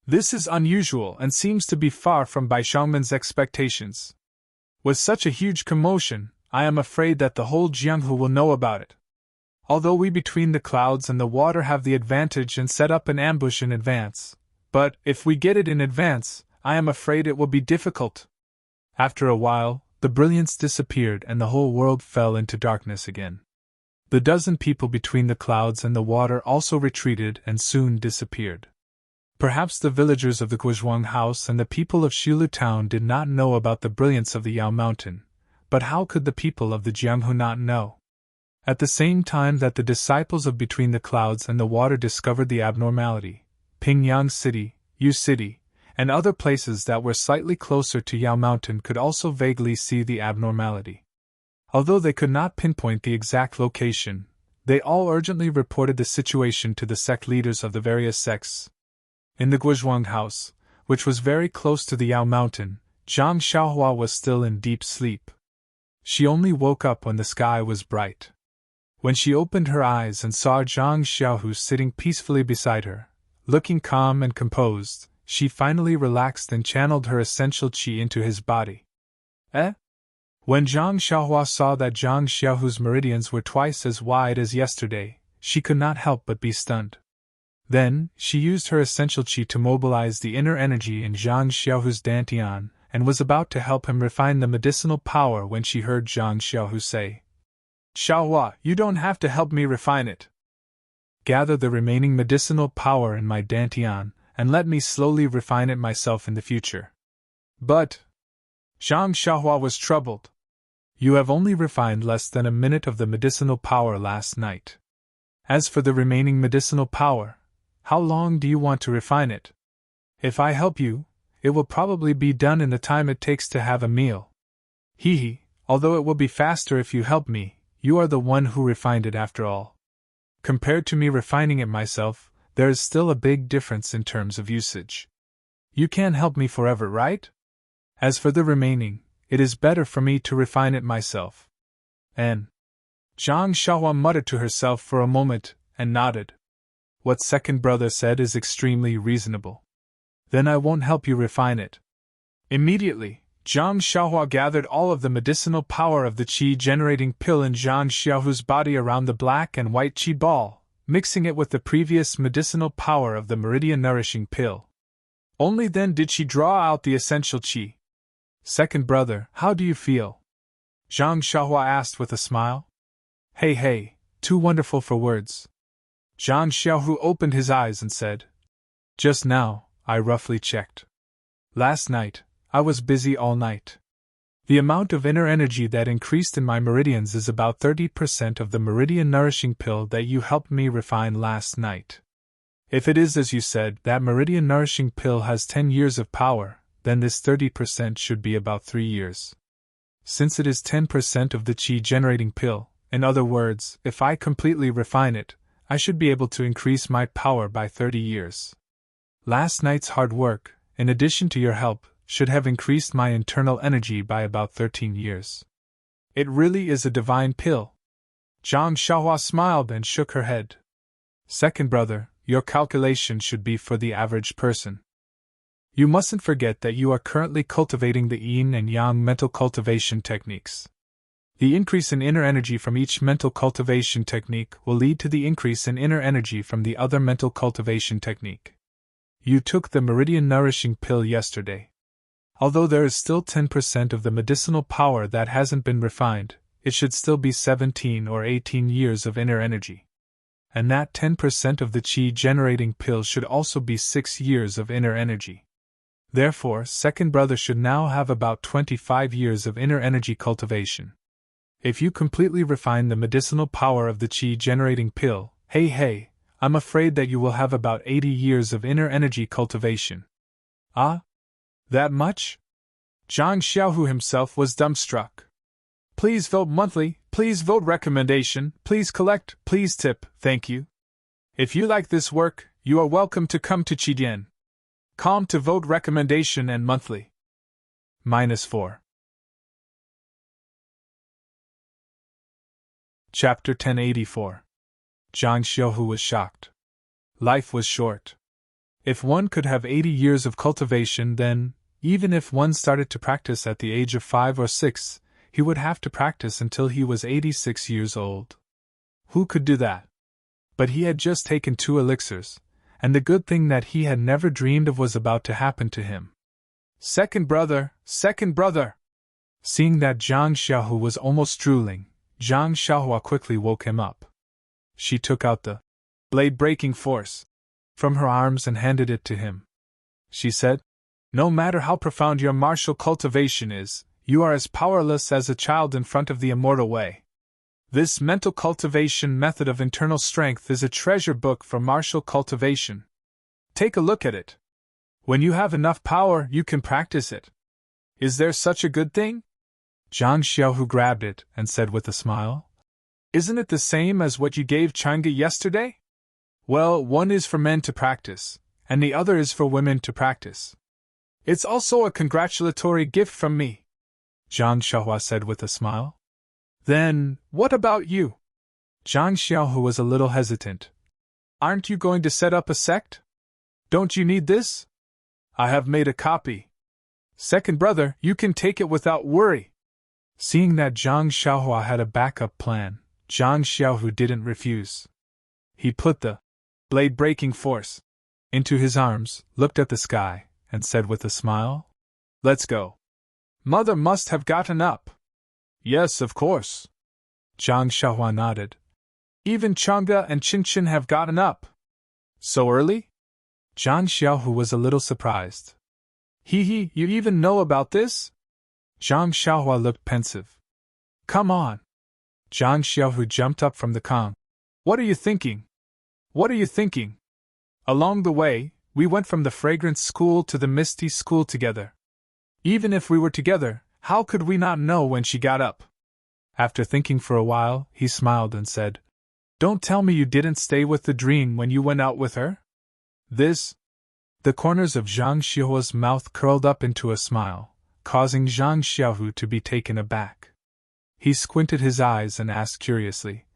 This is unusual and seems to be far from Bai Zhangmen's expectations. With such a huge commotion, I am afraid that the whole Jianghu will know about it. Although we between the clouds and the water have the advantage and set up an ambush in advance, but if we get it in advance, I am afraid it will be difficult." After a while, the brilliance disappeared and the whole world fell into darkness again. The dozen people between the clouds and the water also retreated and soon disappeared. Perhaps the villagers of the Guizhuang house and the people of Shilu town did not know about the brilliance of the Yao mountain, but how could the people of the Jianghu not know? At the same time that the disciples of Between the Clouds and the Water discovered the abnormality, Pingyang City, Yu City, and other places that were slightly closer to Yao Mountain could also vaguely see the abnormality. Although they could not pinpoint the exact location, they all urgently reported the situation to the sect leaders of the various sects. In the Guizhuang house, which was very close to the Yao Mountain, Zhang Xiaohua was still in deep sleep. She only woke up when the sky was bright. When she opened her eyes and saw Zhang Xiaohu sitting peacefully beside her, looking calm and composed, she finally relaxed and channeled her essential qi into his body. When Zhang Xiaohua saw that Zhang Xiaohu's meridians were twice as wide as yesterday, she could not help but be stunned. Then, she used her essential qi to mobilize the inner energy in Zhang Xiaohu's dantian, and was about to help him refine the medicinal power when she heard Zhang Xiaohu say, "Xiaohua, you don't have to help me refine it. Gather the remaining medicinal power in my dantian, and let me slowly refine it myself in the future." But Zhang Xiaohua was troubled. "You have only refined less than a minute of the medicinal power last night. As for the remaining medicinal power, how long do you want to refine it? If I help you, it will probably be done in the time it takes to have a meal. Although it will be faster if you help me, you are the one who refined it after all. Compared to me refining it myself, there is still a big difference in terms of usage. You can't help me forever, right? As for the remaining, it is better for me to refine it myself." And Zhang Xiaohua muttered to herself for a moment, and nodded. "What second brother said is extremely reasonable. Then I won't help you refine it." Immediately, Zhang Xiaohua gathered all of the medicinal power of the qi-generating pill in Zhang Xiaohu's body around the black and white qi ball, mixing it with the previous medicinal power of the meridian-nourishing pill. Only then did she draw out the essential qi. "Second brother, how do you feel?" Zhang Xiaohua asked with a smile. Hey, too wonderful for words." Zhang Xiaohu opened his eyes and said, "Just now, I roughly checked. Last night, I was busy all night. The amount of inner energy that increased in my meridians is about 30% of the meridian-nourishing pill that you helped me refine last night. If it is as you said that meridian-nourishing pill has 10 years of power, then this 30% should be about 3 years. Since it is 10% of the qi-generating pill, in other words, if I completely refine it, I should be able to increase my power by 30 years. Last night's hard work, in addition to your help, should have increased my internal energy by about 13 years. It really is a divine pill." Zhang Xiaohua smiled and shook her head. "Second brother, your calculation should be for the average person. You mustn't forget that you are currently cultivating the yin and yang mental cultivation techniques. The increase in inner energy from each mental cultivation technique will lead to the increase in inner energy from the other mental cultivation technique. You took the meridian-nourishing pill yesterday. Although there is still 10% of the medicinal power that hasn't been refined, it should still be 17 or 18 years of inner energy. And that 10% of the qi-generating pill should also be 6 years of inner energy. Therefore, second brother should now have about 25 years of inner energy cultivation. If you completely refine the medicinal power of the qi-generating pill, I'm afraid that you will have about 80 years of inner energy cultivation." "Ah? That much?" Zhang Xiaohu himself was dumbstruck. "Please vote monthly, please vote recommendation, please collect, please tip, thank you. If you like this work, you are welcome to come to Qidian. Com to vote recommendation and monthly. -4. Chapter 1084. Zhang Xiaohu was shocked. Life was short. If one could have 80 years of cultivation, then, even if one started to practice at the age of 5 or 6, he would have to practice until he was 86 years old. Who could do that? But he had just taken 2 elixirs, and the good thing that he had never dreamed of was about to happen to him. Second brother! Seeing that Zhang Xiaohu was almost drooling, Zhang Xiaohua quickly woke him up. She took out the blade-breaking force. from her arms and handed it to him. She said, "No matter how profound your martial cultivation is, you are as powerless as a child in front of the immortal way. This mental cultivation method of internal strength is a treasure book for martial cultivation. Take a look at it. When you have enough power, you can practice it. Is there such a good thing?" Zhang Xiaohu grabbed it and said with a smile, "Isn't it the same as what you gave Chang'e yesterday? Well, one is for men to practice, and the other is for women to practice. It's also a congratulatory gift from me," Zhang Xiaohua said with a smile. "Then, what about you?" Zhang Xiaohu was a little hesitant. "Aren't you going to set up a sect? Don't you need this? I have made a copy. Second brother, you can take it without worry." Seeing that Zhang Xiaohua had a backup plan, Zhang Xiaohu didn't refuse. He put the blade-breaking force into his arms, looked at the sky, and said with a smile, "Let's go." "Mother must have gotten up." "Yes, of course." Zhang Xiaohua nodded. "Even Chang'e and Qinchin have gotten up." "So early?" Zhang Xiaohu was a little surprised. "He, you even know about this?" Zhang Xiaohua looked pensive. "Come on." Zhang Xiaohu jumped up from the Kong. "What are you thinking? What are you thinking?" "Along the way, we went from the fragrance school to the misty school together. Even if we were together, how could we not know when she got up?" After thinking for a while, he smiled and said, "Don't tell me you didn't stay with the dream when you went out with her?" This? The corners of Zhang Xiaohua's mouth curled up into a smile, causing Zhang Xiaohu to be taken aback. He squinted his eyes and asked curiously,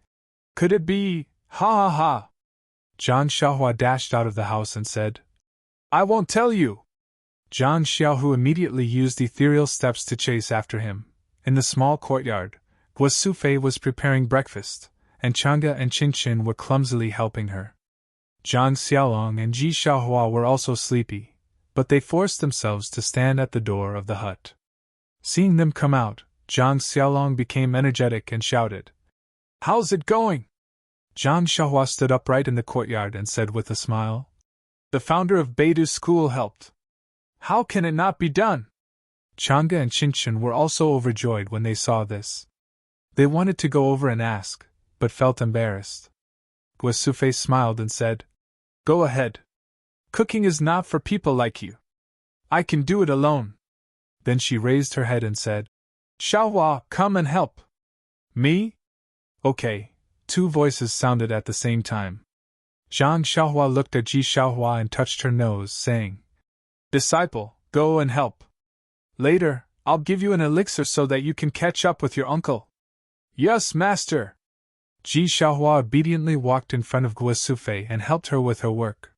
"Could it be, ha ha ha?" Zhang Xiaohua dashed out of the house and said, "I won't tell you." Zhang Xiaohu immediately used ethereal steps to chase after him. In the small courtyard, Guo Sufei was preparing breakfast, and Chang'e and Qinchin were clumsily helping her. Zhang Xiaolong and Ji Xiaohua were also sleepy, but they forced themselves to stand at the door of the hut. Seeing them come out, Zhang Xiaolong became energetic and shouted, "How's it going?" Zhang Xiaohua stood upright in the courtyard and said with a smile, "The founder of Beidu's school helped. How can it not be done?" Chang'e and Qinchin were also overjoyed when they saw this. They wanted to go over and ask, but felt embarrassed. Guo Sufei smiled and said, "Go ahead. Cooking is not for people like you. I can do it alone." Then she raised her head and said, "Xiaohua, come and help." "Me?" "Okay." Two voices sounded at the same time. Zhang Xiaohua looked at Ji Xiaohua and touched her nose, saying, "Disciple, go and help. Later, I'll give you an elixir so that you can catch up with your uncle." "Yes, master." Ji Xiaohua obediently walked in front of Guo Sufei and helped her with her work.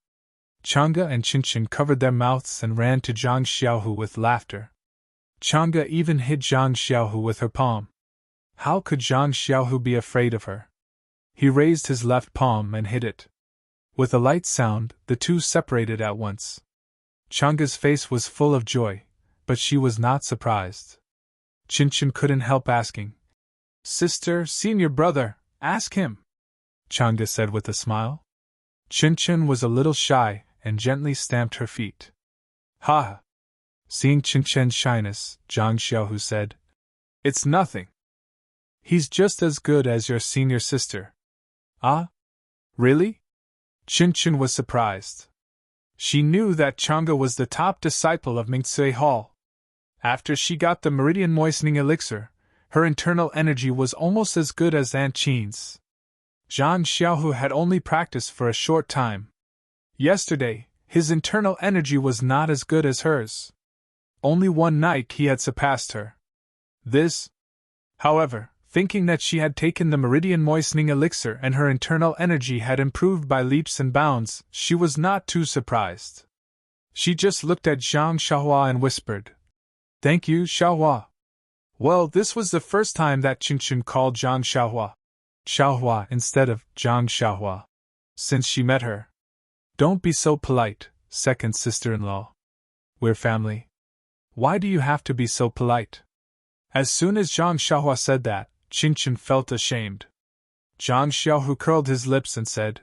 Chang'e and Qinchin covered their mouths and ran to Zhang Xiaohu with laughter. Chang'e even hit Zhang Xiaohu with her palm. How could Zhang Xiaohu be afraid of her? He raised his left palm and hit it. With a light sound, the two separated at once. Chang'e's face was full of joy, but she was not surprised. Qinchin couldn't help asking, "Sister, senior brother, ask him," Chang'e said with a smile. Qinchin was a little shy and gently stamped her feet. "Ha!" Seeing Qinchin's shyness, Zhang Xiaohu said, "It's nothing. He's just as good as your senior sister." "Ah? Really?" Qinchin was surprised. She knew that Chang'e was the top disciple of Mingcui Hall. After she got the meridian moistening elixir, her internal energy was almost as good as Aunt Qin's. Zhang Xiaohu had only practiced for a short time. Yesterday, his internal energy was not as good as hers. Only one night he had surpassed her. This, however, thinking that she had taken the meridian moistening elixir and her internal energy had improved by leaps and bounds, she was not too surprised. She just looked at Zhang Xiaohua and whispered, "Thank you, Xiaohua." Well, this was the first time that Qinchin called Zhang Xiaohua instead of Zhang Xiaohua since she met her. "Don't be so polite, second sister-in-law. We're family. Why do you have to be so polite?" As soon as Zhang Xiaohua said that, Qinchin felt ashamed. Zhang Xiaohu curled his lips and said,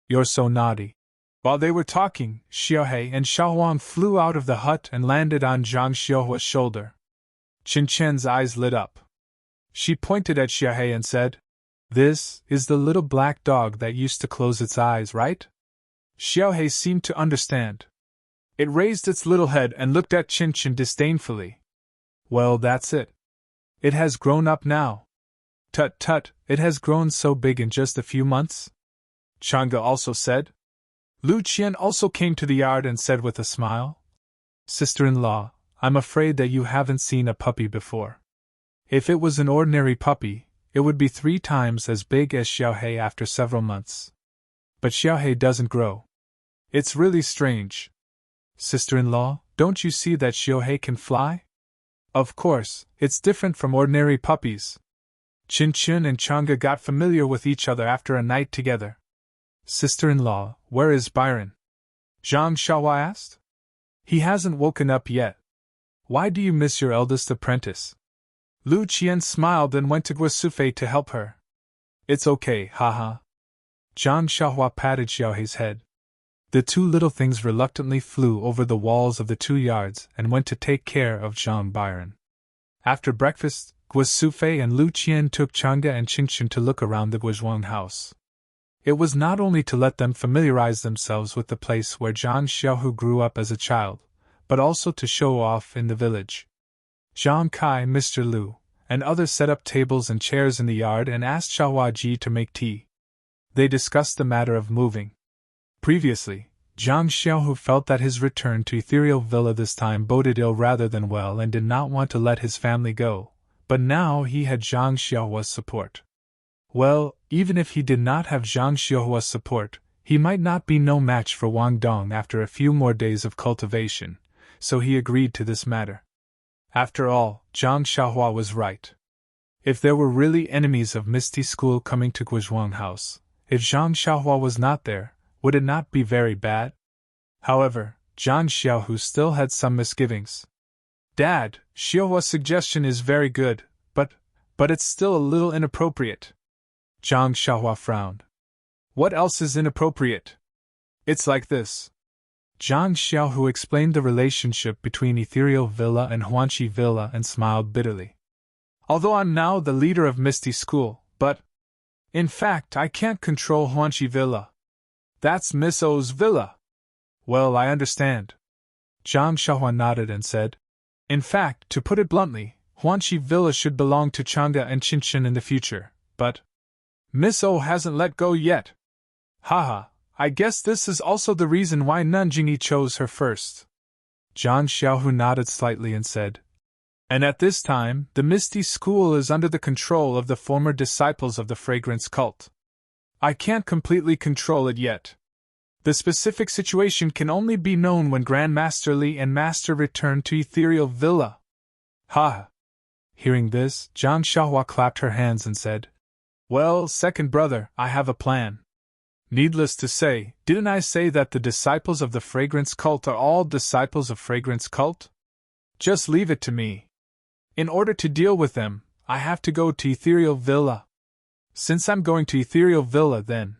"You're so naughty." While they were talking, Xiaohe and Xiaohuang flew out of the hut and landed on Zhang Xiaohua's shoulder. Qin Chen's eyes lit up. She pointed at Xiaohe and said, "This is the little black dog that used to close its eyes, right?" Xiaohe seemed to understand. It raised its little head and looked at Qin Chen disdainfully. "Well, that's it. It has grown up now." "Tut tut, it has grown so big in just a few months?" Chang'e also said. Lu Qian also came to the yard and said with a smile, "Sister-in-law, I'm afraid that you haven't seen a puppy before. If it was an ordinary puppy, it would be 3 times as big as Xiaohe after several months. But Xiaohe doesn't grow. It's really strange. Sister-in-law, don't you see that Xiaohe can fly? Of course, it's different from ordinary puppies." Qin Chen and Chang'e got familiar with each other after a night together. "Sister-in-law, where is Byron?" Zhang Xiaohua asked. "He hasn't woken up yet. Why do you miss your eldest apprentice?" Lu Qian smiled and went to Guosufei to help her. "It's okay, haha." Zhang Xiaohua patted Xiaohe's head. The 2 little things reluctantly flew over the walls of the 2 yards and went to take care of Zhang Byron. After breakfast, Guosufei and Lu Qian took Chang'e and Qingchen to look around the Guozhuang house. It was not only to let them familiarize themselves with the place where Zhang Xiaohu grew up as a child, but also to show off in the village. Zhang Kai, Mr. Lu, and others set up tables and chairs in the yard and asked Xiaohuaji to make tea. They discussed the matter of moving. Previously, Zhang Xiaohu felt that his return to Ethereal Villa this time boded ill rather than well and did not want to let his family go, but now he had Zhang Xiaohua's support. Well, even if he did not have Zhang Xiaohua's support, he might not be no match for Wang Dong after a few more days of cultivation, so he agreed to this matter. After all, Zhang Xiaohua was right. If there were really enemies of Misty School coming to Guozhuang House, if Zhang Xiaohua was not there, would it not be very bad? However, Zhang Xiaohu still had some misgivings. "Dad, Xiaohua's suggestion is very good, but it's still a little inappropriate." Zhang Xiaohua frowned. "What else is inappropriate?" "It's like this." Zhang Xiaohu explained the relationship between Ethereal Villa and Huanqi Villa and smiled bitterly. "Although I'm now the leader of Misty School, but in fact I can't control Huanqi Villa. That's Miss O's villa." "Well, I understand." Zhang Xiaohua nodded and said, "In fact, to put it bluntly, Huanqi Villa should belong to Chang'e and Qingchen in the future, but Miss O hasn't let go yet. Haha, I guess this is also the reason why Nanjingyi chose her first." Zhang Xiaohu nodded slightly and said, "And at this time, the Misty School is under the control of the former disciples of the Fragrance Cult. I can't completely control it yet. The specific situation can only be known when Grandmaster Li and Master return to Ethereal Villa." "Ha!" Hearing this, Zhang Xiaohua clapped her hands and said, "Well, second brother, I have a plan. Needless to say, didn't I say that the disciples of the Fragrance Cult are all disciples of Fragrance Cult? Just leave it to me. In order to deal with them, I have to go to Ethereal Villa. Since I'm going to Ethereal Villa, then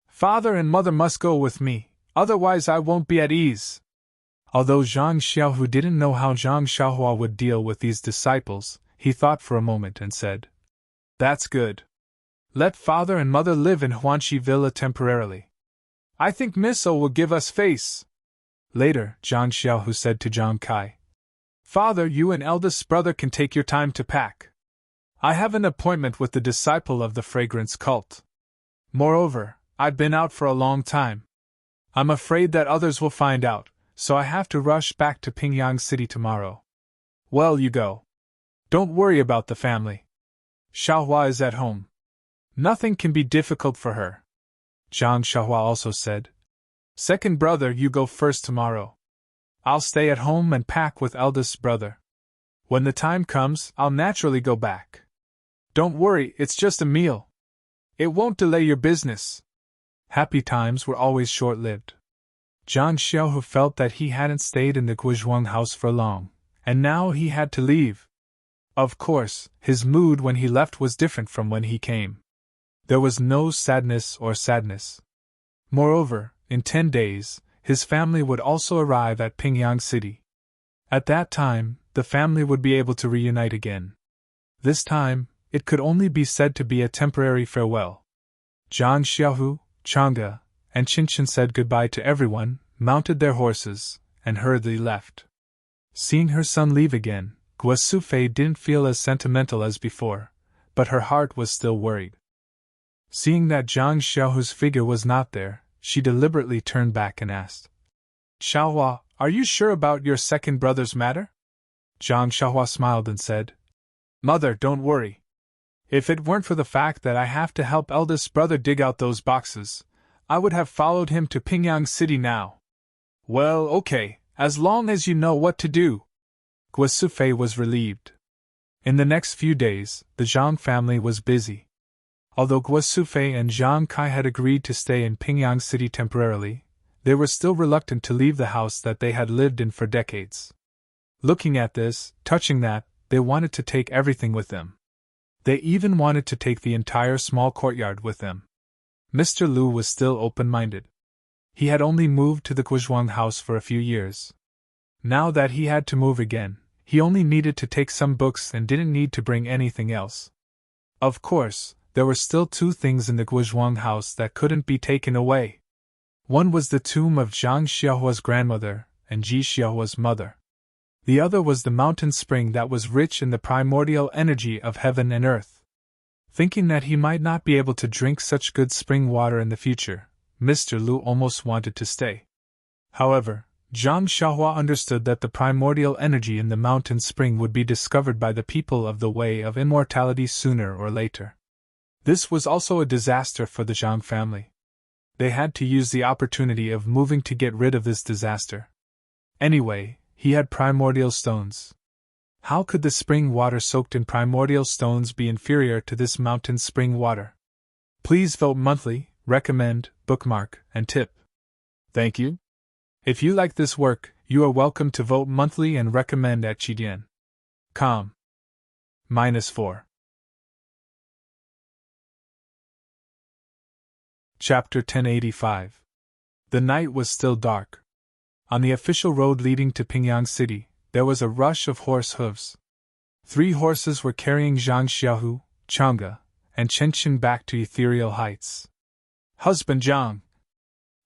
Father and Mother must go with me, otherwise I won't be at ease." Although Zhang Xiaohu didn't know how Zhang Xiaohua would deal with these disciples, he thought for a moment and said, "That's good. Let Father and Mother live in Huanqi Villa temporarily. I think Miss O will give us face." Later, Zhang Xiaohu said to Zhang Kai, "Father, you and eldest brother can take your time to pack. I have an appointment with the disciple of the Fragrance Cult. Moreover, I've been out for a long time. I'm afraid that others will find out, so I have to rush back to Pingyang City tomorrow. Well, you go. Don't worry about the family. Xiaohua is at home. Nothing can be difficult for her." Zhang Xiaohua also said, "Second brother, you go first tomorrow. I'll stay at home and pack with eldest brother. When the time comes, I'll naturally go back. Don't worry, it's just a meal. It won't delay your business." Happy times were always short-lived. Zhang Xiaohu felt that he hadn't stayed in the Guozhuang house for long, and now he had to leave. Of course, his mood when he left was different from when he came. There was no sadness. Moreover, in 10 days, his family would also arrive at Pingyang City. At that time, the family would be able to reunite again. This time, it could only be said to be a temporary farewell. Zhang Xiaohu, Chang'e, and Qinchin said goodbye to everyone, mounted their horses, and hurriedly left. Seeing her son leave again, Guo Sufei didn't feel as sentimental as before, but her heart was still worried. Seeing that Zhang Xiaohu's figure was not there, she deliberately turned back and asked, "Xiaohua, are you sure about your second brother's matter?" Zhang Xiaohua smiled and said, "Mother, don't worry. If it weren't for the fact that I have to help eldest brother dig out those boxes, I would have followed him to Pingyang City now." "Well, okay, as long as you know what to do." Guo Sufei was relieved. In the next few days, the Zhang family was busy. Although Guo Sufei and Zhang Kai had agreed to stay in Pingyang City temporarily, they were still reluctant to leave the house that they had lived in for decades. Looking at this, touching that, they wanted to take everything with them. They even wanted to take the entire small courtyard with them. Mr. Lu was still open-minded. He had only moved to the Guozhuang house for a few years. Now that he had to move again, he only needed to take some books and didn't need to bring anything else. Of course, there were still two things in the Guozhuang house that couldn't be taken away. One was the tomb of Zhang Xiaohua's grandmother and Ji Xiaohua's mother. The other was the mountain spring that was rich in the primordial energy of heaven and earth. Thinking that he might not be able to drink such good spring water in the future, Mr. Lu almost wanted to stay. However, Zhang Xiaohua understood that the primordial energy in the mountain spring would be discovered by the people of the Way of Immortality sooner or later. This was also a disaster for the Zhang family. They had to use the opportunity of moving to get rid of this disaster. Anyway, he had primordial stones. How could the spring water soaked in primordial stones be inferior to this mountain spring water? Please vote monthly, recommend, bookmark, and tip. Thank you. If you like this work, you are welcome to vote monthly and recommend at Chidian.com. -4. Chapter 1085. The night was still dark. On the official road leading to Pingyang City, there was a rush of horse hooves. 3 horses were carrying Zhang Xiaohu, Chang'e, and Qinchin back to ethereal heights. "Husband Zhang,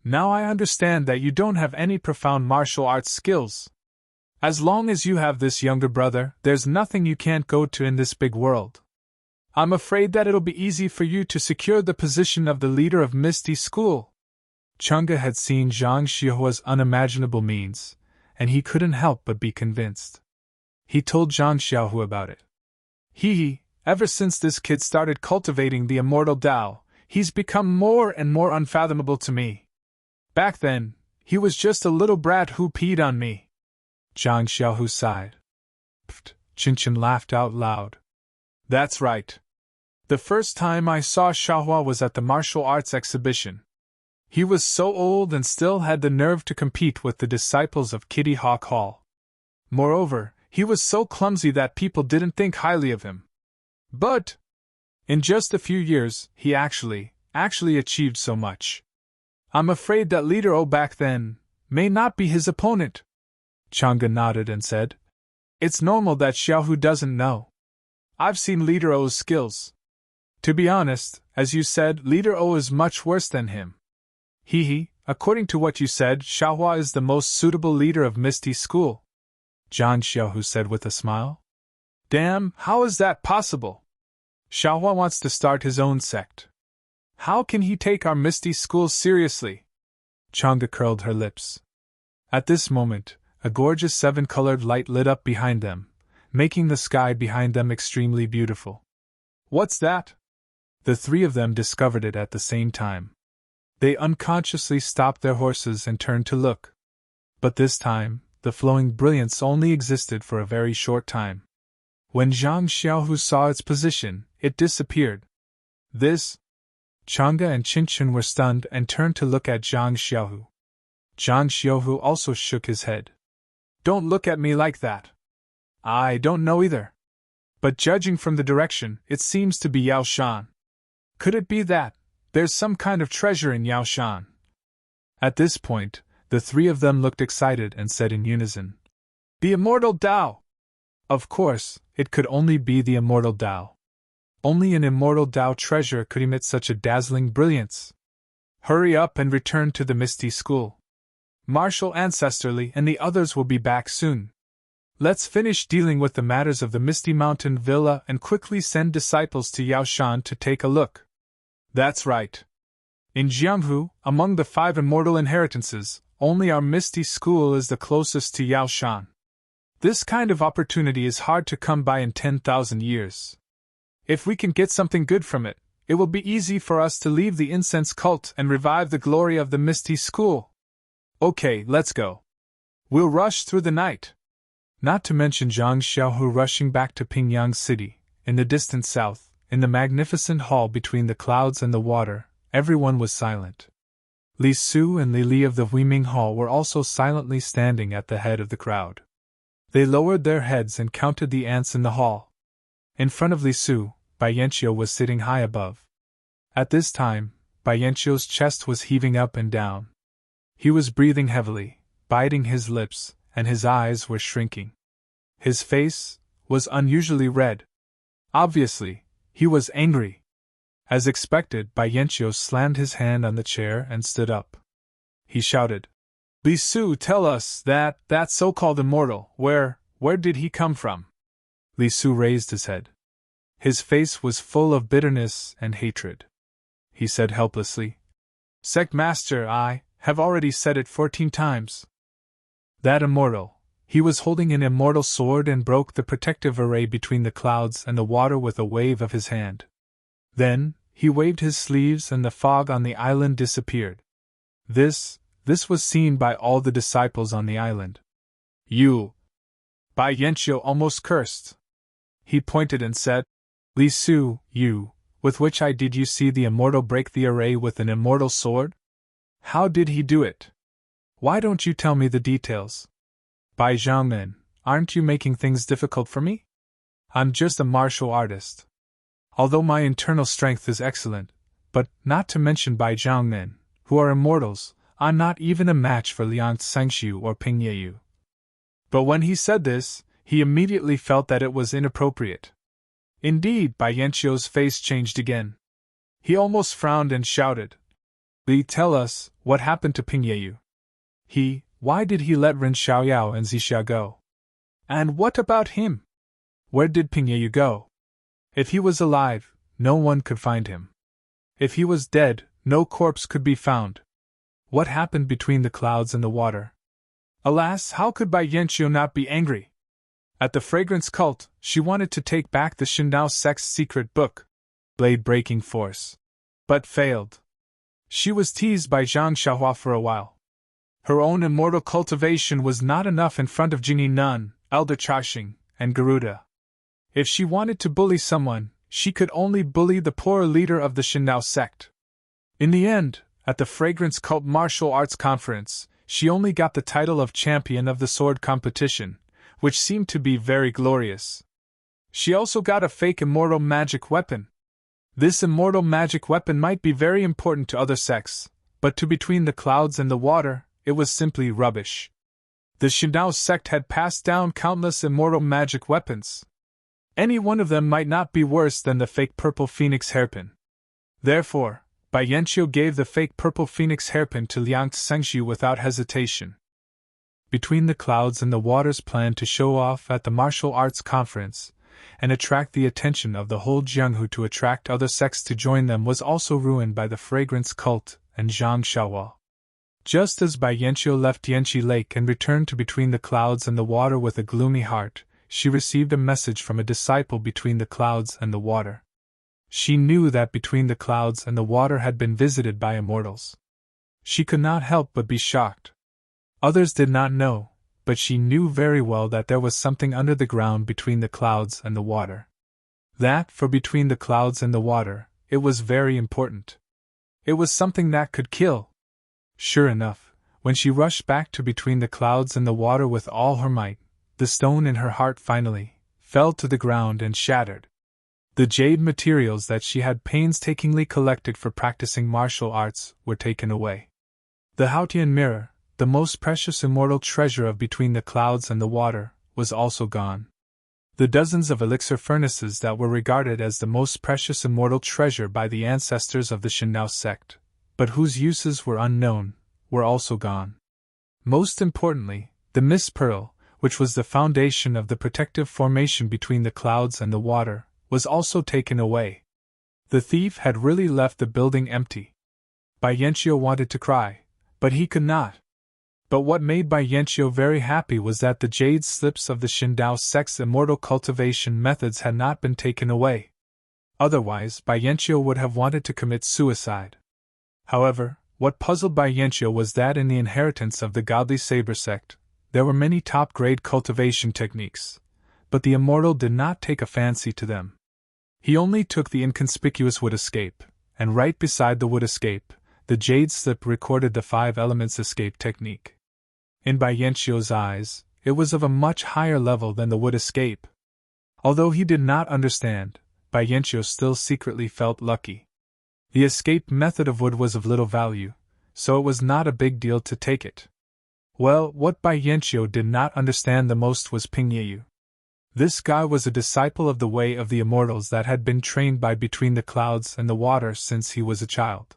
now I understand that you don't have any profound martial arts skills. As long as you have this younger brother, there's nothing you can't go to in this big world. I'm afraid that it'll be easy for you to secure the position of the leader of Misty School." Chang'e had seen Zhang Xiaohua's unimaginable means, and he couldn't help but be convinced. He told Zhang Xiaohu about it. Ever since this kid started cultivating the Immortal Tao, he's become more and more unfathomable to me. Back then, he was just a little brat who peed on me." Zhang Xiaohu sighed. Pfft, Qinchin laughed out loud. "That's right. The first time I saw Xiaohua was at the martial arts exhibition. He was so old and still had the nerve to compete with the disciples of Kitty Hawk Hall. Moreover, he was so clumsy that people didn't think highly of him. But in just a few years, he actually achieved so much. I'm afraid that Leader O back then may not be his opponent." Chang'e nodded and said, "It's normal that Xiaohu doesn't know. I've seen Leader O's skills. To be honest, as you said, Leader O is much worse than him. According to what you said, Xiaohua is the most suitable leader of Misty School," Zhang Xiaohu said with a smile. "Damn, how is that possible? Xiaohua wants to start his own sect. How can he take our Misty School seriously?" Chang'e curled her lips. At this moment, a gorgeous 7-colored light lit up behind them, making the sky behind them extremely beautiful. "What's that?" The 3 of them discovered it at the same time. They unconsciously stopped their horses and turned to look. But this time, the flowing brilliance only existed for a very short time. When Zhang Xiaohu saw its position, it disappeared. This? Chang'e and Qinchin were stunned and turned to look at Zhang Xiaohu. Zhang Xiaohu also shook his head. "Don't look at me like that. I don't know either. But judging from the direction, it seems to be Yaoshan. Could it be that there's some kind of treasure in Yaoshan?" At this point, the three of them looked excited and said in unison, "The Immortal Tao!" Of course, it could only be the Immortal Tao. Only an Immortal Tao treasure could emit such a dazzling brilliance. Hurry up and return to the Misty School. Marshal Ancestrally and the others will be back soon. Let's finish dealing with the matters of the Misty Mountain Villa and quickly send disciples to Yaoshan to take a look. That's right. In Jianghu, among the 5 immortal inheritances, only our Misty School is the closest to Yaoshan. This kind of opportunity is hard to come by in 10,000 years. If we can get something good from it, it will be easy for us to leave the incense cult and revive the glory of the Misty School. Okay, let's go. We'll rush through the night. Not to mention Zhang Xiaohu rushing back to Pingyang City, in the distant south, in the magnificent hall between the clouds and the water, everyone was silent. Li Su and Li Li of the Huiming Hall were also silently standing at the head of the crowd. They lowered their heads and counted the ants in the hall. In front of Li Su, Bai Yanqiu was sitting high above. At this time, Bai Yanqiu's chest was heaving up and down. He was breathing heavily, biting his lips, and his eyes were shrinking. His face was unusually red. Obviously, he was angry. As expected, Bai Yanqiu slammed his hand on the chair and stood up. He shouted, "Li Su, tell us that so-called immortal, where did he come from?" Li Su raised his head. His face was full of bitterness and hatred. He said helplessly, "Sect Master, I have already said it 14 times. That immortal, he was holding an immortal sword and broke the protective array between the clouds and the water with a wave of his hand. Then, he waved his sleeves and the fog on the island disappeared. This was seen by all the disciples on the island. You!" Bai Yanqiu almost cursed. He pointed and said, "Li Su, with which eye did you see the immortal break the array with an immortal sword? How did he do it? Why don't you tell me the details? Bai Zhangmen, aren't you making things difficult for me? I'm just a martial artist. Although my internal strength is excellent, but, not to mention Bai Zhangmen, who are immortals, I'm not even a match for Liang Sengxiu or Ping Yeyu." But when he said this, he immediately felt that it was inappropriate. Indeed, Bai Yanqiu's face changed again. He almost frowned and shouted, "Li, tell us, what happened to Ping Yeyu? Why did he let Ren Xiaoyao and Zixia go? And what about him? Where did Ping Yeyu go? If he was alive, no one could find him. If he was dead, no corpse could be found. What happened between the clouds and the water?" Alas, how could Bai Yanqiu not be angry? At the fragrance cult, she wanted to take back the Shindao sect's secret book, blade-breaking force, but failed. She was teased by Zhang Xiaohua for a while. Her own immortal cultivation was not enough in front of Jingyi Nun, Elder Chashing, and Garuda. If she wanted to bully someone, she could only bully the poor leader of the Shindao sect. In the end, at the Fragrance Cult Martial Arts Conference, she only got the title of champion of the sword competition, which seemed to be very glorious. She also got a fake immortal magic weapon. This immortal magic weapon might be very important to other sects, but to Between the Clouds and the Water, it was simply rubbish. The Shindao sect had passed down countless immortal magic weapons. Any one of them might not be worse than the fake purple phoenix hairpin. Therefore, Bai Yanqiu gave the fake purple phoenix hairpin to Liang Sengxiu without hesitation. Between the Clouds and the Water's plan to show off at the martial arts conference and attract the attention of the whole Jianghu to attract other sects to join them was also ruined by the fragrance cult and Zhang Xiaohua. Just as Bai Yanqiu left Yanqi Lake and returned to Between the Clouds and the Water with a gloomy heart, she received a message from a disciple Between the Clouds and the Water. She knew that Between the Clouds and the Water had been visited by immortals. She could not help but be shocked. Others did not know, but she knew very well that there was something under the ground between the clouds and the water. That, for Between the Clouds and the Water, it was very important. It was something that could kill. Sure enough, when she rushed back to Between the Clouds and the Water with all her might, the stone in her heart finally fell to the ground and shattered. The jade materials that she had painstakingly collected for practicing martial arts were taken away. The Hautian mirror, the most precious immortal treasure of between the clouds and the water, was also gone. The dozens of elixir furnaces that were regarded as the most precious immortal treasure by the ancestors of the Shandao sect, but whose uses were unknown, were also gone. Most importantly, the mist pearl, which was the foundation of the protective formation between the clouds and the water, was also taken away. The thief had really left the building empty. Bai Yanqiu wanted to cry, but he could not. But what made Bai Yanqiu very happy was that the jade slips of the Shandao sect's immortal cultivation methods had not been taken away. Otherwise, Bai Yanqiu would have wanted to commit suicide. However, what puzzled Bai Yanqiu was that in the inheritance of the godly saber sect, there were many top-grade cultivation techniques, but the immortal did not take a fancy to them. He only took the inconspicuous wood escape, and right beside the wood escape, the jade slip recorded the 5 elements escape technique. In Bai Yanqiu's eyes, it was of a much higher level than the wood escape. Although he did not understand, Bai Yanqiu still secretly felt lucky. The escape method of wood was of little value, so it was not a big deal to take it. Well, what Bai Yanqiu did not understand the most was Ping Yeyu. This guy was a disciple of the way of the immortals that had been trained by between the clouds and the water since he was a child.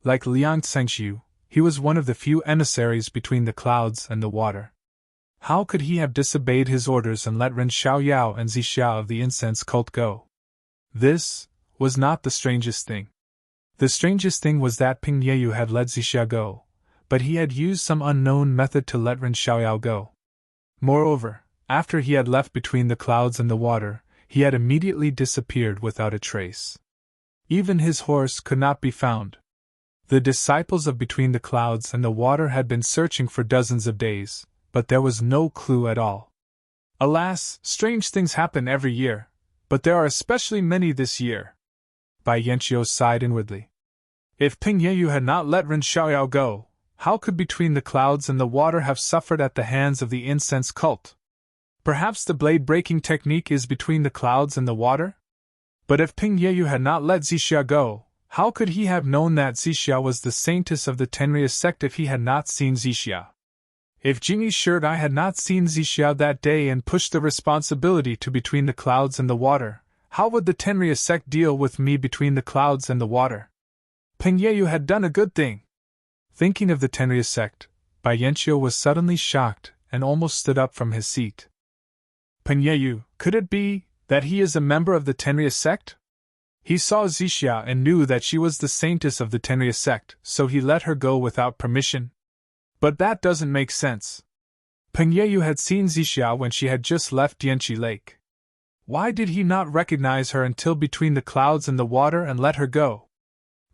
Like Liang Zhengxiu, he was one of the few emissaries between the clouds and the water. How could he have disobeyed his orders and let Ren Xiaoyao and Zixiao of the incense cult go? This was not the strangest thing. The strangest thing was that Ping Yeyu had let Zixiao go, but he had used some unknown method to let Ren Xiaoyao go. Moreover, after he had left between the clouds and the water, he had immediately disappeared without a trace. Even his horse could not be found. The disciples of Between the Clouds and the Water had been searching for dozens of days, but there was no clue at all. Alas, strange things happen every year, but there are especially many this year. Bai Yanqiu sighed inwardly. If Ping Yeyu had not let Ren Xiaoyao go, how could Between the Clouds and the Water have suffered at the hands of the incense cult? Perhaps the blade-breaking technique is between the clouds and the water? But if Ping Yeyu had not let Zixiao go, how could he have known that Zixiao was the saintess of the Tenria sect if he had not seen Zixiao? If Jingyi Sherdai had not seen Zixiao that day and pushed the responsibility to Between the Clouds and the Water, how would the Tenria sect deal with me between the clouds and the water? Ping Yeyu had done a good thing. Thinking of the Tenria sect, Bai Yanqiu was suddenly shocked and almost stood up from his seat. Ping Yeyu, could it be that he is a member of the Tenria sect? He saw Zixiao and knew that she was the saintess of the Tenria sect, so he let her go without permission. But that doesn't make sense. Ping Yeyu had seen Zixiao when she had just left Dianqi Lake. Why did he not recognize her until Between the Clouds and the Water and let her go?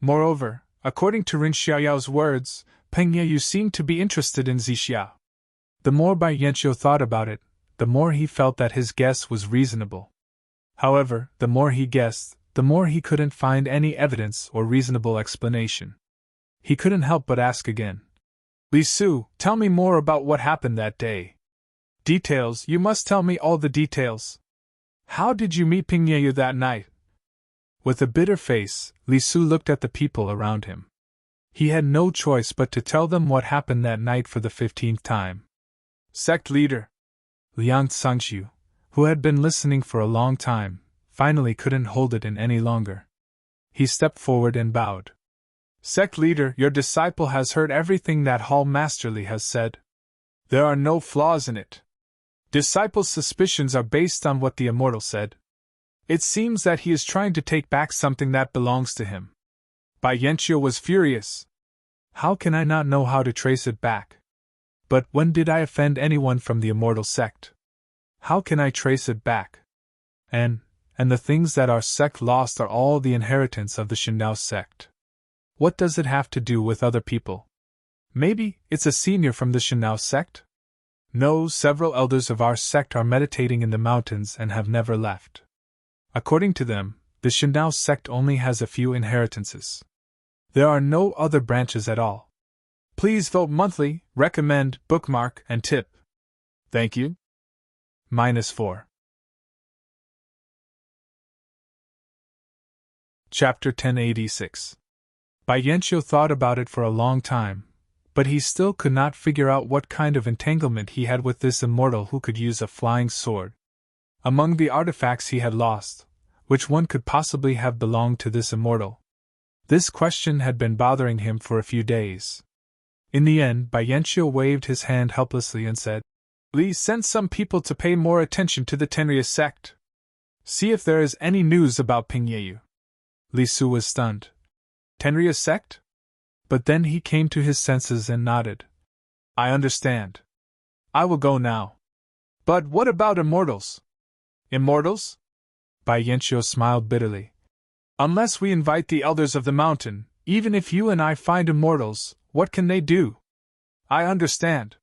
Moreover, according to Ren Xiaoyao's words, Ping Yeyu seemed to be interested in Zixiao. The more Bai Yanqiu thought about it, the more he felt that his guess was reasonable. However, the more he guessed, the more he couldn't find any evidence or reasonable explanation. He couldn't help but ask again. Li Su, tell me more about what happened that day. Details, you must tell me all the details. How did you meet Ping Yeyu that night? With a bitter face, Li Su looked at the people around him. He had no choice but to tell them what happened that night for the 15th time. Sect leader Liang Zhengxiu, who had been listening for a long time, finally couldn't hold it in any longer. He stepped forward and bowed. Sect leader, your disciple has heard everything that Hall Masterly has said. There are no flaws in it. Disciple's suspicions are based on what the Immortal said. It seems that he is trying to take back something that belongs to him. Bai Yanqiu was furious. How can I not know how to trace it back? But when did I offend anyone from the Immortal sect? How can I trace it back? And the things that our sect lost are all the inheritance of the Shandao sect. What does it have to do with other people? Maybe it's a senior from the Shandao sect? No, several elders of our sect are meditating in the mountains and have never left. According to them, the Shandao sect only has a few inheritances. There are no other branches at all. Please vote monthly, recommend, bookmark, and tip. Thank you. -4. Chapter 1086. Bai Yanqiu thought about it for a long time, but he still could not figure out what kind of entanglement he had with this immortal who could use a flying sword. Among the artifacts he had lost, which one could possibly have belonged to this immortal? This question had been bothering him for a few days. In the end, Bianchio waved his hand helplessly and said, "Li, send some people to pay more attention to the Tenria sect. See if there is any news about Pingyeyu." Li Su was stunned. Tenria sect? But then he came to his senses and nodded. "I understand. I will go now. But what about immortals?" "Immortals?" Bianchio smiled bitterly. "Unless we invite the elders of the mountain, even if you and I find immortals, what can they do?" "I understand."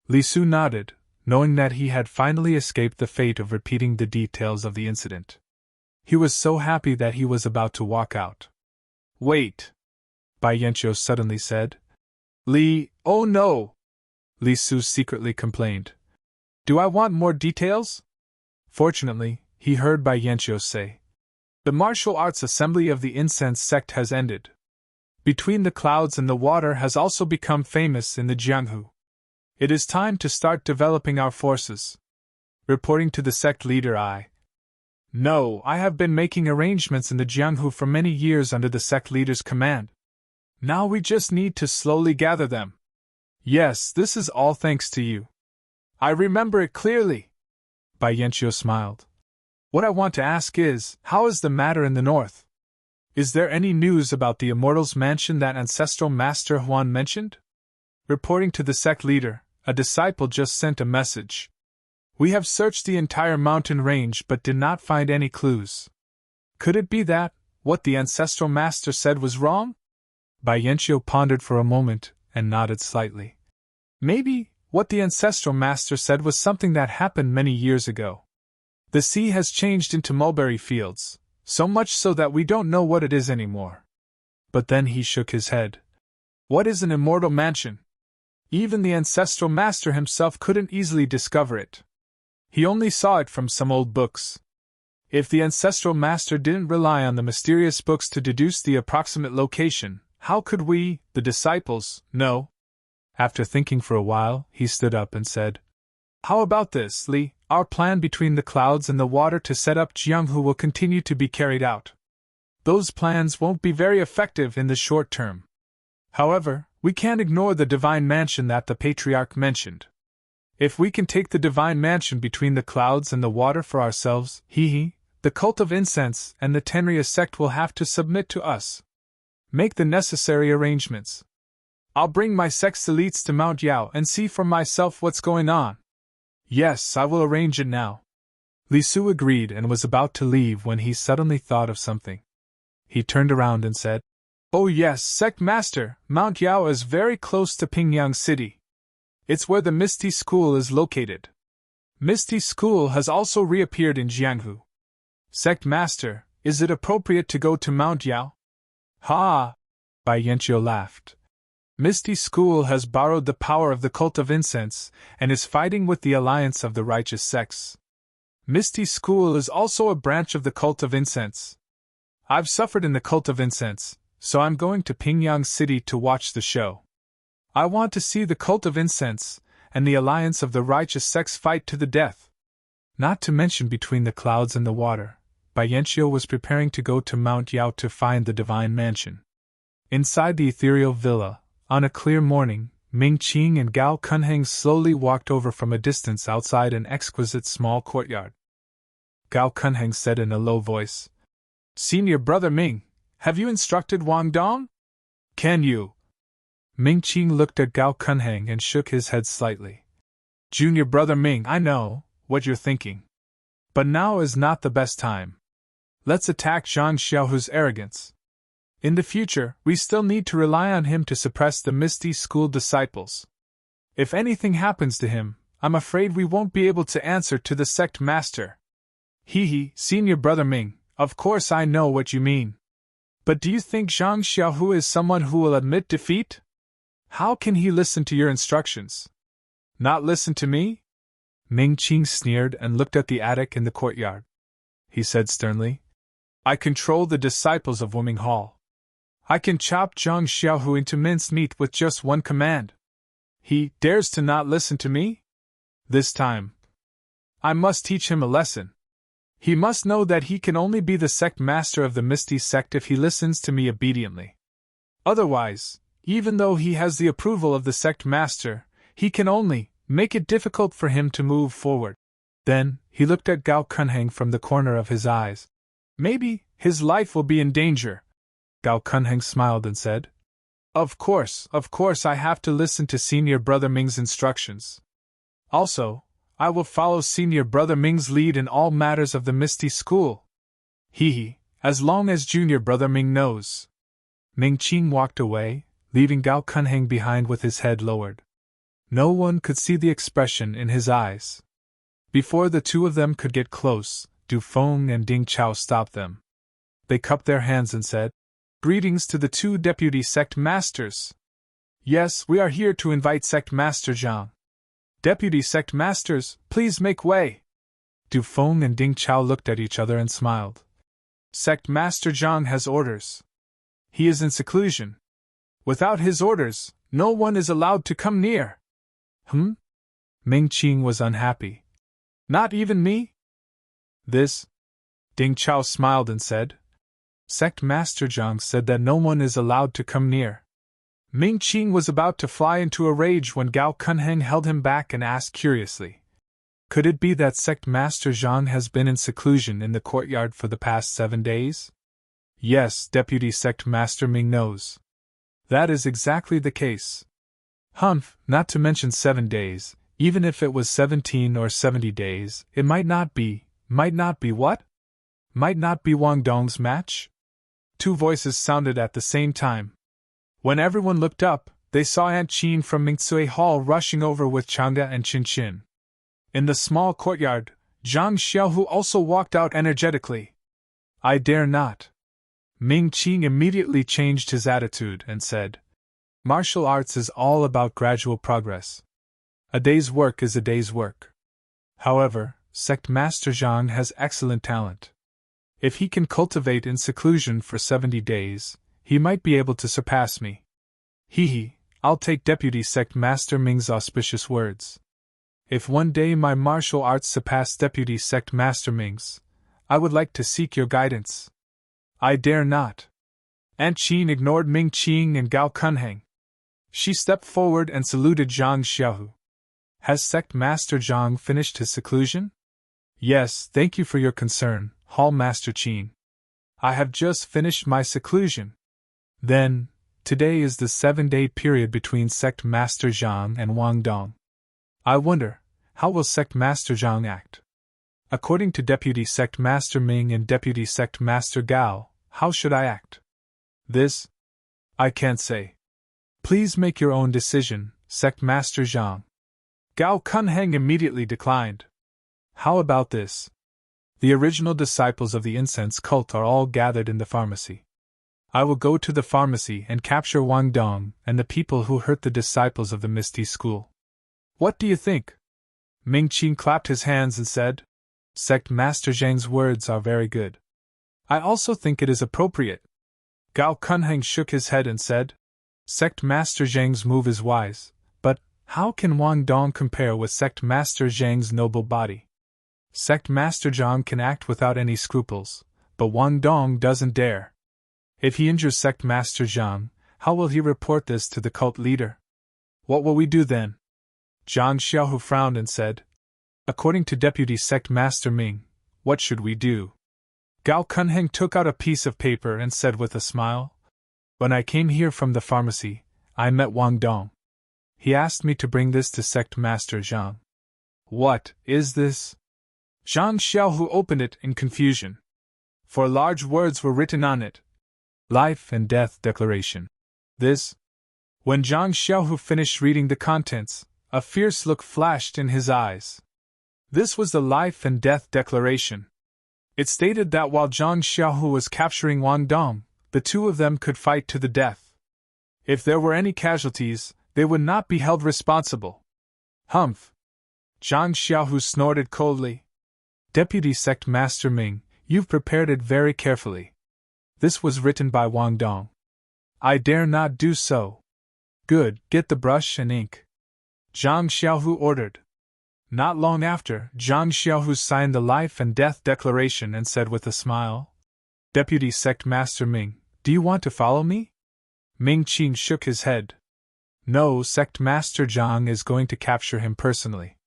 Li Su nodded, knowing that he had finally escaped the fate of repeating the details of the incident. He was so happy that he was about to walk out. "Wait," Bianchio suddenly said. "Li, oh no!" Li Su secretly complained. "Do I want more details?" Fortunately, he heard Bianchio say, "The martial arts assembly of the incense sect has ended. Between the clouds and the water has also become famous in the Jianghu. It is time to start developing our forces." Reporting to the sect leader, "No, I have been making arrangements in the Jianghu for many years under the sect leader's command. Now we just need to slowly gather them." "Yes, this is all thanks to you. I remember it clearly." Bianchio smiled. "What I want to ask is, how is the matter in the north? Is there any news about the Immortal's mansion that ancestral Master Huan mentioned?" Reporting to the sect leader, a disciple just sent a message. "We have searched the entire mountain range but did not find any clues. Could it be that what the ancestral master said was wrong?" Bianchio pondered for a moment and nodded slightly. "Maybe what the ancestral master said was something that happened many years ago. The sea has changed into mulberry fields, so much so that we don't know what it is anymore." But then he shook his head. "What is an immortal mansion? Even the ancestral master himself couldn't easily discover it. He only saw it from some old books. If the ancestral master didn't rely on the mysterious books to deduce the approximate location, how could we, the disciples, know?" After thinking for a while, he stood up and said, "How about this, Li? Our plan between the clouds and the water to set up Jianghu will continue to be carried out. Those plans won't be very effective in the short term. However, we can't ignore the divine mansion that the patriarch mentioned. If we can take the divine mansion between the clouds and the water for ourselves, the cult of incense and the Tenria sect will have to submit to us. Make the necessary arrangements. I'll bring my sect's elites to Mount Yao and see for myself what's going on." "Yes, I will arrange it now." Li Su agreed and was about to leave when he suddenly thought of something. He turned around and said, "Oh yes, Sect Master, Mount Yao is very close to Pingyang City. It's where the Misty School is located. Misty School has also reappeared in Jianghu. Sect Master, is it appropriate to go to Mount Yao?" "Ha!" Bianchio laughed. "Misty School has borrowed the power of the cult of incense and is fighting with the alliance of the righteous sects. Misty School is also a branch of the cult of incense. I've suffered in the cult of incense, so I'm going to Pingyang City to watch the show. I want to see the cult of incense and the alliance of the righteous sects fight to the death." Not to mention between the clouds and the water, Bianchio was preparing to go to Mount Yao to find the divine mansion. Inside the ethereal villa, on a clear morning, Ming Qing and Gao Kunheng slowly walked over from a distance outside an exquisite small courtyard. Gao Kunheng said in a low voice, "Senior Brother Ming, have you instructed Wang Dong? Can you?" Ming Qing looked at Gao Kunheng and shook his head slightly. "Junior Brother Ming, I know what you're thinking. But now is not the best time. Let's attack Zhang Xiaohu's arrogance. In the future, we still need to rely on him to suppress the Misty School disciples. If anything happens to him, I'm afraid we won't be able to answer to the sect master." Senior Brother Ming, of course I know what you mean. But do you think Zhang Xiaohu is someone who will admit defeat? How can he listen to your instructions? Not listen to me? Ming Qing sneered and looked at the attic in the courtyard. He said sternly, "I control the disciples of Wuming Hall. I can chop Zhang Xiaohu into minced meat with just one command. He dares to not listen to me? This time, I must teach him a lesson. He must know that he can only be the sect master of the Misty sect if he listens to me obediently. Otherwise, even though he has the approval of the sect master, he can only make it difficult for him to move forward. Then, he looked at Gao Kunheng from the corner of his eyes. Maybe his life will be in danger. Gao Kunheng smiled and said, Of course, I have to listen to Senior Brother Ming's instructions. Also, I will follow Senior Brother Ming's lead in all matters of the Misty School. As long as Junior Brother Ming knows. Ming Qing walked away, leaving Gao Kunheng behind with his head lowered. No one could see the expression in his eyes. Before the two of them could get close, Du Feng and Ding Chao stopped them. They cupped their hands and said, Greetings to the two deputy sect masters. Yes, we are here to invite Sect Master Zhang. Deputy sect masters, please make way. Du Feng and Ding Chao looked at each other and smiled. Sect Master Zhang has orders. He is in seclusion. Without his orders, no one is allowed to come near. Ming Qing was unhappy. Not even me? This? Ding Chao smiled and said. Sect Master Zhang said that no one is allowed to come near. Ming Qing was about to fly into a rage when Gao Kunheng held him back and asked curiously. Could it be that Sect Master Zhang has been in seclusion in the courtyard for the past 7 days? Yes, Deputy Sect Master Ming knows. That is exactly the case. Not to mention 7 days, even if it was 17 or 70 days, it might not be what? Might not be Wang Dong's match? Two voices sounded at the same time. When everyone looked up, they saw Aunt Qin from Mingcui Hall rushing over with Chang'e and Qin Qin. In the small courtyard, Zhang Xiaohu also walked out energetically. I dare not. Ming Qing immediately changed his attitude and said, Martial arts is all about gradual progress. A day's work is a day's work. However, Sect Master Zhang has excellent talent. If he can cultivate in seclusion for 70 days, he might be able to surpass me. I'll take Deputy Sect Master Ming's auspicious words. If one day my martial arts surpass Deputy Sect Master Ming's, I would like to seek your guidance. I dare not. Aunt Qin ignored Ming Qing and Gao Kunheng. She stepped forward and saluted Zhang Xiaohu. Has Sect Master Zhang finished his seclusion? Yes, thank you for your concern, Hall Master Qin. I have just finished my seclusion. Then, today is the 7-day period between Sect Master Zhang and Wang Dong. I wonder, how will Sect Master Zhang act? According to Deputy Sect Master Ming and Deputy Sect Master Gao, how should I act? This? I can't say. Please make your own decision, Sect Master Zhang. Gao Kunheng immediately declined. How about this? The original disciples of the incense cult are all gathered in the pharmacy. I will go to the pharmacy and capture Wang Dong and the people who hurt the disciples of the Misty School. What do you think? Ming Qing clapped his hands and said, Sect Master Zhang's words are very good. I also think it is appropriate. Gao Kunheng shook his head and said, Sect Master Zhang's move is wise, but how can Wang Dong compare with Sect Master Zhang's noble body? Sect Master Zhang can act without any scruples, but Wang Dong doesn't dare. If he injures Sect Master Zhang, how will he report this to the cult leader? What will we do then? Zhang Xiaohu frowned and said, According to Deputy Sect Master Ming, what should we do? Gao Kunheng took out a piece of paper and said with a smile, When I came here from the pharmacy, I met Wang Dong. He asked me to bring this to Sect Master Zhang. What is this? Zhang Xiaohu opened it in confusion. For large words were written on it. Life and Death Declaration. This? When Zhang Xiaohu finished reading the contents, a fierce look flashed in his eyes. This was the Life and Death Declaration. It stated that while Zhang Xiaohu was capturing Wang Dong, the two of them could fight to the death. If there were any casualties, they would not be held responsible. Humph! Zhang Xiaohu snorted coldly. Deputy Sect Master Ming, you've prepared it very carefully. This was written by Wang Dong. I dare not do so. Good, get the brush and ink, Zhang Xiaohu ordered. Not long after, Zhang Xiaohu signed the life and death declaration and said with a smile, Deputy Sect Master Ming, do you want to follow me? Ming Qing shook his head. No, Sect Master Zhang is going to capture him personally.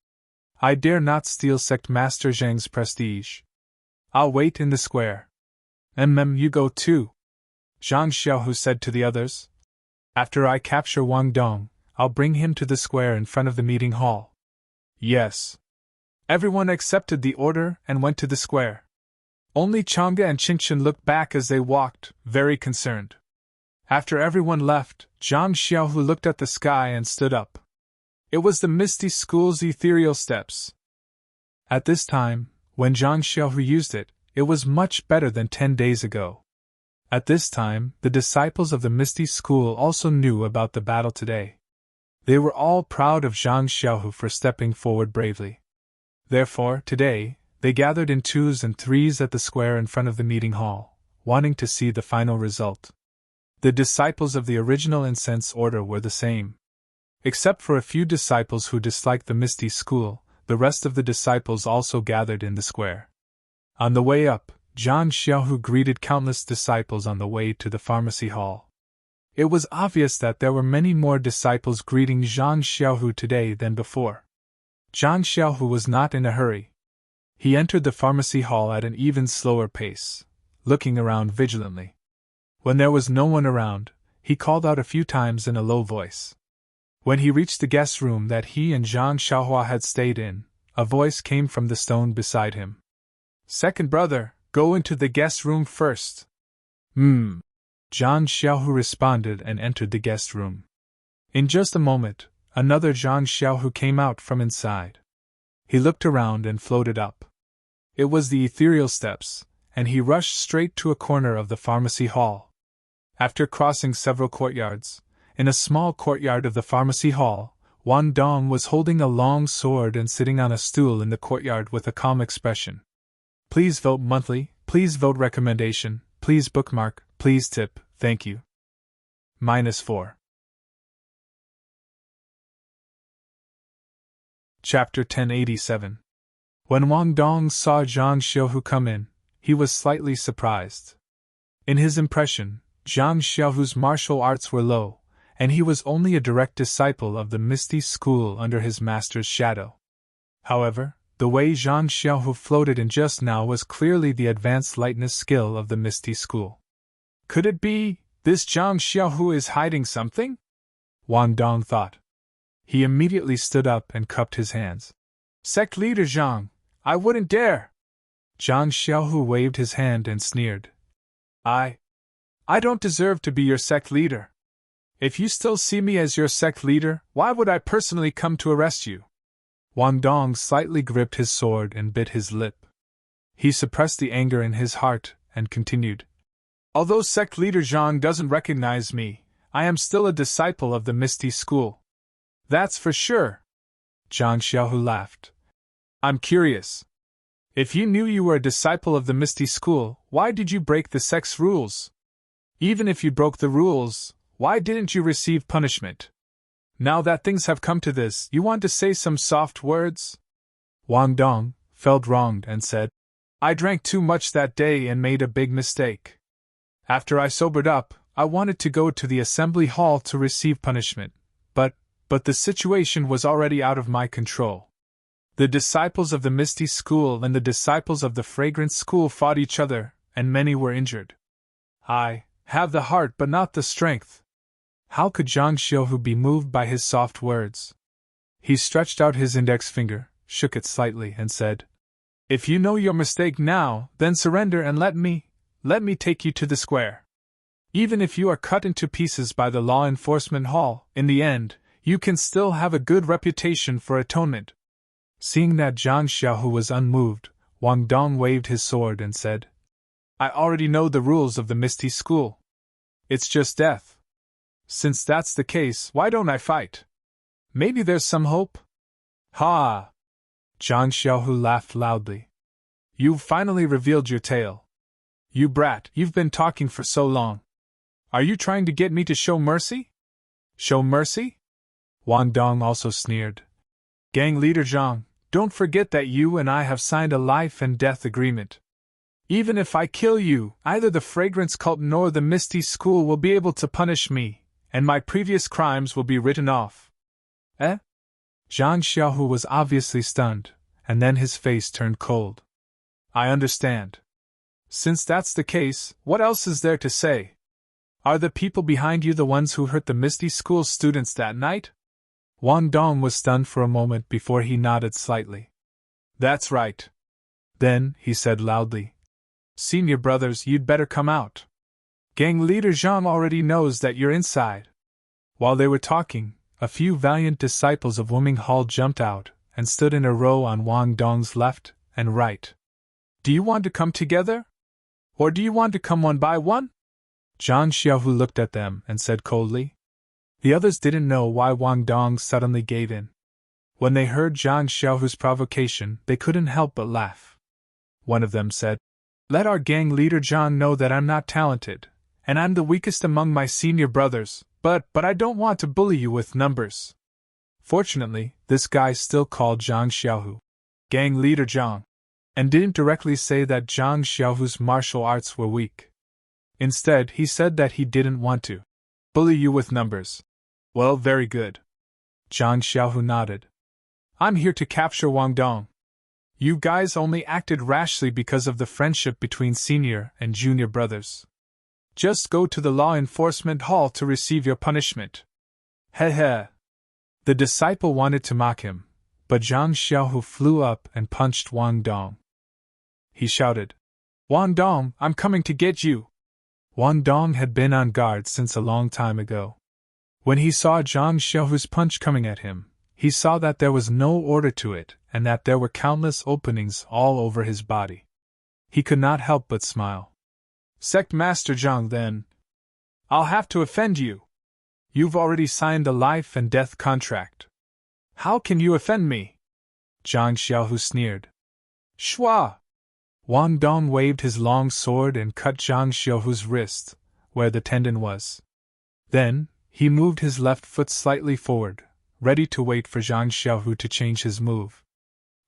I dare not steal Sect Master Zhang's prestige. I'll wait in the square. You go too, Zhang Xiaohu said to the others. After I capture Wang Dong, I'll bring him to the square in front of the meeting hall. Yes. Everyone accepted the order and went to the square. Only Chang'e and Qingchen looked back as they walked, very concerned. After everyone left, Zhang Xiaohu looked at the sky and stood up. It was the Misty School's ethereal steps. At this time, when Zhang Xiaohu used it, it was much better than 10 days ago. At this time, the disciples of the Misty School also knew about the battle today. They were all proud of Zhang Xiaohu for stepping forward bravely. Therefore, today, they gathered in 2s and 3s at the square in front of the meeting hall, wanting to see the final result. The disciples of the original incense order were the same. Except for a few disciples who disliked the Misty School, the rest of the disciples also gathered in the square. On the way up, Zhang Xiaohu greeted countless disciples on the way to the pharmacy hall. It was obvious that there were many more disciples greeting Zhang Xiaohu today than before. Zhang Xiaohu was not in a hurry. He entered the pharmacy hall at an even slower pace, looking around vigilantly. When there was no one around, he called out a few times in a low voice. When he reached the guest room that he and Zhang Xiaohua had stayed in, a voice came from the stone beside him. Second brother, go into the guest room first. Zhang Xiaohu responded and entered the guest room. In just a moment, another Zhang Xiaohu came out from inside. He looked around and floated up. It was the ethereal steps, and he rushed straight to a corner of the pharmacy hall. After crossing several courtyards, in a small courtyard of the pharmacy hall, Wang Dong was holding a long sword and sitting on a stool in the courtyard with a calm expression. Please vote monthly, please vote recommendation, please bookmark, please tip, thank you. -4. Chapter 1087. When Wang Dong saw Zhang Xiaohu come in, he was slightly surprised. In his impression, Zhang Xiaohu's martial arts were low, and he was only a direct disciple of the Misty School under his master's shadow. However, the way Zhang Xiaohu floated in just now was clearly the advanced lightness skill of the Misty School. Could it be, this Zhang Xiaohu is hiding something? Wang Dong thought. He immediately stood up and cupped his hands. Sect leader Zhang, I wouldn't dare! Zhang Xiaohu waved his hand and sneered. I don't deserve to be your sect leader. If you still see me as your sect leader, why would I personally come to arrest you? Wang Dong slightly gripped his sword and bit his lip. He suppressed the anger in his heart and continued. Although sect leader Zhang doesn't recognize me, I am still a disciple of the Misty School. That's for sure. Zhang Xiaohu laughed. I'm curious. If you knew you were a disciple of the Misty School, why did you break the sect's rules? Even if you broke the rules, why didn't you receive punishment? Now that things have come to this, you want to say some soft words? Wang Dong felt wronged and said, I drank too much that day and made a big mistake. After I sobered up, I wanted to go to the assembly hall to receive punishment, but the situation was already out of my control. The disciples of the Misty School and the disciples of the Fragrant School fought each other, and many were injured. I have the heart but not the strength. How could Zhang Xiaohu be moved by his soft words? He stretched out his index finger, shook it slightly, and said, If you know your mistake now, then surrender and let me take you to the square. Even if you are cut into pieces by the law enforcement hall, in the end, you can still have a good reputation for atonement. Seeing that Zhang Xiaohu was unmoved, Wang Dong waved his sword and said, I already know the rules of the Misty School. It's just death. Since that's the case, why don't I fight? Maybe there's some hope? Ha! Zhang Xiaohu laughed loudly. You've finally revealed your tale. You brat, you've been talking for so long. Are you trying to get me to show mercy? Show mercy? Wang Dong also sneered. Gang leader Zhang, don't forget that you and I have signed a life and death agreement. Even if I kill you, neither the Fragrance Cult nor the Misty School will be able to punish me, and my previous crimes will be written off. Eh? Zhang Xiaohu was obviously stunned, and then his face turned cold. I understand. Since that's the case, what else is there to say? Are the people behind you the ones who hurt the Misty School students that night? Wang Dong was stunned for a moment before he nodded slightly. That's right. Then, he said loudly, Senior brothers, you'd better come out. Gang leader Zhang already knows that you're inside. While they were talking, a few valiant disciples of Wuming Hall jumped out and stood in a row on Wang Dong's left and right. Do you want to come together? Or do you want to come one by one? Zhang Xiaohu looked at them and said coldly. The others didn't know why Wang Dong suddenly gave in. When they heard Zhang Xiaohu's provocation, they couldn't help but laugh. One of them said, Let our gang leader Zhang know that I'm not talented, and I'm the weakest among my senior brothers, but I don't want to bully you with numbers. Fortunately, this guy still called Zhang Xiaohu gang leader Zhang, and didn't directly say that Zhang Xiaohu's martial arts were weak. Instead, he said that he didn't want to bully you with numbers. Well, very good. Zhang Xiaohu nodded. I'm here to capture Wang Dong. You guys only acted rashly because of the friendship between senior and junior brothers. Just go to the law enforcement hall to receive your punishment. Heh heh. The disciple wanted to mock him, but Zhang Xiaohu flew up and punched Wang Dong. He shouted, Wang Dong, I'm coming to get you. Wang Dong had been on guard since a long time ago. When he saw Zhang Xiaohu's punch coming at him, he saw that there was no order to it and that there were countless openings all over his body. He could not help but smile. Sect Master Zhang, then. I'll have to offend you. You've already signed a life and death contract. How can you offend me? Zhang Xiaohu sneered. Shua! Wang Dong waved his long sword and cut Zhang Xiaohu's wrist, where the tendon was. Then, he moved his left foot slightly forward, ready to wait for Zhang Xiaohu to change his move.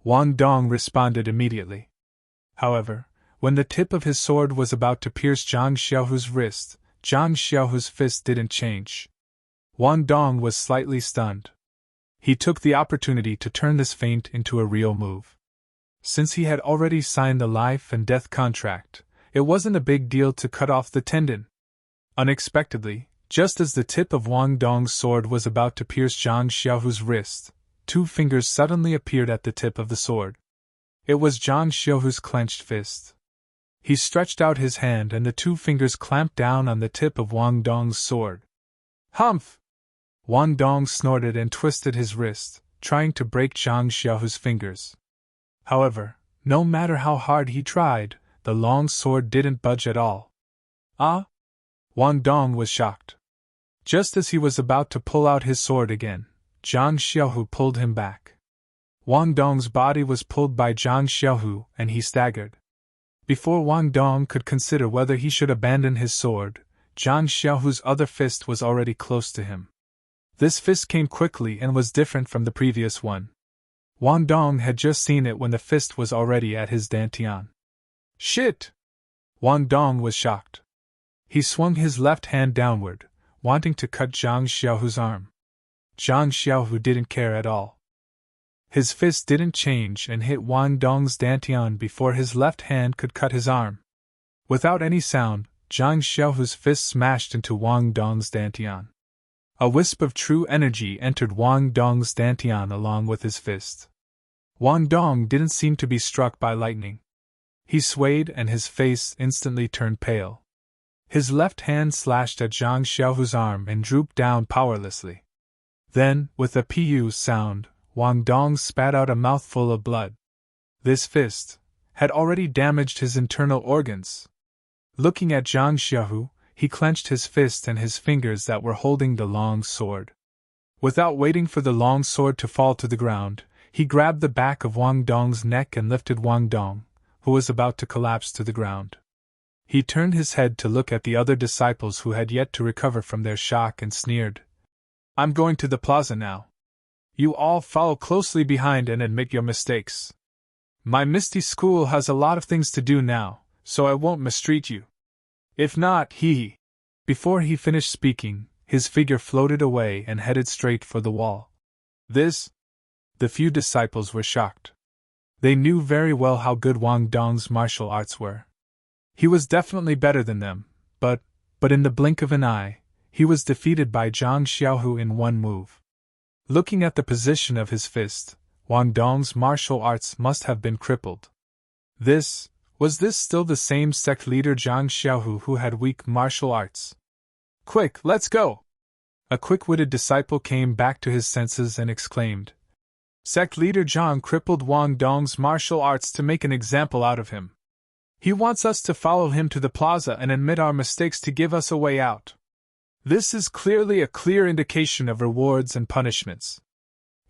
Wang Dong responded immediately. However, when the tip of his sword was about to pierce Zhang Xiaohu's wrist, Zhang Xiaohu's fist didn't change. Wang Dong was slightly stunned. He took the opportunity to turn this feint into a real move. Since he had already signed the life and death contract, it wasn't a big deal to cut off the tendon. Unexpectedly, just as the tip of Wang Dong's sword was about to pierce Zhang Xiaohu's wrist, two fingers suddenly appeared at the tip of the sword. It was Zhang Xiaohu's clenched fist. He stretched out his hand and the two fingers clamped down on the tip of Wang Dong's sword. Humph! Wang Dong snorted and twisted his wrist, trying to break Zhang Xiaohu's fingers. However, no matter how hard he tried, the long sword didn't budge at all. Ah? Wang Dong was shocked. Just as he was about to pull out his sword again, Zhang Xiaohu pulled him back. Wang Dong's body was pulled by Zhang Xiaohu and he staggered. Before Wang Dong could consider whether he should abandon his sword, Zhang Xiaohu's other fist was already close to him. This fist came quickly and was different from the previous one. Wang Dong had just seen it when the fist was already at his dantian. Shit! Wang Dong was shocked. He swung his left hand downward, wanting to cut Zhang Xiaohu's arm. Zhang Xiaohu didn't care at all. His fist didn't change and hit Wang Dong's dantian before his left hand could cut his arm. Without any sound, Zhang Xiaohu's fist smashed into Wang Dong's dantian. A wisp of true energy entered Wang Dong's dantian along with his fist. Wang Dong didn't seem to be struck by lightning. He swayed and his face instantly turned pale. His left hand slashed at Zhang Xiaohu's arm and drooped down powerlessly. Then, with a pu sound, Wang Dong spat out a mouthful of blood. This fist had already damaged his internal organs. Looking at Zhang Xiaohu, he clenched his fist and his fingers that were holding the long sword. Without waiting for the long sword to fall to the ground, he grabbed the back of Wang Dong's neck and lifted Wang Dong, who was about to collapse to the ground. He turned his head to look at the other disciples who had yet to recover from their shock and sneered. I'm going to the plaza now. You all follow closely behind and admit your mistakes. My misty school has a lot of things to do now, so I won't mistreat you. If not, he. Before he finished speaking, his figure floated away and headed straight for the wall. This? The few disciples were shocked. They knew very well how good Wang Dong's martial arts were. He was definitely better than them, but in the blink of an eye, he was defeated by Zhang Xiaohu in one move. Looking at the position of his fist, Wang Dong's martial arts must have been crippled. Was this still the same sect leader Zhang Xiaohu who had weak martial arts? Quick, let's go! A quick-witted disciple came back to his senses and exclaimed. Sect leader Zhang crippled Wang Dong's martial arts to make an example out of him. He wants us to follow him to the plaza and admit our mistakes to give us a way out. This is clearly a clear indication of rewards and punishments.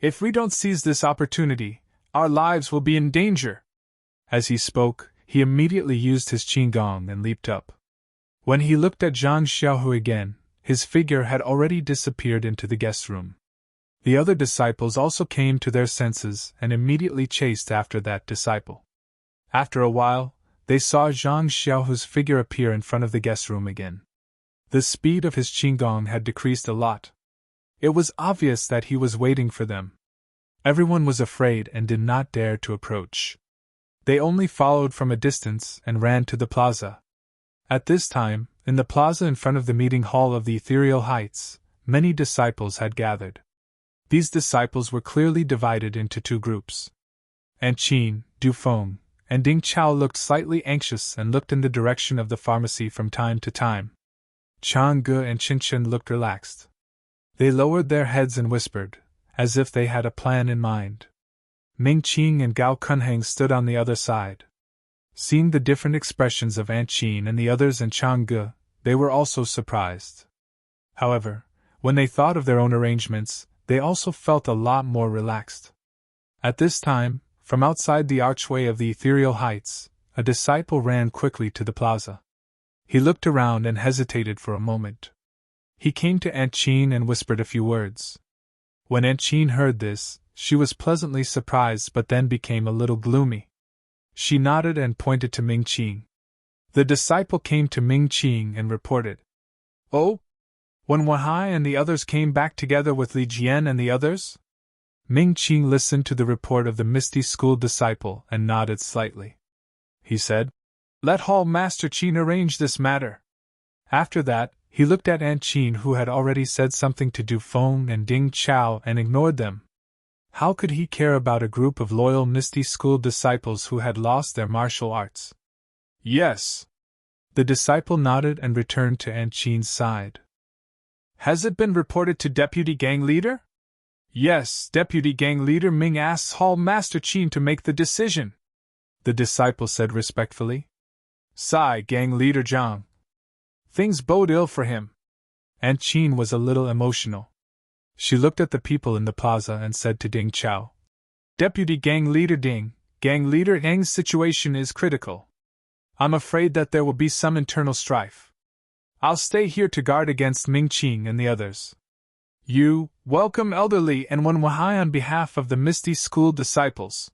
If we don't seize this opportunity, our lives will be in danger. As he spoke, he immediately used his qigong and leaped up. When he looked at Zhang Xiaohu again, his figure had already disappeared into the guest room. The other disciples also came to their senses and immediately chased after that disciple. After a while, they saw Zhang Xiaohu's figure appear in front of the guest room again. The speed of his qigong had decreased a lot. It was obvious that he was waiting for them. Everyone was afraid and did not dare to approach. They only followed from a distance and ran to the plaza. At this time, in the plaza in front of the meeting hall of the ethereal heights, many disciples had gathered. These disciples were clearly divided into two groups. Anqin, Dufeng, and Ding Chao looked slightly anxious and looked in the direction of the pharmacy from time to time. Changge and Qingchen looked relaxed. They lowered their heads and whispered, as if they had a plan in mind. Ming Qing and Gao Kunheng stood on the other side. Seeing the different expressions of Anqin and the others and Changge, they were also surprised. However, when they thought of their own arrangements, they also felt a lot more relaxed. At this time, from outside the archway of the ethereal heights, a disciple ran quickly to the plaza. He looked around and hesitated for a moment. He came to Anqin and whispered a few words. When Anqin heard this, she was pleasantly surprised but then became a little gloomy. She nodded and pointed to Ming Qing. The disciple came to Ming Qing and reported. Oh? When Wahai and the others came back together with Li Jian and the others? Ming Qing listened to the report of the Misty School disciple and nodded slightly. He said, Let Hall Master Qin arrange this matter. After that, he looked at Anqin, who had already said something to Dufeng and Ding Chao and ignored them. How could he care about a group of loyal Misty School disciples who had lost their martial arts? Yes. The disciple nodded and returned to Anqin's side. Has it been reported to Deputy Gang Leader? Yes, Deputy Gang Leader Ming asks Hall Master Qin to make the decision, the disciple said respectfully. Sigh, Gang Leader Zhang. Things bode ill for him. Anqin was a little emotional. She looked at the people in the plaza and said to Ding Chao, Deputy Gang Leader Ding, Gang Leader Eng's situation is critical. I'm afraid that there will be some internal strife. I'll stay here to guard against Ming Qing and the others. You, welcome elderly and Wen Wahai on behalf of the Misty School disciples.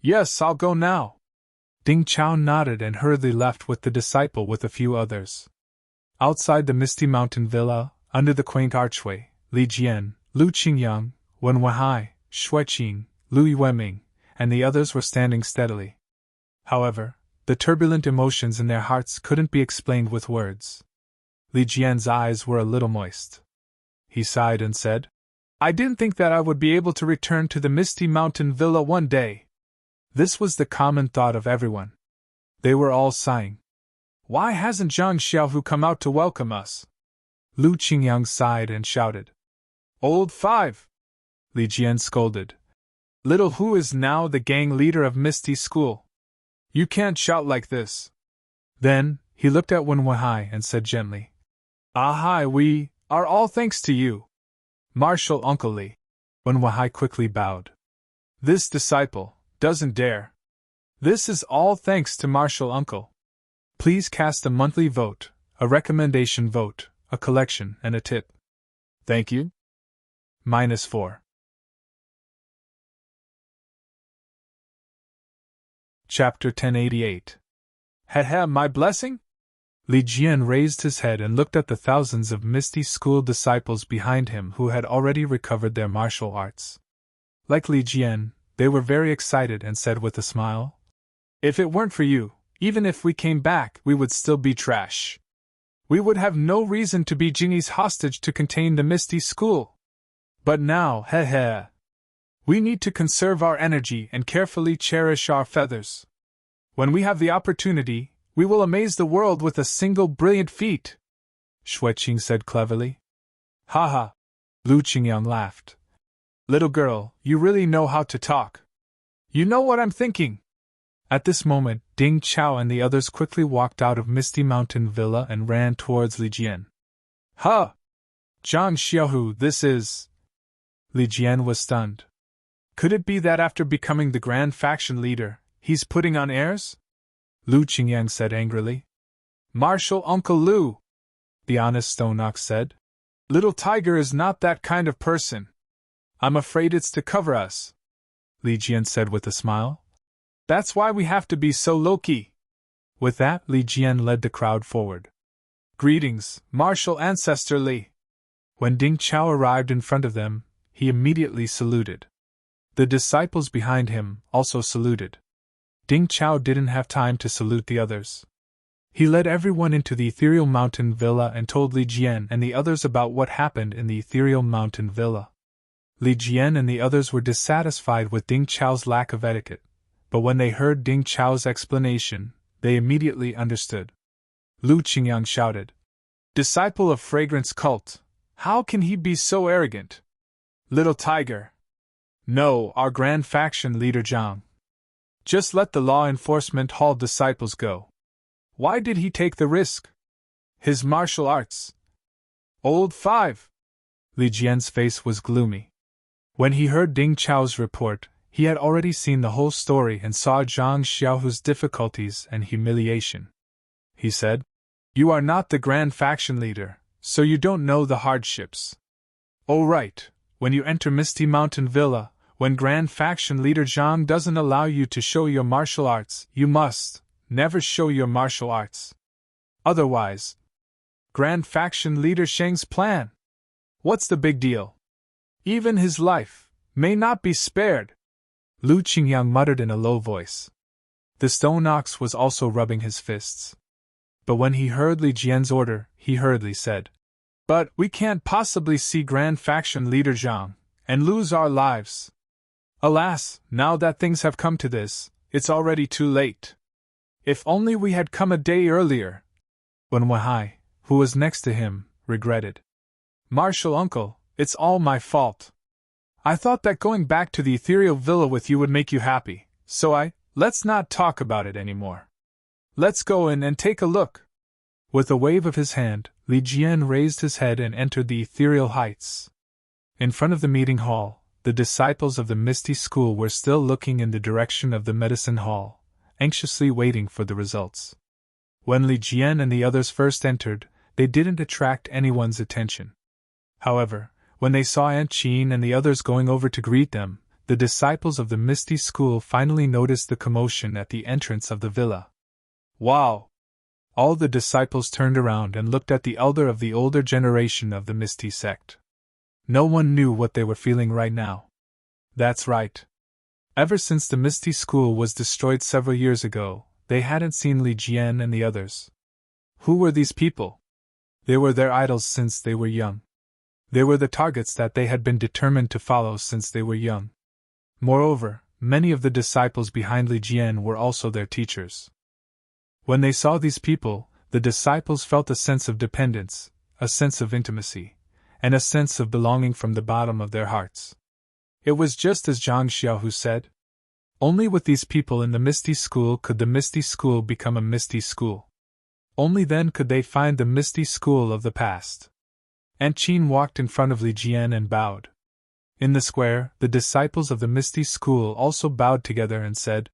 Yes, I'll go now. Ding Chao nodded and hurriedly left with the disciple with a few others. Outside the Misty Mountain Villa, under the quaint archway, Li Jian, Lu Qingyang, Wen Wahai, Shuiqing, Lu Yueming, and the others were standing steadily. However, the turbulent emotions in their hearts couldn't be explained with words. Li Jian's eyes were a little moist. He sighed and said, I didn't think that I would be able to return to the Misty Mountain Villa one day. This was the common thought of everyone. They were all sighing. Why hasn't Zhang Xiaohu come out to welcome us? Lu Qingyang sighed and shouted. Old 5! Li Jian scolded. Little Hu is now the gang leader of Misty School. You can't shout like this. Then, he looked at Wen Wahai and said gently, Ahai, we are all thanks to you, Martial Uncle Li. Wen Wahai quickly bowed. This disciple doesn't dare. This is all thanks to Martial Uncle. Please cast a monthly vote, a recommendation vote, a collection, and a tip. Thank you. -4. Chapter 1088. Had my blessing? Li Jian raised his head and looked at the thousands of Misty School disciples behind him who had already recovered their martial arts. Like Li Jian, they were very excited and said with a smile, "If it weren't for you, even if we came back, we would still be trash. We would have no reason to be Jingy's hostage to contain the Misty School. But now, we need to conserve our energy and carefully cherish our feathers. When we have the opportunity, we will amaze the world with a single brilliant feat," Xueqing said cleverly. "Ha!" Lu Qingyang laughed. "Little girl, you really know how to talk. You know what I'm thinking." At this moment, Ding Chao and the others quickly walked out of Misty Mountain Villa and ran towards Li Jian. "Huh! Zhang Xiaohu, this is..." Li Jian was stunned. Could it be that after becoming the Grand Faction leader, he's putting on airs? Lu Qingyang said angrily. "Martial Uncle Lu," the honest Stone Ox said. "Little Tiger is not that kind of person. I'm afraid it's to cover us," Li Jian said with a smile. "That's why we have to be so low-key." With that, Li Jian led the crowd forward. "Greetings, Martial Ancestor Li." When Ding Chao arrived in front of them, he immediately saluted. The disciples behind him also saluted. Ding Chao didn't have time to salute the others. He led everyone into the Ethereal Mountain Villa and told Li Jian and the others about what happened in the Ethereal Mountain Villa. Li Jian and the others were dissatisfied with Ding Chao's lack of etiquette, but when they heard Ding Chao's explanation, they immediately understood. Lu Qingyang shouted, "Disciple of Fragrance Cult, how can he be so arrogant? Little Tiger. No, our Grand Faction leader Zhang. Just let the Law Enforcement Hall disciples go. Why did he take the risk? His martial arts. Old 5. Li Jian's face was gloomy. When he heard Ding Chao's report, he had already seen the whole story and saw Zhang Xiaohu's difficulties and humiliation. He said, "You are not the Grand Faction leader, so you don't know the hardships. Oh right, when you enter Misty Mountain Villa, when Grand Faction leader Zhang doesn't allow you to show your martial arts, you must never show your martial arts. Otherwise, Grand Faction leader Sheng's plan. What's the big deal? Even his life may not be spared." Lu Qingyang muttered in a low voice. The Stone Ox was also rubbing his fists. But when he heard Li Jian's order, he hurriedly said, "But we can't possibly see Grand Faction leader Zhang and lose our lives. Alas, now that things have come to this, it's already too late. If only we had come a day earlier." When Wahai, who was next to him, regretted. "Martial Uncle, it's all my fault. I thought that going back to the Ethereal Villa with you would make you happy, so let's not talk about it anymore. Let's go in and take a look." With a wave of his hand, Li Jian raised his head and entered the Ethereal Heights. In front of the meeting hall, the disciples of the Misty School were still looking in the direction of the medicine hall, anxiously waiting for the results. When Li Jian and the others first entered, they didn't attract anyone's attention. However, when they saw Aunt Qin and the others going over to greet them, the disciples of the Misty School finally noticed the commotion at the entrance of the villa. Wow! All the disciples turned around and looked at the elder of the older generation of the Misty sect. No one knew what they were feeling right now. That's right. Ever since the Misty School was destroyed several years ago, they hadn't seen Li Jian and the others. Who were these people? They were their idols since they were young. They were the targets that they had been determined to follow since they were young. Moreover, many of the disciples behind Li Jian were also their teachers. When they saw these people, the disciples felt a sense of dependence, a sense of intimacy, and a sense of belonging from the bottom of their hearts. It was just as Zhang Xiaohu said. Only with these people in the Misty School could the Misty School become a Misty School. Only then could they find the Misty School of the past. Aunt Qin walked in front of Li Jian and bowed. In the square, the disciples of the Misty School also bowed together and said,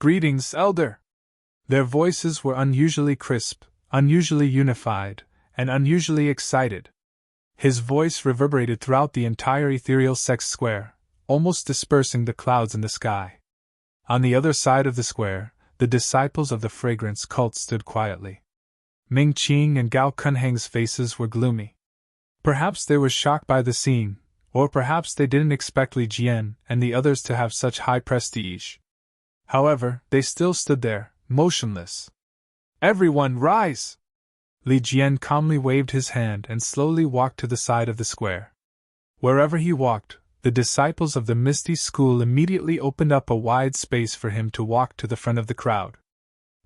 "Greetings, Elder." Their voices were unusually crisp, unusually unified, and unusually excited. His voice reverberated throughout the entire ethereal sex square, almost dispersing the clouds in the sky. On the other side of the square, the disciples of the fragrance cult stood quietly. Ming Qing and Gao Kunheng's faces were gloomy. Perhaps they were shocked by the scene, or perhaps they didn't expect Li Jian and the others to have such high prestige. However, they still stood there, motionless. "Everyone rise!" Li Jian calmly waved his hand and slowly walked to the side of the square. Wherever he walked, the disciples of the Misty School immediately opened up a wide space for him to walk to the front of the crowd.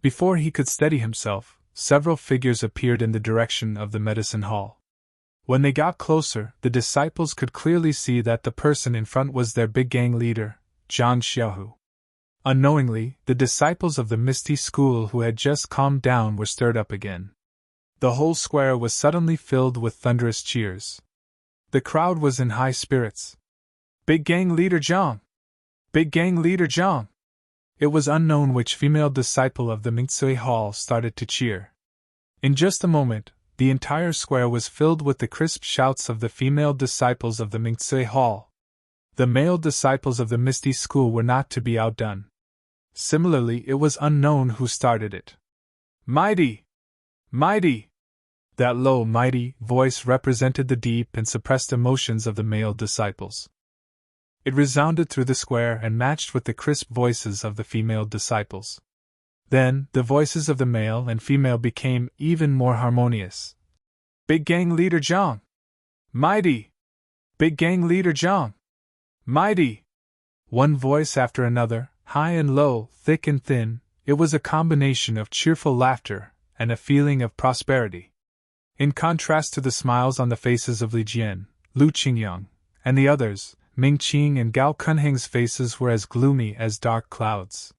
Before he could steady himself, several figures appeared in the direction of the medicine hall. When they got closer, the disciples could clearly see that the person in front was their big gang leader, Zhang Xiaohu. Unknowingly, the disciples of the Misty School who had just calmed down were stirred up again. The whole square was suddenly filled with thunderous cheers. The crowd was in high spirits. "Big gang leader Zhang! Big gang leader Zhang!" It was unknown which female disciple of the Mingcui Hall started to cheer. In just a moment, the entire square was filled with the crisp shouts of the female disciples of the Mingcui Hall. The male disciples of the Misty School were not to be outdone. Similarly, it was unknown who started it. "Mighty! Mighty!" That low, mighty voice represented the deep and suppressed emotions of the male disciples. It resounded through the square and matched with the crisp voices of the female disciples. Then, the voices of the male and female became even more harmonious. "Big gang leader Zhang! Mighty! Big gang leader Zhang! Mighty!" One voice after another, high and low, thick and thin, it was a combination of cheerful laughter and a feeling of prosperity. In contrast to the smiles on the faces of Li Jian, Lu Qingyang, and the others, Ming Qing and Gao Kunheng's faces were as gloomy as dark clouds.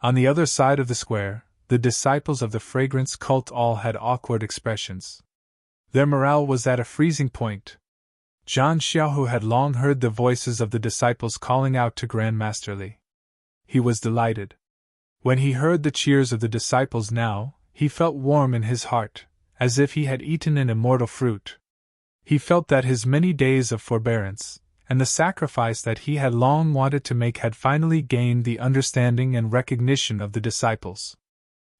On the other side of the square, the disciples of the fragrance cult all had awkward expressions. Their morale was at a freezing point. Zhang Xiaohu had long heard the voices of the disciples calling out to Grandmaster Li. He was delighted. When he heard the cheers of the disciples now, he felt warm in his heart, as if he had eaten an immortal fruit. He felt that his many days of forbearance, and the sacrifice that he had long wanted to make had finally gained the understanding and recognition of the disciples.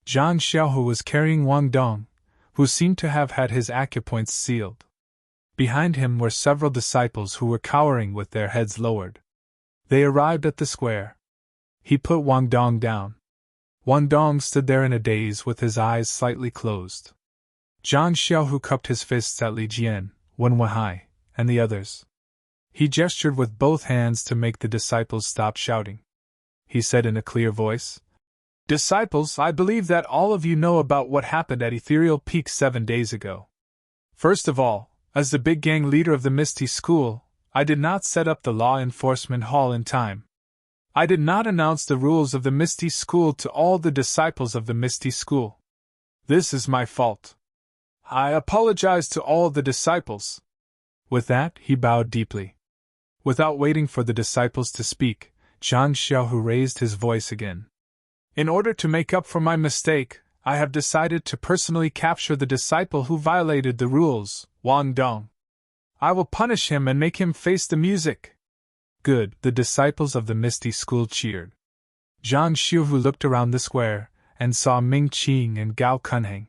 Zhang Xiaohu was carrying Wang Dong, who seemed to have had his acupoints sealed. Behind him were several disciples who were cowering with their heads lowered. They arrived at the square. He put Wang Dong down. Wang Dong stood there in a daze with his eyes slightly closed. Zhang Xiaohu cupped his fists at Li Jian, Wen Wehai, and the others. He gestured with both hands to make the disciples stop shouting. He said in a clear voice, "Disciples, I believe that all of you know about what happened at Ethereal Peak 7 days ago. First of all, as the big gang leader of the Misty School, I did not set up the law enforcement hall in time. I did not announce the rules of the Misty School to all the disciples of the Misty School. This is my fault. I apologize to all the disciples." With that, he bowed deeply. Without waiting for the disciples to speak, Zhang Xiaohu raised his voice again. "In order to make up for my mistake, I have decided to personally capture the disciple who violated the rules, Wang Dong. I will punish him and make him face the music." "Good," the disciples of the Misty School cheered. Zhang Xiaohu looked around the square and saw Ming Qing and Gao Kunheng.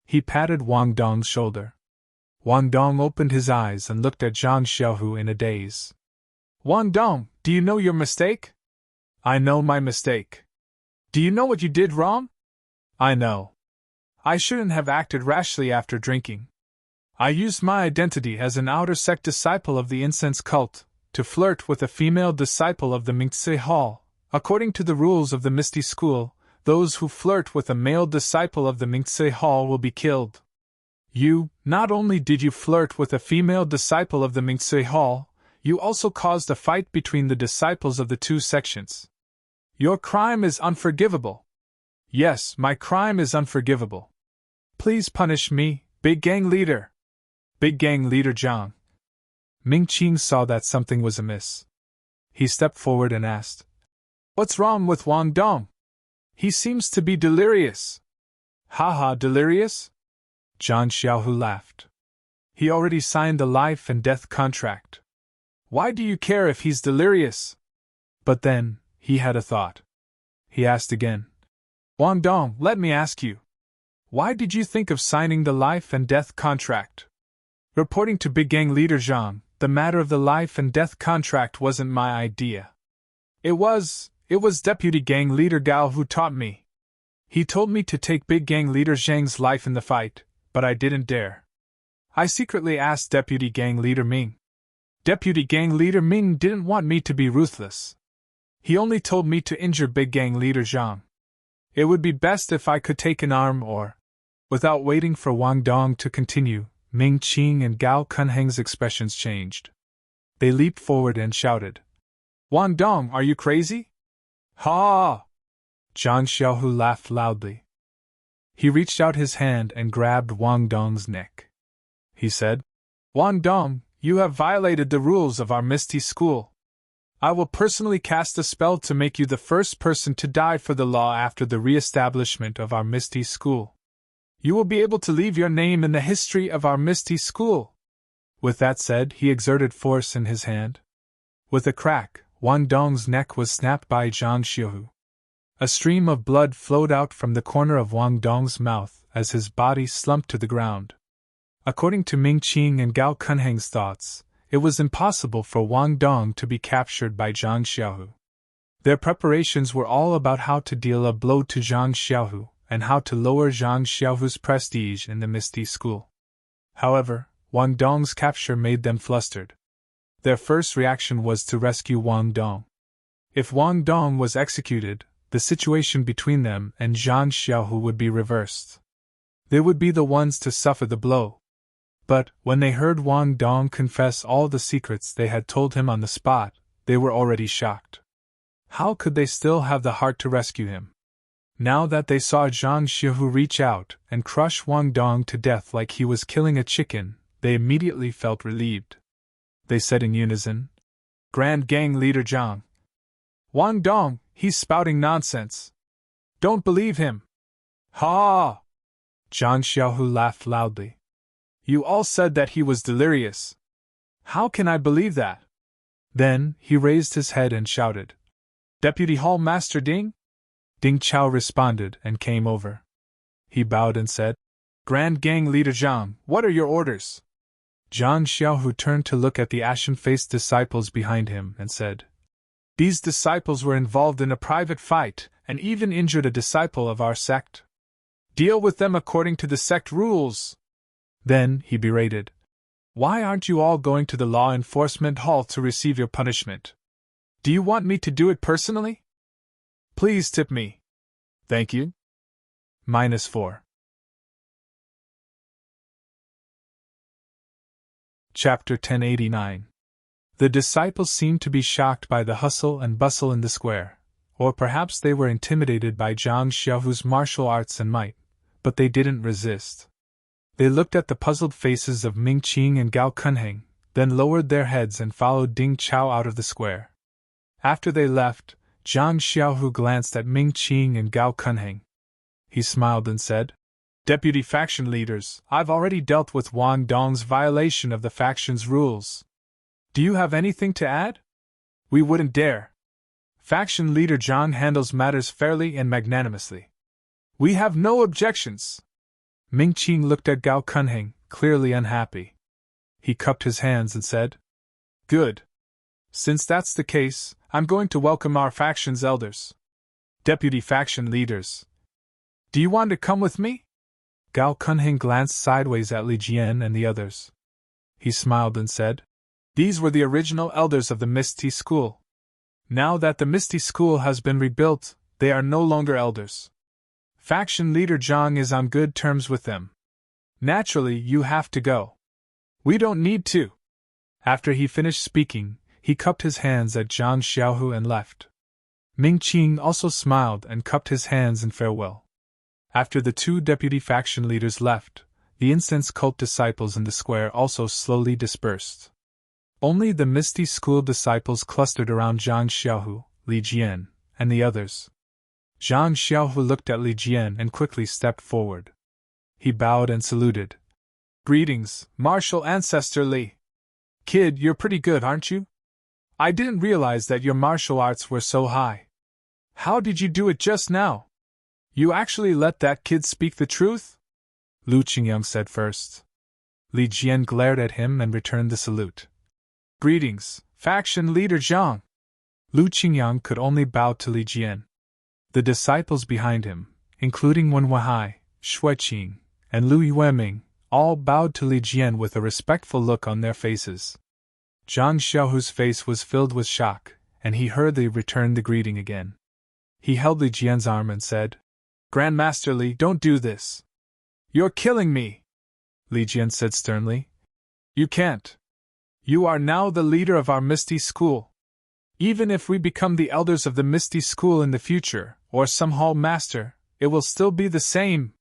He patted Wang Dong's shoulder. Wang Dong opened his eyes and looked at Zhang Xiaohu in a daze. "Wang Dong, do you know your mistake?" "I know my mistake." "Do you know what you did wrong?" "I know. I shouldn't have acted rashly after drinking. I used my identity as an outer sect disciple of the incense cult to flirt with a female disciple of the Mingcui Hall. According to the rules of the Misty School, those who flirt with a male disciple of the Mingcui Hall will be killed. Not only did you flirt with a female disciple of the Mingcui Hall, you also caused a fight between the disciples of the two sections. Your crime is unforgivable." "Yes, my crime is unforgivable. Please punish me, big gang leader." "Big gang leader Zhang." Ming Qing saw that something was amiss. He stepped forward and asked, "What's wrong with Wang Dong?" He seems to be delirious. Ha, delirious? Zhang Xiaohu laughed. He already signed the life and death contract. Why do you care if he's delirious? But then, he had a thought. He asked again. Wang Dong, let me ask you. Why did you think of signing the life and death contract? Reporting to Big Gang Leader Zhang, the matter of the life and death contract wasn't my idea. It was Deputy Gang Leader Gao who taught me. He told me to take Big Gang Leader Zhang's life in the fight, but I didn't dare. I secretly asked Deputy Gang Leader Ming. Deputy Gang Leader Ming didn't want me to be ruthless. He only told me to injure Big Gang Leader Zhang. It would be best if I could take an arm or... Without waiting for Wang Dong to continue, Ming Qing and Gao Kunheng's expressions changed. They leaped forward and shouted. Wang Dong, are you crazy? Ha! Zhang Xiaohu laughed loudly. He reached out his hand and grabbed Wang Dong's neck. He said, Wang Dong, you have violated the rules of our Misty School. I will personally cast a spell to make you the first person to die for the law after the re-establishment of our Misty School. You will be able to leave your name in the history of our Misty School. With that said, he exerted force in his hand. With a crack, Wang Dong's neck was snapped by Zhang Xiaohu. A stream of blood flowed out from the corner of Wang Dong's mouth as his body slumped to the ground. According to Ming Qing and Gao Kunheng's thoughts, it was impossible for Wang Dong to be captured by Zhang Xiaohu. Their preparations were all about how to deal a blow to Zhang Xiaohu and how to lower Zhang Xiaohu's prestige in the Misty School. However, Wang Dong's capture made them flustered. Their first reaction was to rescue Wang Dong. If Wang Dong was executed, the situation between them and Zhang Xiaohu would be reversed. They would be the ones to suffer the blow. But, when they heard Wang Dong confess all the secrets they had told him on the spot, they were already shocked. How could they still have the heart to rescue him? Now that they saw Zhang Xiaohu reach out and crush Wang Dong to death like he was killing a chicken, they immediately felt relieved. They said in unison, Grand Gang Leader Zhang. Wang Dong, he's spouting nonsense. Don't believe him. Ha! Zhang Xiaohu laughed loudly. You all said that he was delirious. How can I believe that? Then, he raised his head and shouted, Deputy Hall Master Ding? Ding Chao responded and came over. He bowed and said, Grand Gang Leader Zhang, what are your orders? Zhang Xiaohu turned to look at the ashen-faced disciples behind him and said, These disciples were involved in a private fight and even injured a disciple of our sect. Deal with them according to the sect rules. Then, he berated, Why aren't you all going to the law enforcement hall to receive your punishment? Do you want me to do it personally? Please tip me. Thank you. -4. Chapter 1089. The disciples seemed to be shocked by the hustle and bustle in the square, or perhaps they were intimidated by Zhang Xiaohu's martial arts and might, but they didn't resist. They looked at the puzzled faces of Ming Qing and Gao Kunheng, then lowered their heads and followed Ding Chao out of the square. After they left, Zhang Xiaohu glanced at Ming Qing and Gao Kunheng. He smiled and said, Deputy faction leaders, I've already dealt with Wang Dong's violation of the faction's rules. Do you have anything to add? We wouldn't dare. Faction leader Zhang handles matters fairly and magnanimously. We have no objections. Ming Qing looked at Gao Kunheng, clearly unhappy. He cupped his hands and said, Good. Since that's the case, I'm going to welcome our faction's elders. Deputy faction leaders. Do you want to come with me? Gao Kunheng glanced sideways at Li Jian and the others. He smiled and said, These were the original elders of the Misty School. Now that the Misty School has been rebuilt, they are no longer elders. Faction leader Zhang is on good terms with them. Naturally, you have to go. We don't need to. After he finished speaking, he cupped his hands at Zhang Xiaohu and left. Ming Qing also smiled and cupped his hands in farewell. After the two deputy faction leaders left, the incense cult disciples in the square also slowly dispersed. Only the Misty School disciples clustered around Zhang Xiaohu, Li Jian, and the others. Zhang Xiaohu looked at Li Jian and quickly stepped forward. He bowed and saluted. Greetings, martial ancestor Li. Kid, you're pretty good, aren't you? I didn't realize that your martial arts were so high. How did you do it just now? You actually let that kid speak the truth? Lu Qingyang said first. Li Jian glared at him and returned the salute. Greetings, faction leader Zhang. Lu Qingyang could only bow to Li Jian. The disciples behind him, including Wen Weihai, Xueqing, and Lu Yueming, all bowed to Li Jian with a respectful look on their faces. Zhang Xiaohu's face was filled with shock, and he hurriedly returned the greeting again. He held Li Jian's arm and said, Grandmaster Li, don't do this. You're killing me, Li Jian said sternly. You can't. You are now the leader of our Misty School. Even if we become the elders of the Misty School in the future, or some hall master, it will still be the same.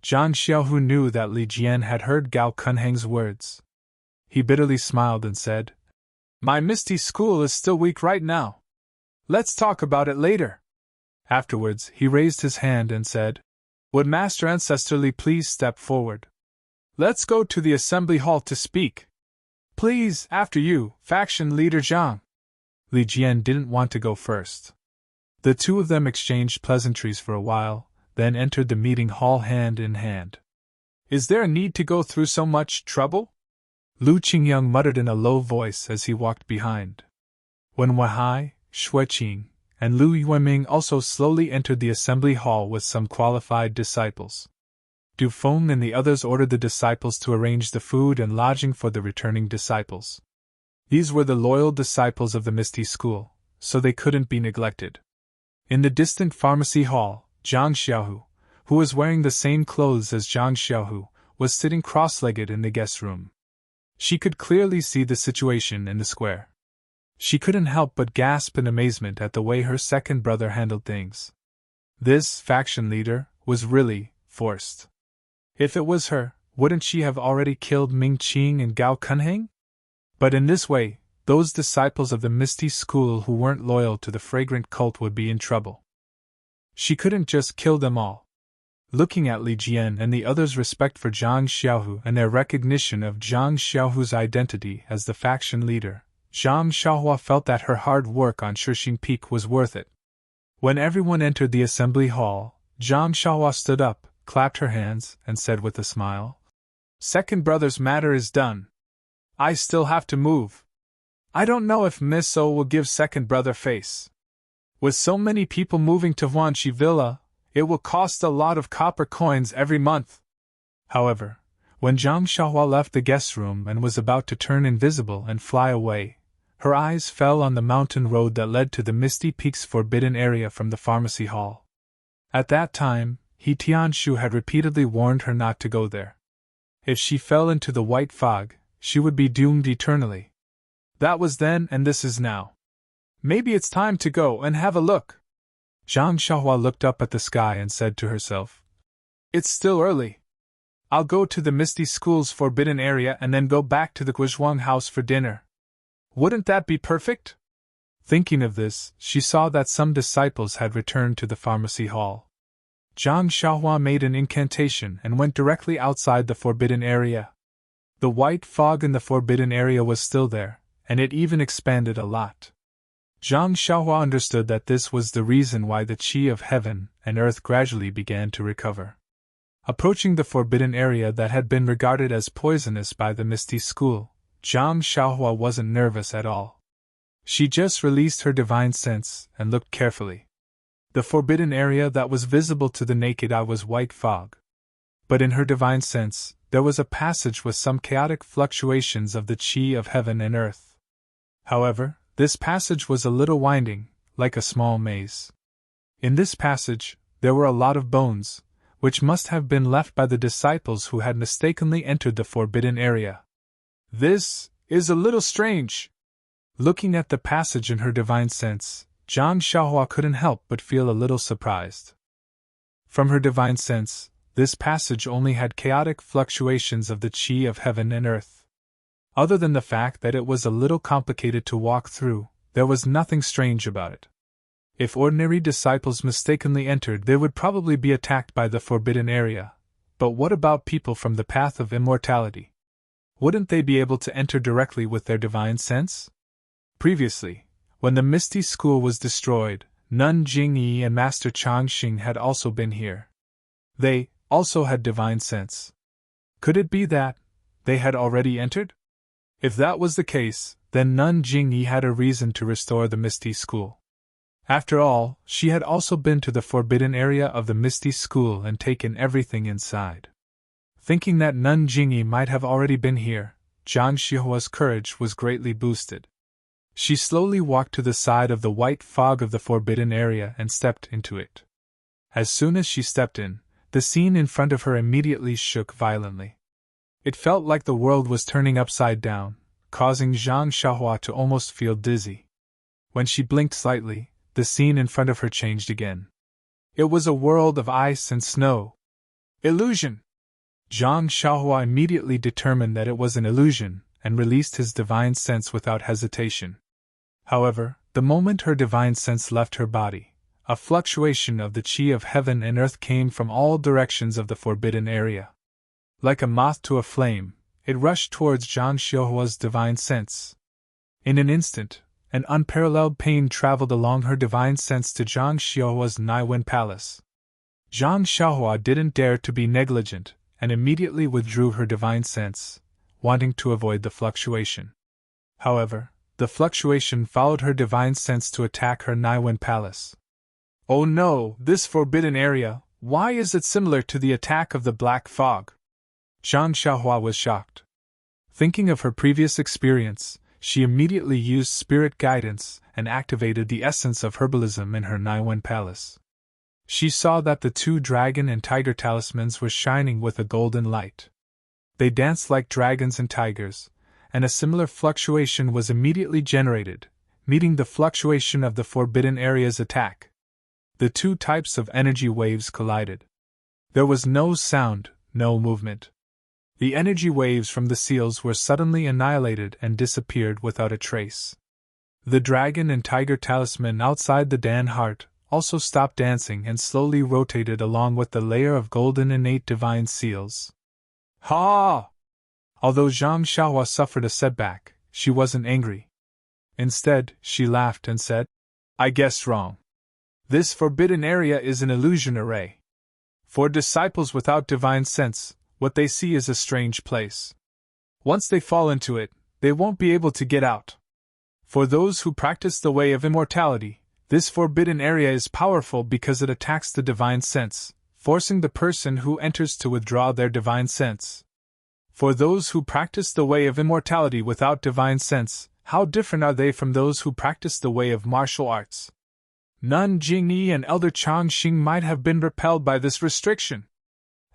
Zhang Xiaohu knew that Li Jian had heard Gao Kunheng's words. He bitterly smiled and said, My Misty School is still weak right now. Let's talk about it later. Afterwards, he raised his hand and said, Would Master Ancestor Li please step forward? Let's go to the assembly hall to speak. Please, after you, faction leader Zhang. Li Jian didn't want to go first. The two of them exchanged pleasantries for a while, then entered the meeting hall hand in hand. Is there a need to go through so much trouble? Lu Qingyang muttered in a low voice as he walked behind. Wen Weihai, Xueqing, and Lu Yueming also slowly entered the assembly hall with some qualified disciples. Du Feng and the others ordered the disciples to arrange the food and lodging for the returning disciples. These were the loyal disciples of the Misty School, so they couldn't be neglected. In the distant pharmacy hall, Zhang Xiaohu, who was wearing the same clothes as Zhang Xiaohu, was sitting cross-legged in the guest room. She could clearly see the situation in the square. She couldn't help but gasp in amazement at the way her second brother handled things. This faction leader was really forced. If it was her, wouldn't she have already killed Ming Qing and Gao Kunheng? But in this way, those disciples of the Misty School who weren't loyal to the fragrant cult would be in trouble. She couldn't just kill them all. Looking at Li Jian and the others' respect for Zhang Xiaohu and their recognition of Zhang Xiaohu's identity as the faction leader, Zhang Xiaohua felt that her hard work on Shixing Peak was worth it. When everyone entered the assembly hall, Zhang Xiaohua stood up, clapped her hands, and said with a smile, Second brother's matter is done. I still have to move. I don't know if Miss O will give second brother face. With so many people moving to Huanxi Villa, it will cost a lot of copper coins every month. However, when Zhang Xiaohua left the guest room and was about to turn invisible and fly away, her eyes fell on the mountain road that led to the Misty Peak's forbidden area from the pharmacy hall. At that time, He Tianshu had repeatedly warned her not to go there. If she fell into the white fog, she would be doomed eternally. That was then and this is now. Maybe it's time to go and have a look. Zhang Xiaohua looked up at the sky and said to herself, It's still early. I'll go to the Misty School's forbidden area and then go back to the Guizhuang house for dinner. Wouldn't that be perfect? Thinking of this, she saw that some disciples had returned to the pharmacy hall. Zhang Xiaohua made an incantation and went directly outside the forbidden area. The white fog in the forbidden area was still there, and it even expanded a lot. Zhang Xiaohua understood that this was the reason why the qi of heaven and earth gradually began to recover. Approaching the forbidden area that had been regarded as poisonous by the Misty School, Zhang Xiaohua wasn't nervous at all. She just released her divine sense and looked carefully. The forbidden area that was visible to the naked eye was white fog. But in her divine sense, there was a passage with some chaotic fluctuations of the qi of heaven and earth. However, this passage was a little winding, like a small maze. In this passage, there were a lot of bones, which must have been left by the disciples who had mistakenly entered the forbidden area. This is a little strange. Looking at the passage in her divine sense, Zhang Xiaohua couldn't help but feel a little surprised. From her divine sense, this passage only had chaotic fluctuations of the qi of heaven and earth. Other than the fact that it was a little complicated to walk through, there was nothing strange about it. If ordinary disciples mistakenly entered, they would probably be attacked by the forbidden area. But what about people from the path of immortality? Wouldn't they be able to enter directly with their divine sense? Previously, when the Misty School was destroyed, Nun Jingyi and Master Changxing had also been here. They also had divine sense. Could it be that they had already entered? If that was the case, then Nun Jingyi had a reason to restore the Misty School. After all, she had also been to the forbidden area of the Misty School and taken everything inside. Thinking that Nun Jingyi might have already been here, Zhang Xiaohua's courage was greatly boosted. She slowly walked to the side of the white fog of the forbidden area and stepped into it. As soon as she stepped in, the scene in front of her immediately shook violently. It felt like the world was turning upside down, causing Zhang Xiaohua to almost feel dizzy. When she blinked slightly, the scene in front of her changed again. It was a world of ice and snow. Illusion! Zhang Xiaohua immediately determined that it was an illusion, and released his divine sense without hesitation. However, the moment her divine sense left her body, a fluctuation of the qi of heaven and earth came from all directions of the forbidden area. Like a moth to a flame, it rushed towards Zhang Xiaohua's divine sense. In an instant, an unparalleled pain traveled along her divine sense to Zhang Xiaohua's Naiwen Palace. Zhang Xiaohua didn't dare to be negligent, and immediately withdrew her divine sense, wanting to avoid the fluctuation. However, the fluctuation followed her divine sense to attack her Naiwen Palace. Oh no, this forbidden area, why is it similar to the attack of the black fog? Zhang Xiaohua was shocked. Thinking of her previous experience, she immediately used spirit guidance and activated the essence of herbalism in her Naiwen Palace. She saw that the two dragon and tiger talismans were shining with a golden light. They danced like dragons and tigers, and a similar fluctuation was immediately generated, meeting the fluctuation of the forbidden area's attack. The two types of energy waves collided. There was no sound, no movement. The energy waves from the seals were suddenly annihilated and disappeared without a trace. The dragon and tiger talisman outside the Dan heart also stopped dancing and slowly rotated along with the layer of golden innate divine seals. Ha! Although Zhang Xiaohua suffered a setback, she wasn't angry. Instead, she laughed and said, I guessed wrong. This forbidden area is an illusion array. For disciples without divine sense, what they see is a strange place. Once they fall into it, they won't be able to get out. For those who practice the way of immortality, this forbidden area is powerful because it attacks the divine sense, forcing the person who enters to withdraw their divine sense. For those who practice the way of immortality without divine sense, how different are they from those who practice the way of martial arts? Nun Jingyi and Elder Changxing might have been repelled by this restriction.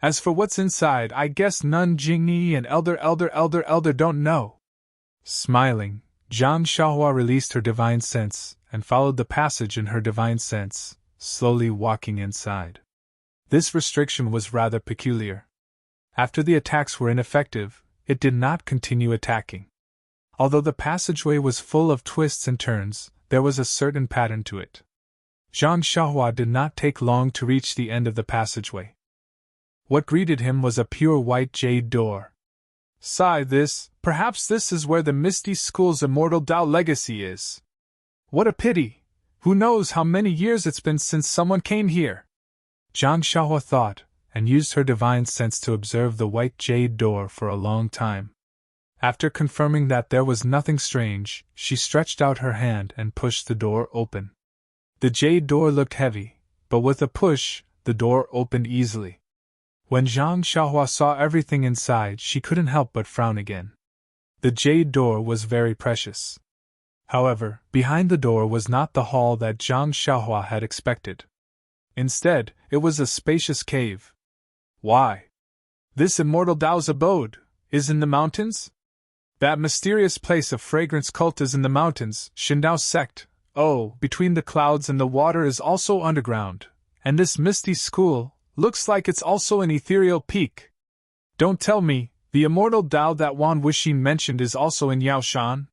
As for what's inside, I guess Nun Jingyi and Elder don't know. Smiling, Zhang Xiaohua released her divine sense and followed the passage in her divine sense, slowly walking inside. This restriction was rather peculiar. After the attacks were ineffective, it did not continue attacking. Although the passageway was full of twists and turns, there was a certain pattern to it. Zhang Xiaohua did not take long to reach the end of the passageway. What greeted him was a pure white jade door. Perhaps this is where the Misty School's Immortal Tao legacy is. What a pity! Who knows how many years it's been since someone came here? Zhang Xiaohua thought, and used her divine sense to observe the white jade door for a long time. After confirming that there was nothing strange, she stretched out her hand and pushed the door open. The jade door looked heavy, but with a push, the door opened easily. When Zhang Xiaohua saw everything inside, she couldn't help but frown again. The jade door was very precious. However, behind the door was not the hall that Zhang Xiaohua had expected. Instead, it was a spacious cave. Why? This Immortal Tao's abode is in the mountains? That mysterious place of fragrance cult is in the mountains, Shindao sect. Oh, between the clouds and the water is also underground, and this Misty School looks like it's also an ethereal peak. Don't tell me, the Immortal Tao that Wan Wuxin mentioned is also in Yaoshan?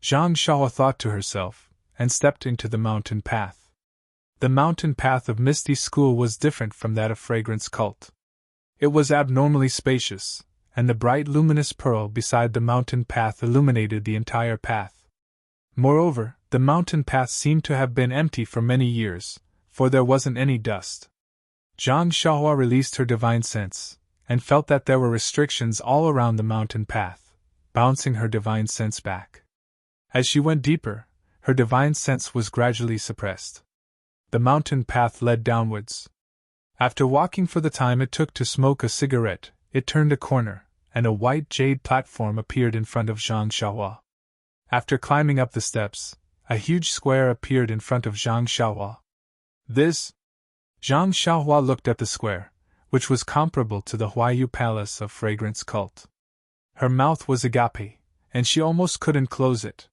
Zhang Xiaohua thought to herself, and stepped into the mountain path. The mountain path of Misty School was different from that of Fragrance Cult. It was abnormally spacious, and the bright luminous pearl beside the mountain path illuminated the entire path. Moreover, the mountain path seemed to have been empty for many years, for there wasn't any dust. Zhang Xiaohua released her divine sense, and felt that there were restrictions all around the mountain path, bouncing her divine sense back. As she went deeper, her divine sense was gradually suppressed. The mountain path led downwards. After walking for the time it took to smoke a cigarette, it turned a corner, and a white jade platform appeared in front of Zhang Xiaohua. After climbing up the steps, a huge square appeared in front of Zhang Xiaohua. This? Zhang Xiaohua looked at the square, which was comparable to the Huayu Palace of Fragrance Cult. Her mouth was agape, and she almost couldn't close it.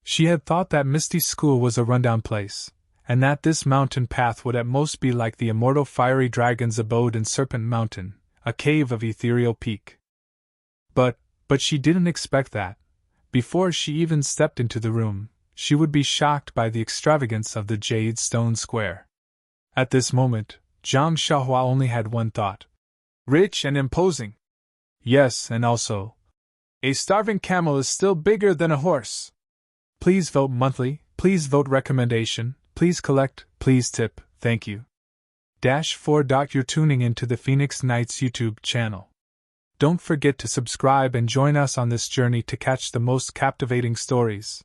She had thought that Misty School was a rundown place, and that this mountain path would at most be like the immortal fiery dragon's abode in Serpent Mountain, a cave of ethereal peak. But she didn't expect that, before she even stepped into the room, she would be shocked by the extravagance of the jade stone square. At this moment, Zhang Xiaohua only had one thought. Rich and imposing. Yes, and also, a starving camel is still bigger than a horse. Please vote monthly, please vote recommendation, please collect, please tip, thank you. -4. You're tuning into the Phoenix Knights YouTube channel. Don't forget to subscribe and join us on this journey to catch the most captivating stories.